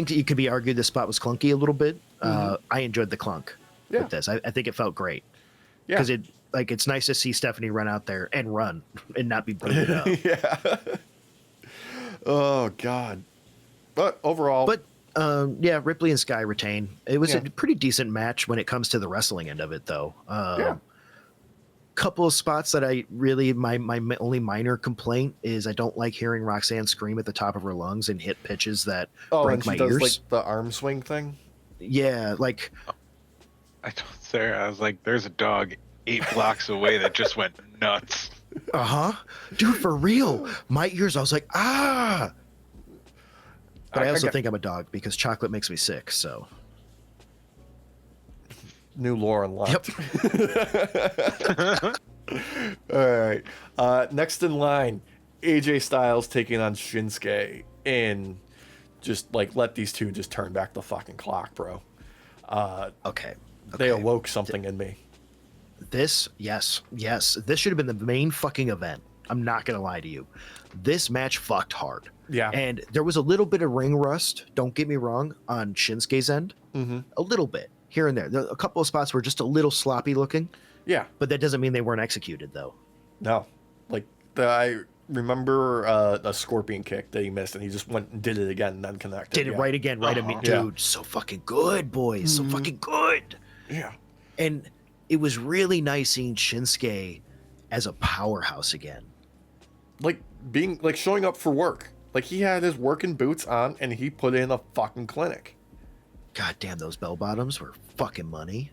that you could be argued this spot was clunky a little bit. I enjoyed the clunk with this. I think it felt great. Yeah. Because it's nice to see Stephanie run out there and run and not be booted up. Yeah. Oh, God. But overall... Ripley and Sky retain. It was a pretty decent match when it comes to the wrestling end of it, though. Couple of spots that I really... My only minor complaint is I don't like hearing Roxanne scream at the top of her lungs and hit pitches that break my ears. Oh, and she does, like, the arm swing thing? Yeah, like... I told Sarah, I was like, there's a dog 8 blocks away that just went nuts. Dude, for real. My ears, I was like, ah! But I also think I'm a dog because chocolate makes me sick, so. New lore unlocked. Yep. All right. Next in line, AJ Styles taking on Shinsuke. And just, like, let these two just turn back the fucking clock, bro. Okay. They awoke something in me. Yes. This should have been the main fucking event. I'm not going to lie to you. This match fucked hard. Yeah. And there was a little bit of ring rust, don't get me wrong, on Shinsuke's end. A little bit, here and there. A couple of spots were just a little sloppy looking. Yeah. But that doesn't mean they weren't executed, though. No. Like, I remember a scorpion kick that he missed, and he just went and did it again and then connected. Did it right again, right? I mean, dude, so fucking good, boys. So fucking good. Yeah. And it was really nice seeing Shinsuke as a powerhouse again. Like, showing up for work. Like, he had his working boots on, and he put in a fucking clinic. God damn, those bell bottoms were fucking money.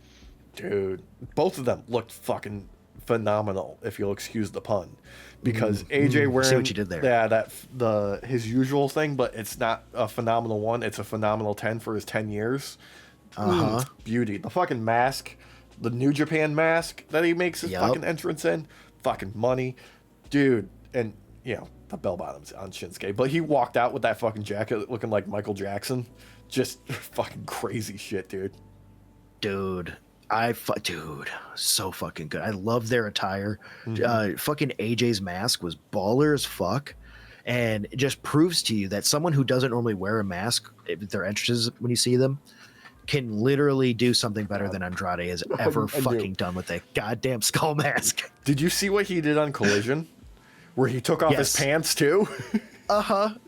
Dude, both of them looked fucking phenomenal, if you'll excuse the pun. Because AJ wearing... See what you did there. Yeah, his usual thing, but it's not a phenomenal 1. It's a phenomenal 10 for his 10 years. Beauty. The fucking mask, the New Japan mask that he makes his fucking entrance in. Fucking money. Dude, and, the bell bottoms on Shinsuke. But he walked out with that fucking jacket looking like Michael Jackson. Just fucking crazy shit, dude. Dude, so fucking good. I love their attire. Fucking AJ's mask was baller as fuck. And it just proves to you that someone who doesn't normally wear a mask, if their entrances when you see them, can literally do something better than Andrade has ever fucking done with a goddamn skull mask. Did you see what he did on Collision? Where he took off his pants too?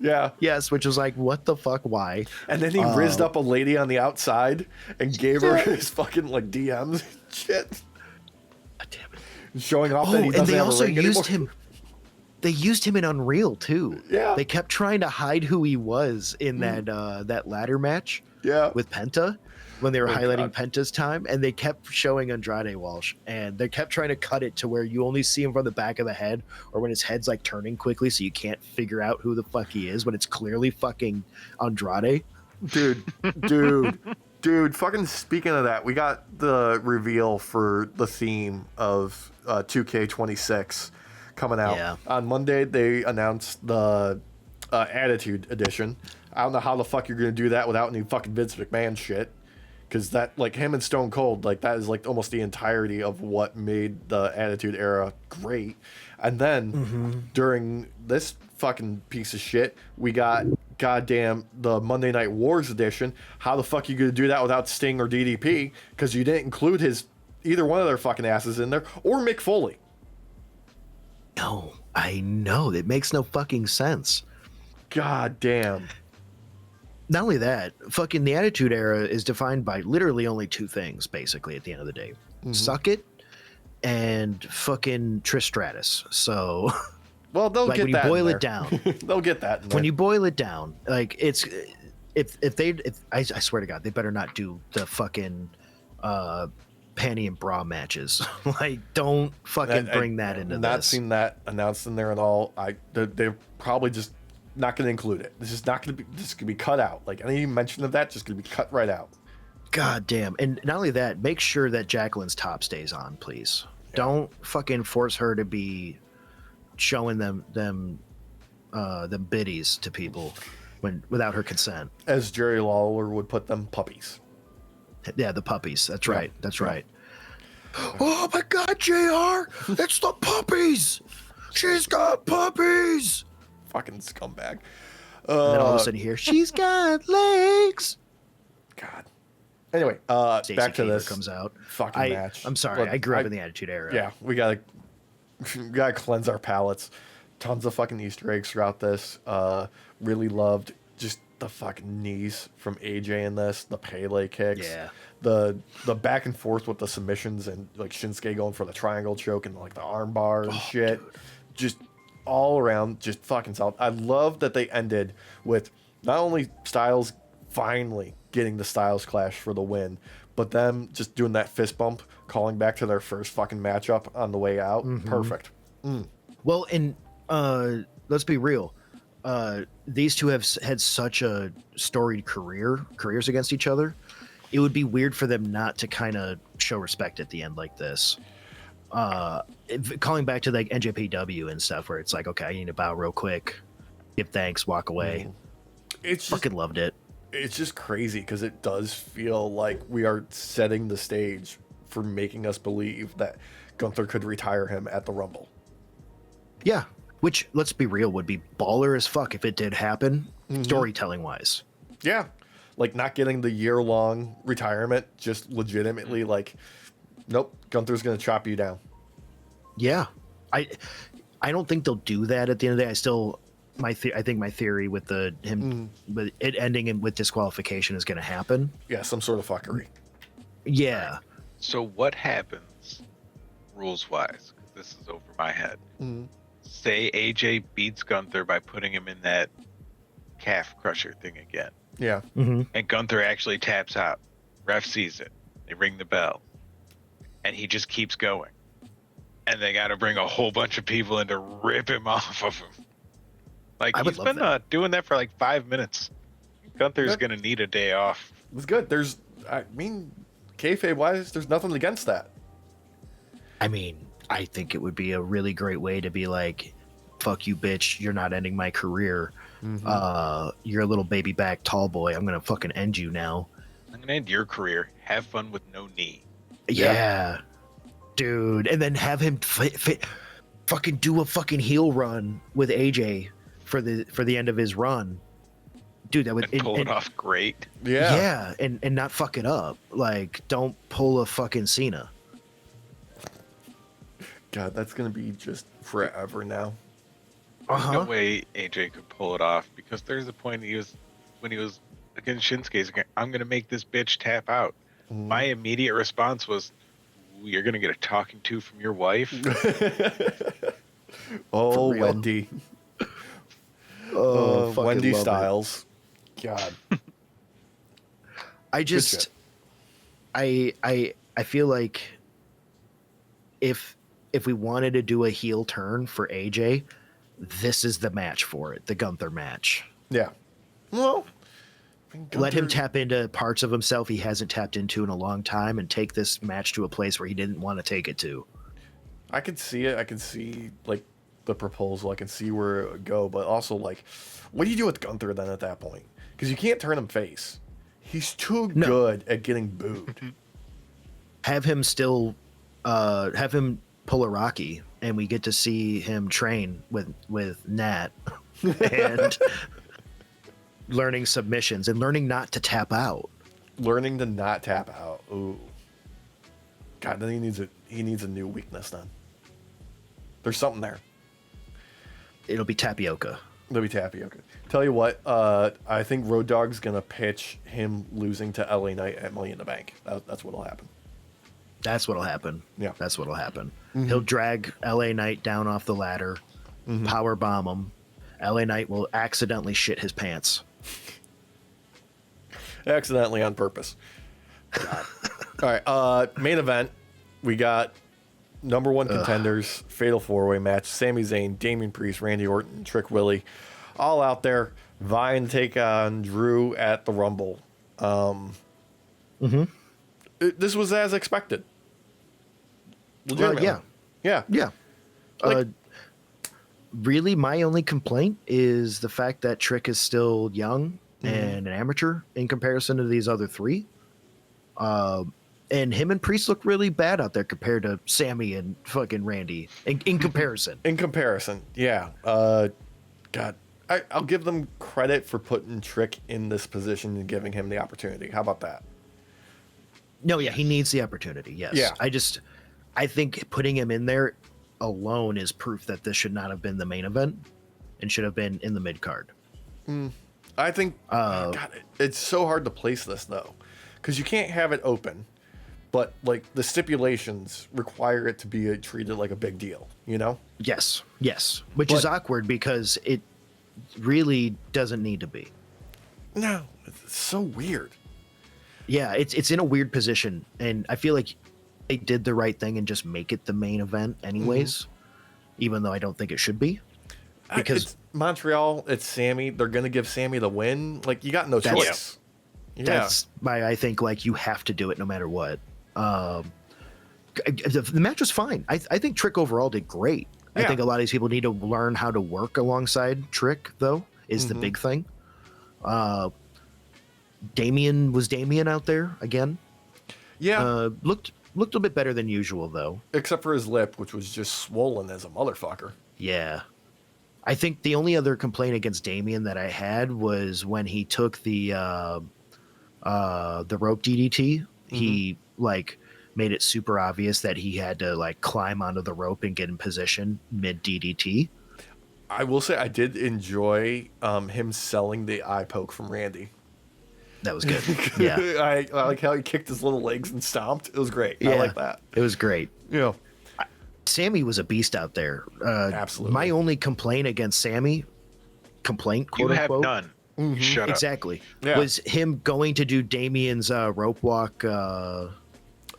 Yeah. Yes, which was like, what the fuck, why? And then he rizzed up a lady on the outside and gave her his fucking, like, DMs and shit. God damn it. Showing off that he doesn't have a ring anymore. They used him in Unreal too. Yeah. They kept trying to hide who he was in that ladder match. Yeah. With Penta, when they were highlighting God. Penta's time, and they kept showing Andrade Walsh, and they kept trying to cut it to where you only see him from the back of the head, or when his head's like turning quickly, so you can't figure out who the fuck he is, when it's clearly fucking Andrade. Dude, fucking speaking of that, we got the reveal for the theme of 2K26 coming out. Yeah. On Monday, they announced the Attitude Edition. I don't know how the fuck you're going to do that without any fucking Vince McMahon shit. Because that, like, him and Stone Cold, like, that is, like, almost the entirety of what made the Attitude Era great. And then, during this fucking piece of shit, we got goddamn the Monday Night Wars edition. How the fuck you gonna do that without Sting or DDP? Because you didn't include either one of their fucking asses in there, or Mick Foley. No, I know. It makes no fucking sense. God damn. Not only that, fucking the Attitude Era is defined by literally only two things, basically, at the end of the day. Suck it and fucking Trish Stratus. So, Well, they'll like, get when you that. boil in it there. down, They'll get that. In there. when you boil it down, like, it's if I swear to God, they better not do the fucking panty and bra matches. Like, don't fucking bring that into this. Not seen that announced in there at all. They're probably just not going to include it. This is not going to be. This is going to be cut out. Like, any mention of that, just going to be cut right out. God damn. And not only that, make sure that Jacqueline's top stays on, please. Yeah. Don't fucking force her to be showing them biddies to people without her consent. As Jerry Lawler would put them, puppies. Yeah, the puppies. That's right. That's right. Oh my God, JR! It's the puppies! She's got puppies! Fucking scumbag. And then all of a sudden you hear, she's got legs! God. Anyway, Stacey back to Keebler this comes out. fucking match. I'm sorry, I grew up in the Attitude Era. Yeah, we gotta cleanse our palates. Tons of fucking Easter eggs throughout this. Really loved just the fucking knees from AJ in this, the Pele kicks. Yeah. The back and forth with the submissions and like Shinsuke going for the triangle choke and like the arm bar and shit. Dude. Just all around, just fucking solid. I love that they ended with not only Styles finally getting the Styles Clash for the win, but them just doing that fist bump, calling back to their first fucking matchup on the way out. Perfect. Well, and let's be real. These two have had such a storied careers against each other. It would be weird for them not to kind of show respect at the end like this. Calling back to like NJPW and stuff, where it's like, okay, I need to bow real quick, give thanks, walk away. It's fucking loved it. It's just crazy because it does feel like we are setting the stage for making us believe that Gunther could retire him at the Rumble. Yeah, which, let's be real, would be baller as fuck if it did happen, storytelling wise. Yeah, like not getting the year-long retirement, just legitimately like, nope, Gunther's gonna chop you down. Yeah, I don't think they'll do that at the end of the day. I think my theory with with it ending with disqualification is going to happen. Yeah, some sort of fuckery. Yeah. So what happens, rules wise? This is over my head. Say AJ beats Gunther by putting him in that calf crusher thing again. Yeah. And Gunther actually taps out. Ref sees it. They ring the bell. And he just keeps going. And they got to bring a whole bunch of people in to rip him off of him. Like, he's been doing that for like 5 minutes. Gunther's going to need a day off. It's good. I mean, kayfabe-wise, there's nothing against that. I mean, I think it would be a really great way to be like, fuck you, bitch. You're not ending my career. You're a little baby back tall boy. I'm going to fucking end you now. I'm going to end your career. Have fun with no knee. Yeah. Dude. And then have him fucking do a fucking heel run with AJ for the end of his run. Dude, that would pull it off great. Yeah, and not fuck it up. Like, don't pull a fucking Cena. God, that's gonna be just forever now. There's no way AJ could pull it off, because there's a point when he was against Shinsuke, he's like, I'm gonna make this bitch tap out. My immediate response was, you're gonna get a talking to from your wife. Oh, real. Wendy. fucking Wendy love it. Styles. God. I just, shit. I feel like if we wanted to do a heel turn for AJ, this is the match for it, the Gunther match. Yeah. Well, I mean, Let him Gunther- tap into parts of himself he hasn't tapped into in a long time and take this match to a place where he didn't want to take it to. I could see it. I could see like the proposal. I can see where it would go, but also like, what do you do with Gunther then at that point? Because you can't turn him face. He's too good at getting booed. Have him still, have him pull a Rocky, and we get to see him train with Nat and learning submissions and learning not to tap out. Learning to not tap out. Ooh. God, then he needs a new weakness then. There's something there. It'll be tapioca. It'll be tapioca. Tell you what, I think Road Dogg's gonna pitch him losing to LA Knight at Money in the Bank. That's what'll happen. That's what'll happen. Yeah. That's what'll happen. He'll drag LA Knight down off the ladder, power bomb him. LA Knight will accidentally shit his pants. Accidentally on purpose. God. All right, main event. We got number one contenders, fatal four-way match. Sami Zayn, Damian Priest, Randy Orton, Trick Willie, all out there vying to take on Drew at the Rumble. This was as expected. Legitimately. Yeah. Like- Really, my only complaint is the fact that Trick is still young and an amateur in comparison to these other three. And him and Priest look really bad out there compared to Sammy and fucking Randy in comparison. In comparison, yeah. God, I'll give them credit for putting Trick in this position and giving him the opportunity. How about that? No, yeah, he needs the opportunity. Yes. Yeah. I think putting him in there alone is proof that this should not have been the main event and should have been in the mid card. I think God, it's so hard to place this though, because you can't have it open, but like the stipulations require it to be treated like a big deal. You know? Yes. Which is awkward because it really doesn't need to be. No, it's so weird. Yeah, it's in a weird position, and I feel like they did the right thing and just make it the main event anyways, even though I don't think it should be. Because it's Montreal, it's Sammy. They're gonna give Sammy the win. Like you got no choice. Yeah. That's why I think like you have to do it no matter what. The match was fine. I think Trick overall did great. I Yeah. think a lot of these people need to learn how to work alongside Trick, though, is the big thing. Damien out there again. Yeah. Looked a bit better than usual, though. Except for his lip, which was just swollen as a motherfucker. Yeah. I think the only other complaint against Damien that I had was when he took the rope DDT. He like made it super obvious that he had to like climb onto the rope and get in position mid DDT. I will say I did enjoy him selling the eye poke from Randy. That was good. Yeah. I like how he kicked his little legs and stomped. It was great. I like that. It was great. Yeah. Sammy was a beast out there. Absolutely. My only complaint against Sammy, quote You have unquote, none. Shut up. exactly, Yeah. was him going to do Damien's rope walk. Going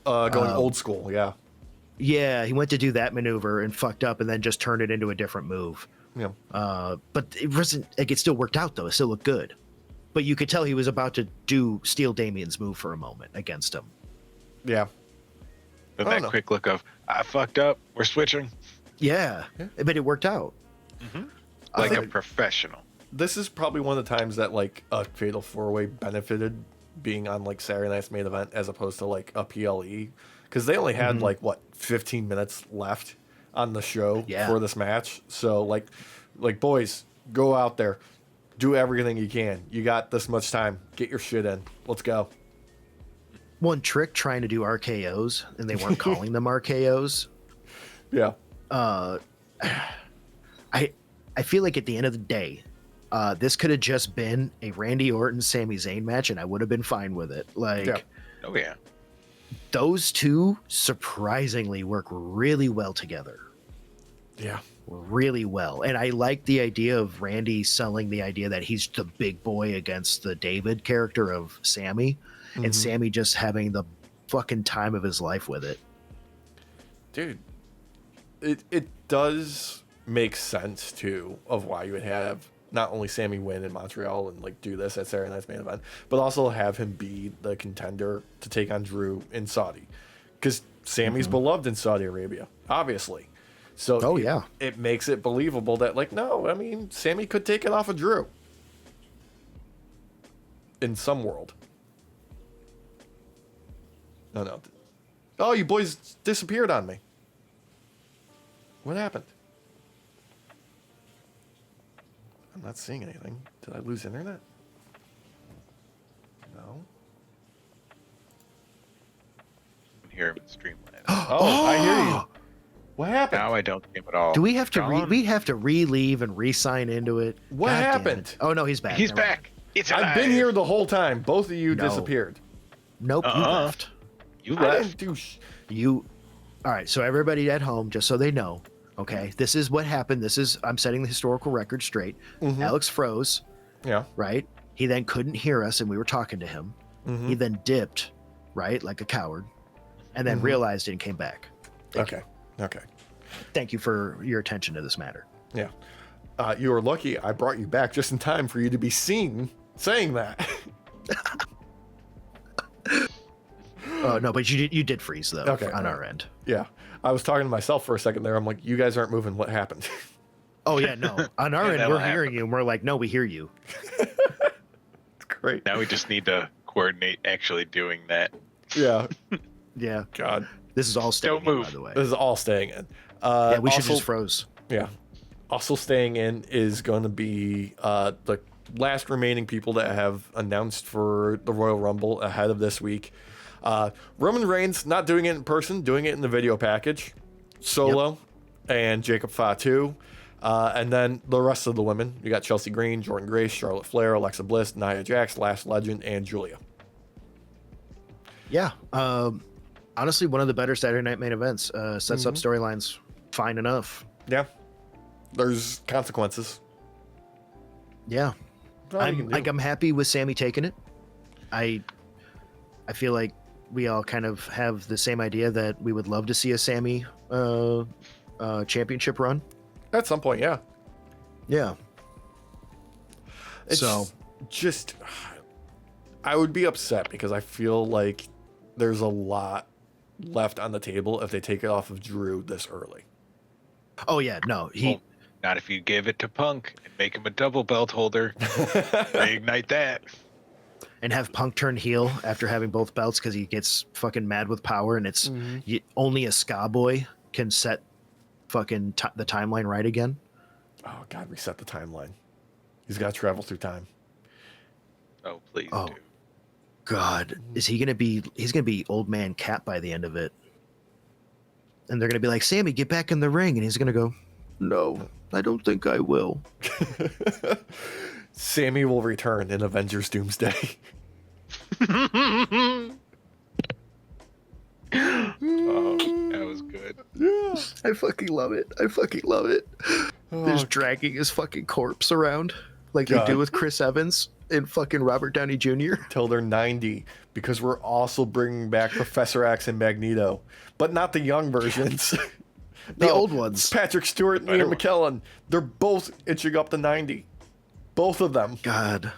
old school. Yeah. Yeah, he went to do that maneuver and fucked up, and then just turned it into a different move. Yeah. But it wasn't like it still worked out though. It still looked good. But you could tell he was about to steal Damien's move for a moment against him. Yeah. But I that don't know. quick look of, I fucked up, we're switching. Yeah. But it worked out. Like a think- professional. This is probably one of the times that like a fatal four-way benefited being on like Saturday night's main event as opposed to like a PLE, because they only had like what 15 minutes left on the show for this match. So like boys, go out there, do everything you can. You got this much time. Get your shit in. Let's go. One trick trying to do RKOs, and they weren't calling them RKOs. Yeah. I feel like at the end of the day, this could have just been a Randy Orton Sami Zayn match, and I would have been fine with it. Like, Yeah. Oh, yeah. those two surprisingly work really well together. Yeah. really well. And I like the idea of Randy selling the idea that he's the big boy against the David character of Sammy, and Sammy just having the fucking time of his life with it. Dude, it does make sense too of why you would have not only Sammy win in Montreal and like do this at Saturday Night's Main Event, but also have him be the contender to take on Drew in Saudi, because Sammy's beloved in Saudi Arabia, obviously. So it makes it believable that, like, no, I mean, Sammy could take it off of Drew in some world. No. Oh, you boys disappeared on me. What happened? I'm not seeing anything. Did I lose internet? No. I can hear him in Streamland. Oh, I hear you. What happened? Now I don't see him at all. Do we have to we have to re-leave and re-sign into it? What God damn happened? it. Oh no, he's back. He's Never mind. back. It's I've been here the whole time. Both of you No. disappeared. Nope, you left. You I left. didn't do You. All right, so everybody at home, just so they know, okay, this is what happened. I'm setting the historical record straight. Alex froze, Yeah. right? He then couldn't hear us, and we were talking to him. He then dipped, right, like a coward, and then realized it and came back. Okay. Thank you for your attention to this matter. Yeah. You were lucky I brought you back just in time for you to be seen saying that. No, but you did freeze though on our end. Yeah. I was talking to myself for a second there. I'm like, you guys aren't moving. What happened? Oh yeah, no. On our end, that we're will hearing happen. you, and we're like, no, we hear you. It's great. Now we just need to coordinate actually doing that. Yeah. Yeah. God. This is all staying Don't in, move. by the way. This is all staying in. Yeah, we should also- just froze. Yeah. Also staying in is going to be the last remaining people that have announced for the Royal Rumble ahead of this week. Roman Reigns not doing it in person, doing it in the video package. Solo and Jacob Fatu. And then the rest of the women. You got Chelsea Green, Jordan Grace, Charlotte Flair, Alexa Bliss, Nia Jax, Lash Legend, and Julia. Yeah. Honestly, one of the better Saturday Night Main Events. Sets up storylines fine enough. Yeah. There's consequences. Yeah. I'm happy with Sammy taking it. I feel like we all kind of have the same idea that we would love to see a Sammy championship run. At some point, yeah. Yeah. It's just, I would be upset because I feel like there's a lot left on the table if they take it off of Drew this early. Oh yeah, no, Well, not if you give it to Punk and make him a double belt holder. Reignite that. and have Punk turn heel after having both belts because he gets fucking mad with power, and it's only a ska boy can set fucking the timeline right again. Oh God, reset the timeline. He's got to travel through time. Oh, please Oh. do. God, is he gonna be? He's gonna be old man Cap by the end of it, and they're gonna be like, "Sammy, get back in the ring," and he's gonna go, "No, I don't think I will." Sammy will return in Avengers Doomsday. Oh, that was good. Yeah. I fucking love it. I fucking love it. Just dragging his fucking corpse around like God. they do with Chris Evans and fucking Robert Downey Jr. Till they're 90, because we're also bringing back Professor X and Magneto, but not the young versions. The old ones. Patrick Stewart and Ian McKellen. They're both itching up to 90. Both of them. God.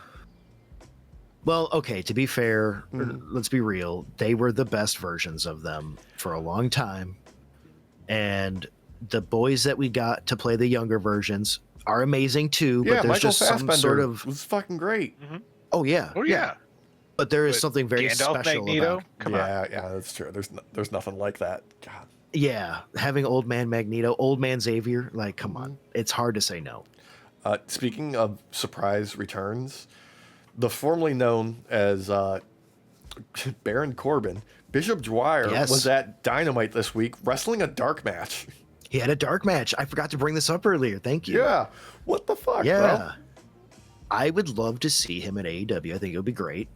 Well, okay, to be fair, let's be real. They were the best versions of them for a long time. And the boys that we got to play the younger versions are amazing too, but Yeah, there's Michael just some Fassbender sort of was fucking great. Oh yeah. Oh yeah. But there is But something very Gandalf special Magneto? about Come on. Yeah, that's true. There's nothing like that. God. having old man Magneto, old man Xavier, like come on. It's hard to say no. Speaking of surprise returns, the formerly known as Baron Corbin, Bishop Dwyer Yes. was at Dynamite this week wrestling a dark match. He had a dark match. I forgot to bring this up earlier. Thank you. Yeah. What the fuck, Yeah. bro? I would love to see him at AEW. I think it would be great.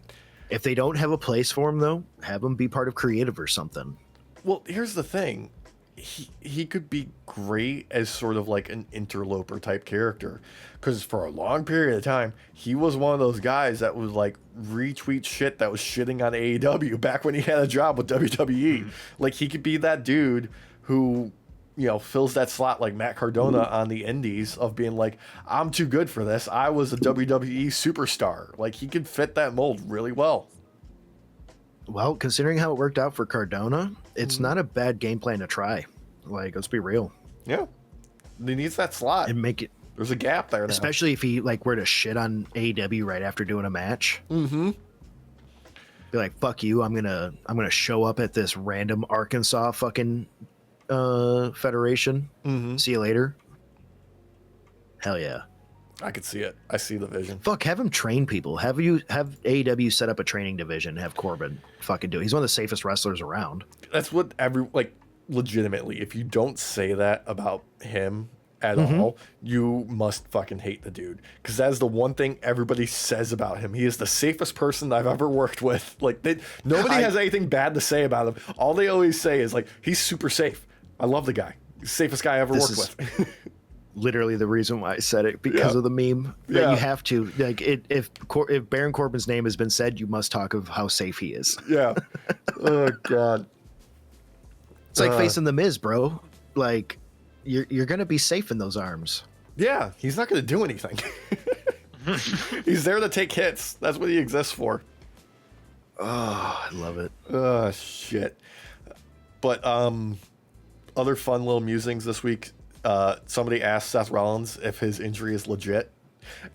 If they don't have a place for him, though, have him be part of creative or something. Well, here's the thing. he could be great as sort of like an interloper type character, because for a long period of time he was one of those guys that would like retweet shit that was shitting on AEW back when he had a job with WWE. Like he could be that dude who, you know, fills that slot like Matt Cardona on the indies of being like, I'm too good for this, I was a WWE superstar. Like he could fit that mold really well. Well, considering how it worked out for Cardona, it's not a bad game plan to try. Like, let's be real. Yeah, he needs that slot And make it, there's a gap there now. especially if he like were to shit on AEW right after doing a match. Mm-hmm. Be like, fuck you, I'm gonna show up at this random Arkansas fucking federation. See you later. Hell yeah. I could see it. I see the vision. Fuck, have him train people. Have AEW set up a training division. Have Corbin fucking do it. He's one of the safest wrestlers around. That's what legitimately, if you don't say that about him at all, you must fucking hate the dude, because that is the one thing everybody says about him. He is the safest person I've ever worked with. Like nobody has anything bad to say about him. All they always say is like, he's super safe. I love the guy. He's the safest guy I ever worked with. Literally the reason why I said it, because of the meme that you have to like it. If Baron Corbin's name has been said, you must talk of how safe he is. Yeah. Oh god. It's like facing the Miz, bro. Like you're gonna be safe in those arms. Yeah, he's not gonna do anything. He's there to take hits. That's what he exists for. Oh, I love it. Oh shit. But other fun little musings this week. Somebody asked Seth Rollins if his injury is legit.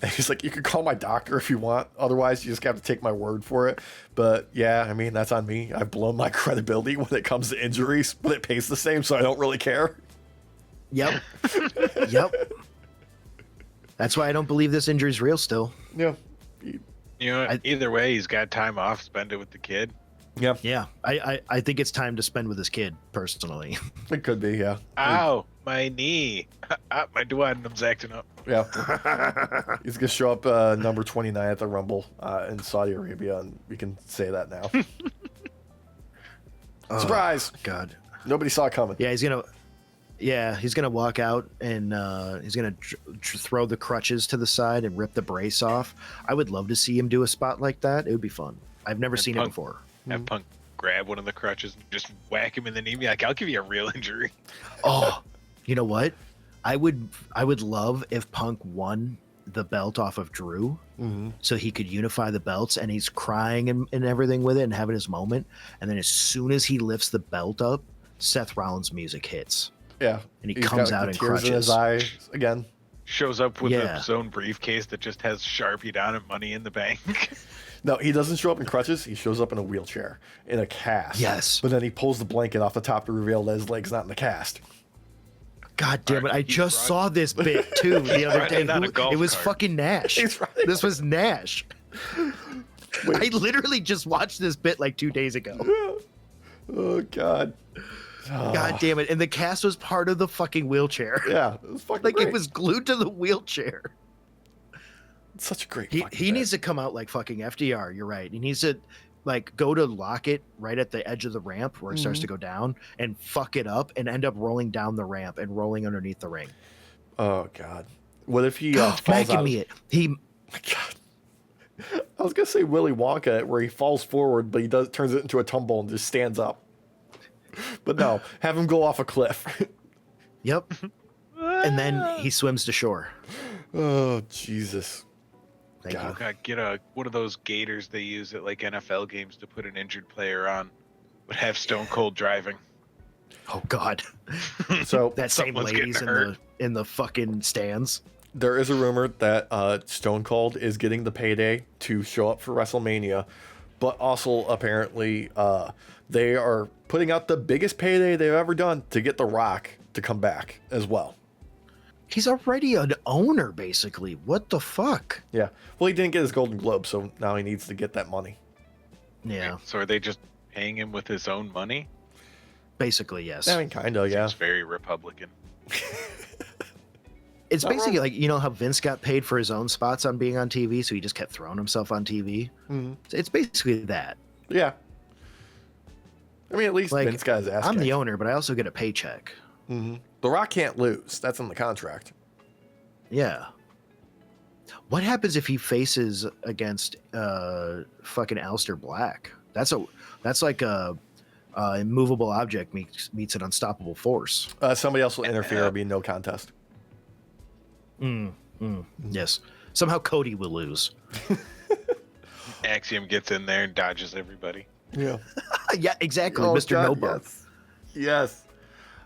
And he's like, you can call my doctor if you want. Otherwise, you just have to take my word for it. But yeah, I mean, that's on me. I've blown my credibility when it comes to injuries, but it pays the same, so I don't really care. Yep. Yep. That's why I don't believe this injury's real still. Yeah. You know, either way, he's got time off. Spend it with the kid. Yeah. Yeah. I think it's time to spend with his kid, personally. It could be, yeah. Ow, my knee. My duodenum's acting up. Yeah. He's going to show up number 29 at the Rumble in Saudi Arabia, and we can say that now. Surprise! God. Nobody saw it coming. Yeah, he's gonna walk out and he's gonna throw the crutches to the side and rip the brace off. I would love to see him do a spot like that. It would be fun. I've never seen it before. Have Punk grab one of the crutches and just whack him in the knee. Be like, I'll give you a real injury. Oh, you know what? I would love if Punk won the belt off of Drew, so he could unify the belts, and he's crying and everything with it and having his moment. And then as soon as he lifts the belt up, Seth Rollins' music hits. Yeah. And he He's comes got, out like, in the tears crutches. in his eyes again. Shows up with Yeah. his own briefcase that just has Sharpie down and money in the bank. No, he doesn't show up in crutches. He shows up in a wheelchair, in a cast. Yes. But then he pulls the blanket off the top to reveal that his leg's not in the cast. God damn it! I He's just riding- saw this bit too the other day. riding on a golf It was cart. fucking Nash. He's riding This was Nash. I literally just watched this bit like 2 days ago. Oh, God. God damn it! And the cast was part of the fucking wheelchair. Yeah, it was fucking Like great. it was glued to the wheelchair. It's such a great He fucking bit. needs to come out like fucking FDR. You're right. He needs to like go to lock it right at the edge of the ramp where it starts to go down and fuck it up and end up rolling down the ramp and rolling underneath the ring. Oh, God. What if he Oh, falls Mac out? me it. He My God. I was going to say Willy Wonka, where he falls forward, but he turns it into a tumble and just stands up. But no, have him go off a cliff. Yep. And then he swims to shore. Oh, Jesus. Thank God. you. God, get one of those gators they use at like NFL games to put an injured player on, but have Stone Cold driving. Oh God. So That same Someone's ladies getting hurt. in the fucking stands. there is a rumor that Stone Cold is getting the payday to show up for WrestleMania, but also apparently they are putting out the biggest payday they've ever done to get The Rock to come back as well. He's already an owner, basically. What the fuck? Yeah. Well, he didn't get his Golden Globe, so now he needs to get that money. Yeah, So are they just paying him with his own money? basically yes. I mean, kind of, yeah. Seems very Republican. It's Not basically wrong. like, you know how Vince got paid for his own spots on being on TV, so he just kept throwing himself on TV. Mhm. It's basically that. Yeah. I mean, at least Like, Vince got his ass I'm kicked. the owner, but I also get a paycheck. The Rock can't lose. That's in the contract. Yeah. What happens if he faces against fucking Aleister Black? That's like a immovable object meets an unstoppable force. Somebody else will interfere. It'll be no contest. Yes. Somehow Cody will lose. Axiom gets in there and dodges everybody. Yeah. Yeah, exactly. Oh, Mr. God, Nobody. Yes.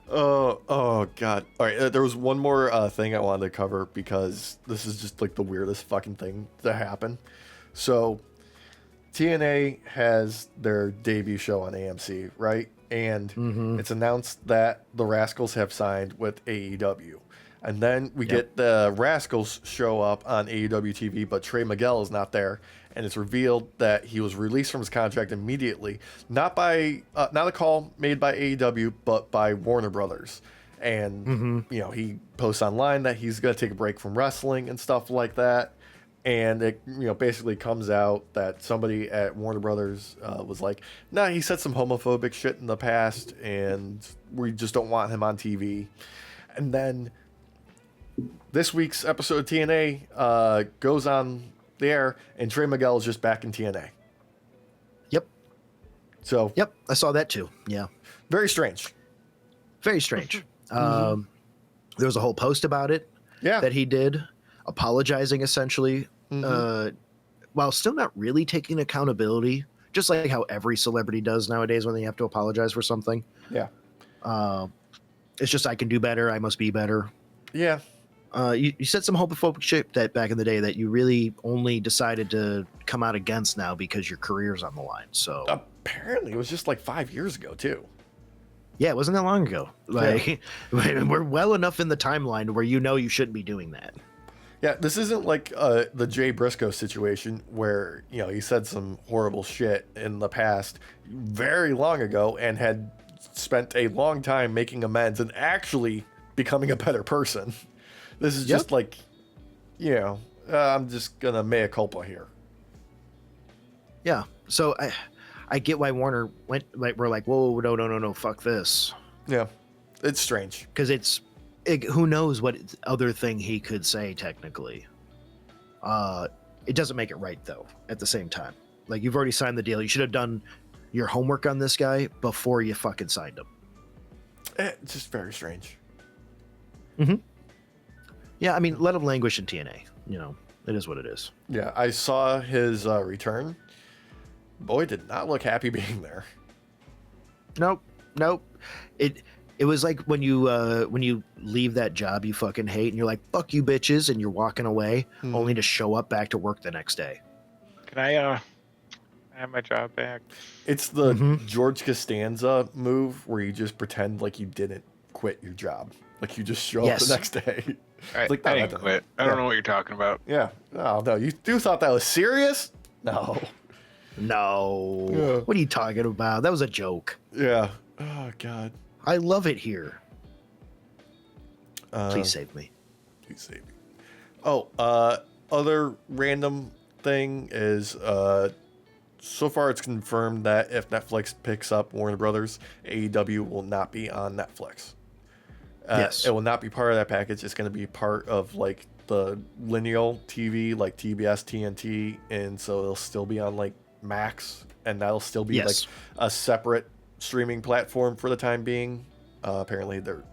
Oh God. All right. There was one more thing I wanted to cover because this is just like the weirdest fucking thing to happen. So TNA has their debut show on AMC, right? And it's announced that the Rascals have signed with AEW. And then we get the Rascals show up on AEW TV, but Trey Miguel is not there. And it's revealed that he was released from his contract immediately, not a call made by AEW, but by Warner Brothers. And you know, he posts online that he's going to take a break from wrestling and stuff like that. And it, you know, basically comes out that somebody at Warner Brothers was like, "Nah, he said some homophobic shit in the past, and we just don't want him on TV." And then this week's episode of TNA goes on the air, and Trey Miguel is just back in TNA. Yep. So, Yep. I saw that too. Yeah. very strange. Very strange. There was a whole post about it Yeah. that he did, apologizing essentially, while still not really taking accountability, just like how every celebrity does nowadays when they have to apologize for something. Yeah. It's just, I can do better. I must be better. Yeah. You said some homophobic shit that back in the day that you really only decided to come out against now because your career's on the line. So Apparently, it was just like 5 years ago, too. yeah, it wasn't that long ago. Like we're well enough in the timeline where you know you shouldn't be doing that. Yeah, this isn't like the Jay Briscoe situation where, you know, he said some horrible shit in the past very long ago and had spent a long time making amends and actually becoming a better person. This is just like, you know, I'm just going to mea culpa here. Yeah. So I get why Warner we're like, whoa, no, fuck this. Yeah, it's strange. Because who knows what other thing he could say technically. It doesn't make it right though. At the same time, like, you've already signed the deal. You should have done your homework on this guy before you fucking signed him. It's just very strange. Yeah, I mean, let him languish in TNA. You know, it is what it is. Yeah, I saw his return. Boy, did not look happy being there. Nope. It was like when you leave that job you fucking hate and you're like, fuck you bitches, and you're walking away only to show up back to work the next day. Can I have my job back? It's the George Costanza move where you just pretend like you didn't quit your job. Like you just show up the next day. I Like, didn't quit. I don't know what you're talking about. Yeah. Oh, no. You thought that was serious? No. No. Yeah. What are you talking about? That was a joke. Yeah. Oh, God. I love it here. Uh, Please save me. Please save me. Oh, other random thing is, so far it's confirmed that if Netflix picks up Warner Brothers, AEW will not be on Netflix. Yes. It will not be part of that package. It's going to be part of like the lineal TV, like TBS, TNT, and so it'll still be on like Max, and that'll still be like a separate streaming platform for the time being. Apparently, there are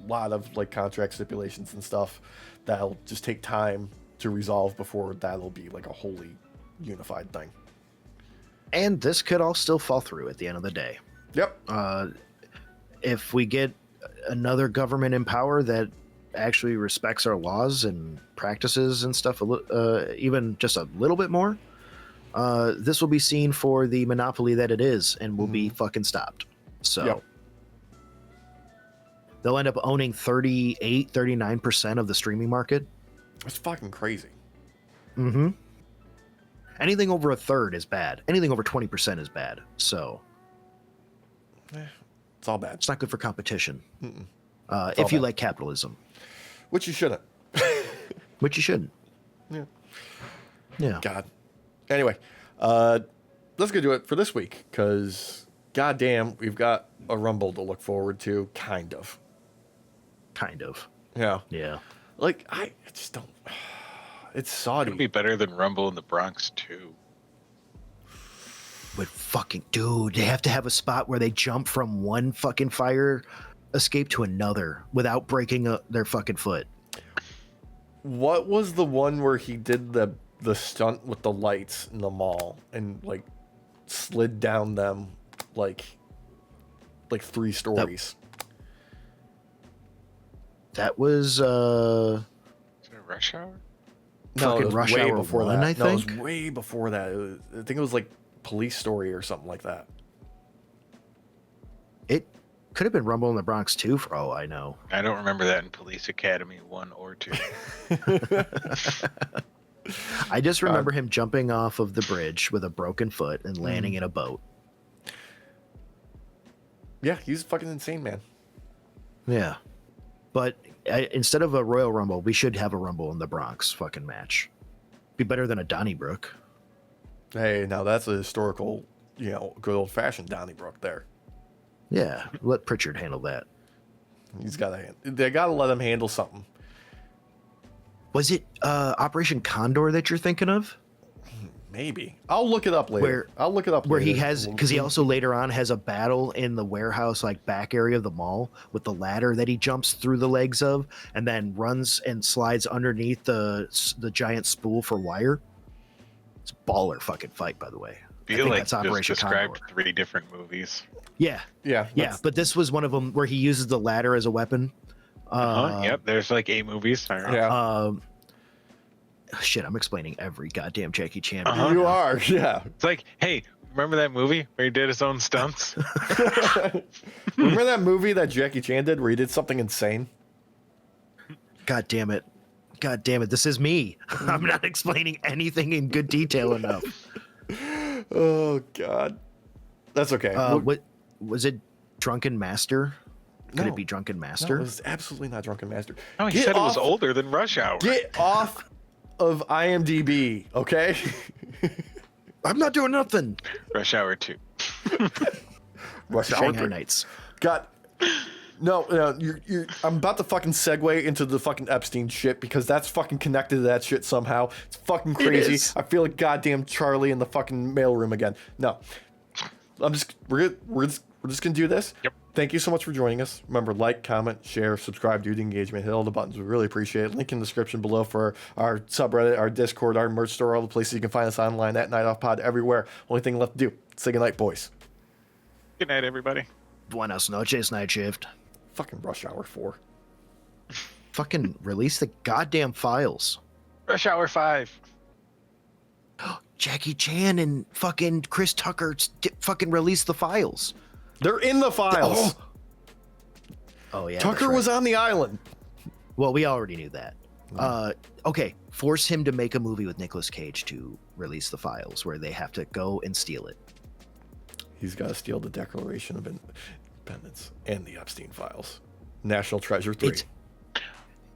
a lot of like contract stipulations and stuff that'll just take time to resolve before that'll be like a wholly unified thing. And this could all still fall through at the end of the day. Yep. If we get another government in power that actually respects our laws and practices and stuff, even just a little bit more, this will be seen for the monopoly that it is and will be fucking stopped. So they'll end up owning 39% of the streaming market. It's fucking crazy. Anything over a third is bad. Anything over 20% is bad. So It's all bad. it's not good for competition. all If you bad. like capitalism, Which you shouldn't. which you shouldn't. Yeah. Yeah. God. Anyway, let's go do it for this week because goddamn, we've got a Rumble to look forward to, kind of. Kind of. Yeah. Yeah. Like, I just don't. It's Saudi. It'd be better than Rumble in the Bronx too. But fucking dude, they have to have a spot where they jump from one fucking fire escape to another without breaking their fucking foot. What was the one where he did the stunt with the lights in the mall and like slid down them like 3 stories? That was Is it Rush Hour? No, fucking it was Rush way Hour before 1, that. I No, it think. was way before that. I think it was like Police Story or something like that. It could have been Rumble in the Bronx too, for all I know. I don't remember that in Police Academy 1 or 2. I just remember him jumping off of the bridge with a broken foot and landing in a boat. Yeah, he's a fucking insane, man. Yeah. But instead of a Royal Rumble, we should have a Rumble in the Bronx fucking match. Be better than a Donnybrook. Hey, now that's a historical, good old fashioned Donnybrook there. Yeah, let Pritchard handle that. They gotta let him handle something. Was it Operation Condor that you're thinking of? Maybe. I'll look it up later. Where he has, because he also later on has a battle in the warehouse, like back area of the mall with the ladder that he jumps through the legs of and then runs and slides underneath the giant spool for wire. It's a baller fucking fight, by the way. I feel like you just described 3 different movies. Yeah. Yeah. But this was one of them where he uses the ladder as a weapon. Yep, there's like 8 movies. Yeah. Shit, I'm explaining every goddamn Jackie Chan. You are, yeah. It's like, hey, remember that movie where he did his own stunts? Remember that movie that Jackie Chan did where he did something insane? God damn it. This is me. I'm not explaining anything in good detail enough. Oh, God. That's okay. What was it? Drunken Master? Could No. it be Drunken No, Master? it was absolutely not Drunken Master. No, he said it was older than Rush Hour. Get off of IMDb, okay? I'm not doing nothing. Rush Hour 2. Rush Hour Shanghai 3. Nights. God. No, you're I'm about to fucking segue into the fucking Epstein shit because that's fucking connected to that shit somehow. It's fucking crazy. I feel like goddamn Charlie in the fucking mailroom again. No. We're just gonna do this. Yep. Thank you so much for joining us. Remember, like, comment, share, subscribe, do the engagement, hit all the buttons. We really appreciate it. Link in the description below for our subreddit, our Discord, our merch store, all the places you can find us online at Night Off Pod everywhere. Only thing left to do. Say goodnight, boys. Good night, everybody. Buenas noches, Night Shift. Fucking Rush Hour 4. Fucking release the goddamn files. Rush Hour 5. Jackie Chan and fucking Chris Tucker fucking release the files. They're in the files. Oh yeah. Tucker was on the island. Well, we already knew that. Okay, force him to make a movie with Nicolas Cage to release the files where they have to go and steal it. He's got to steal the Declaration of Independence and the Epstein files. National Treasure 3.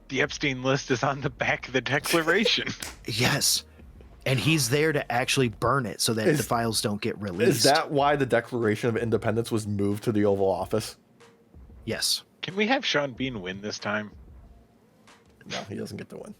The Epstein list is on the back of the Declaration. Yes. And he's there to actually burn it so that the files don't get released. Is that why the Declaration of Independence was moved to the Oval Office? Yes. Can we have Sean Bean win this time? No, he doesn't get to win.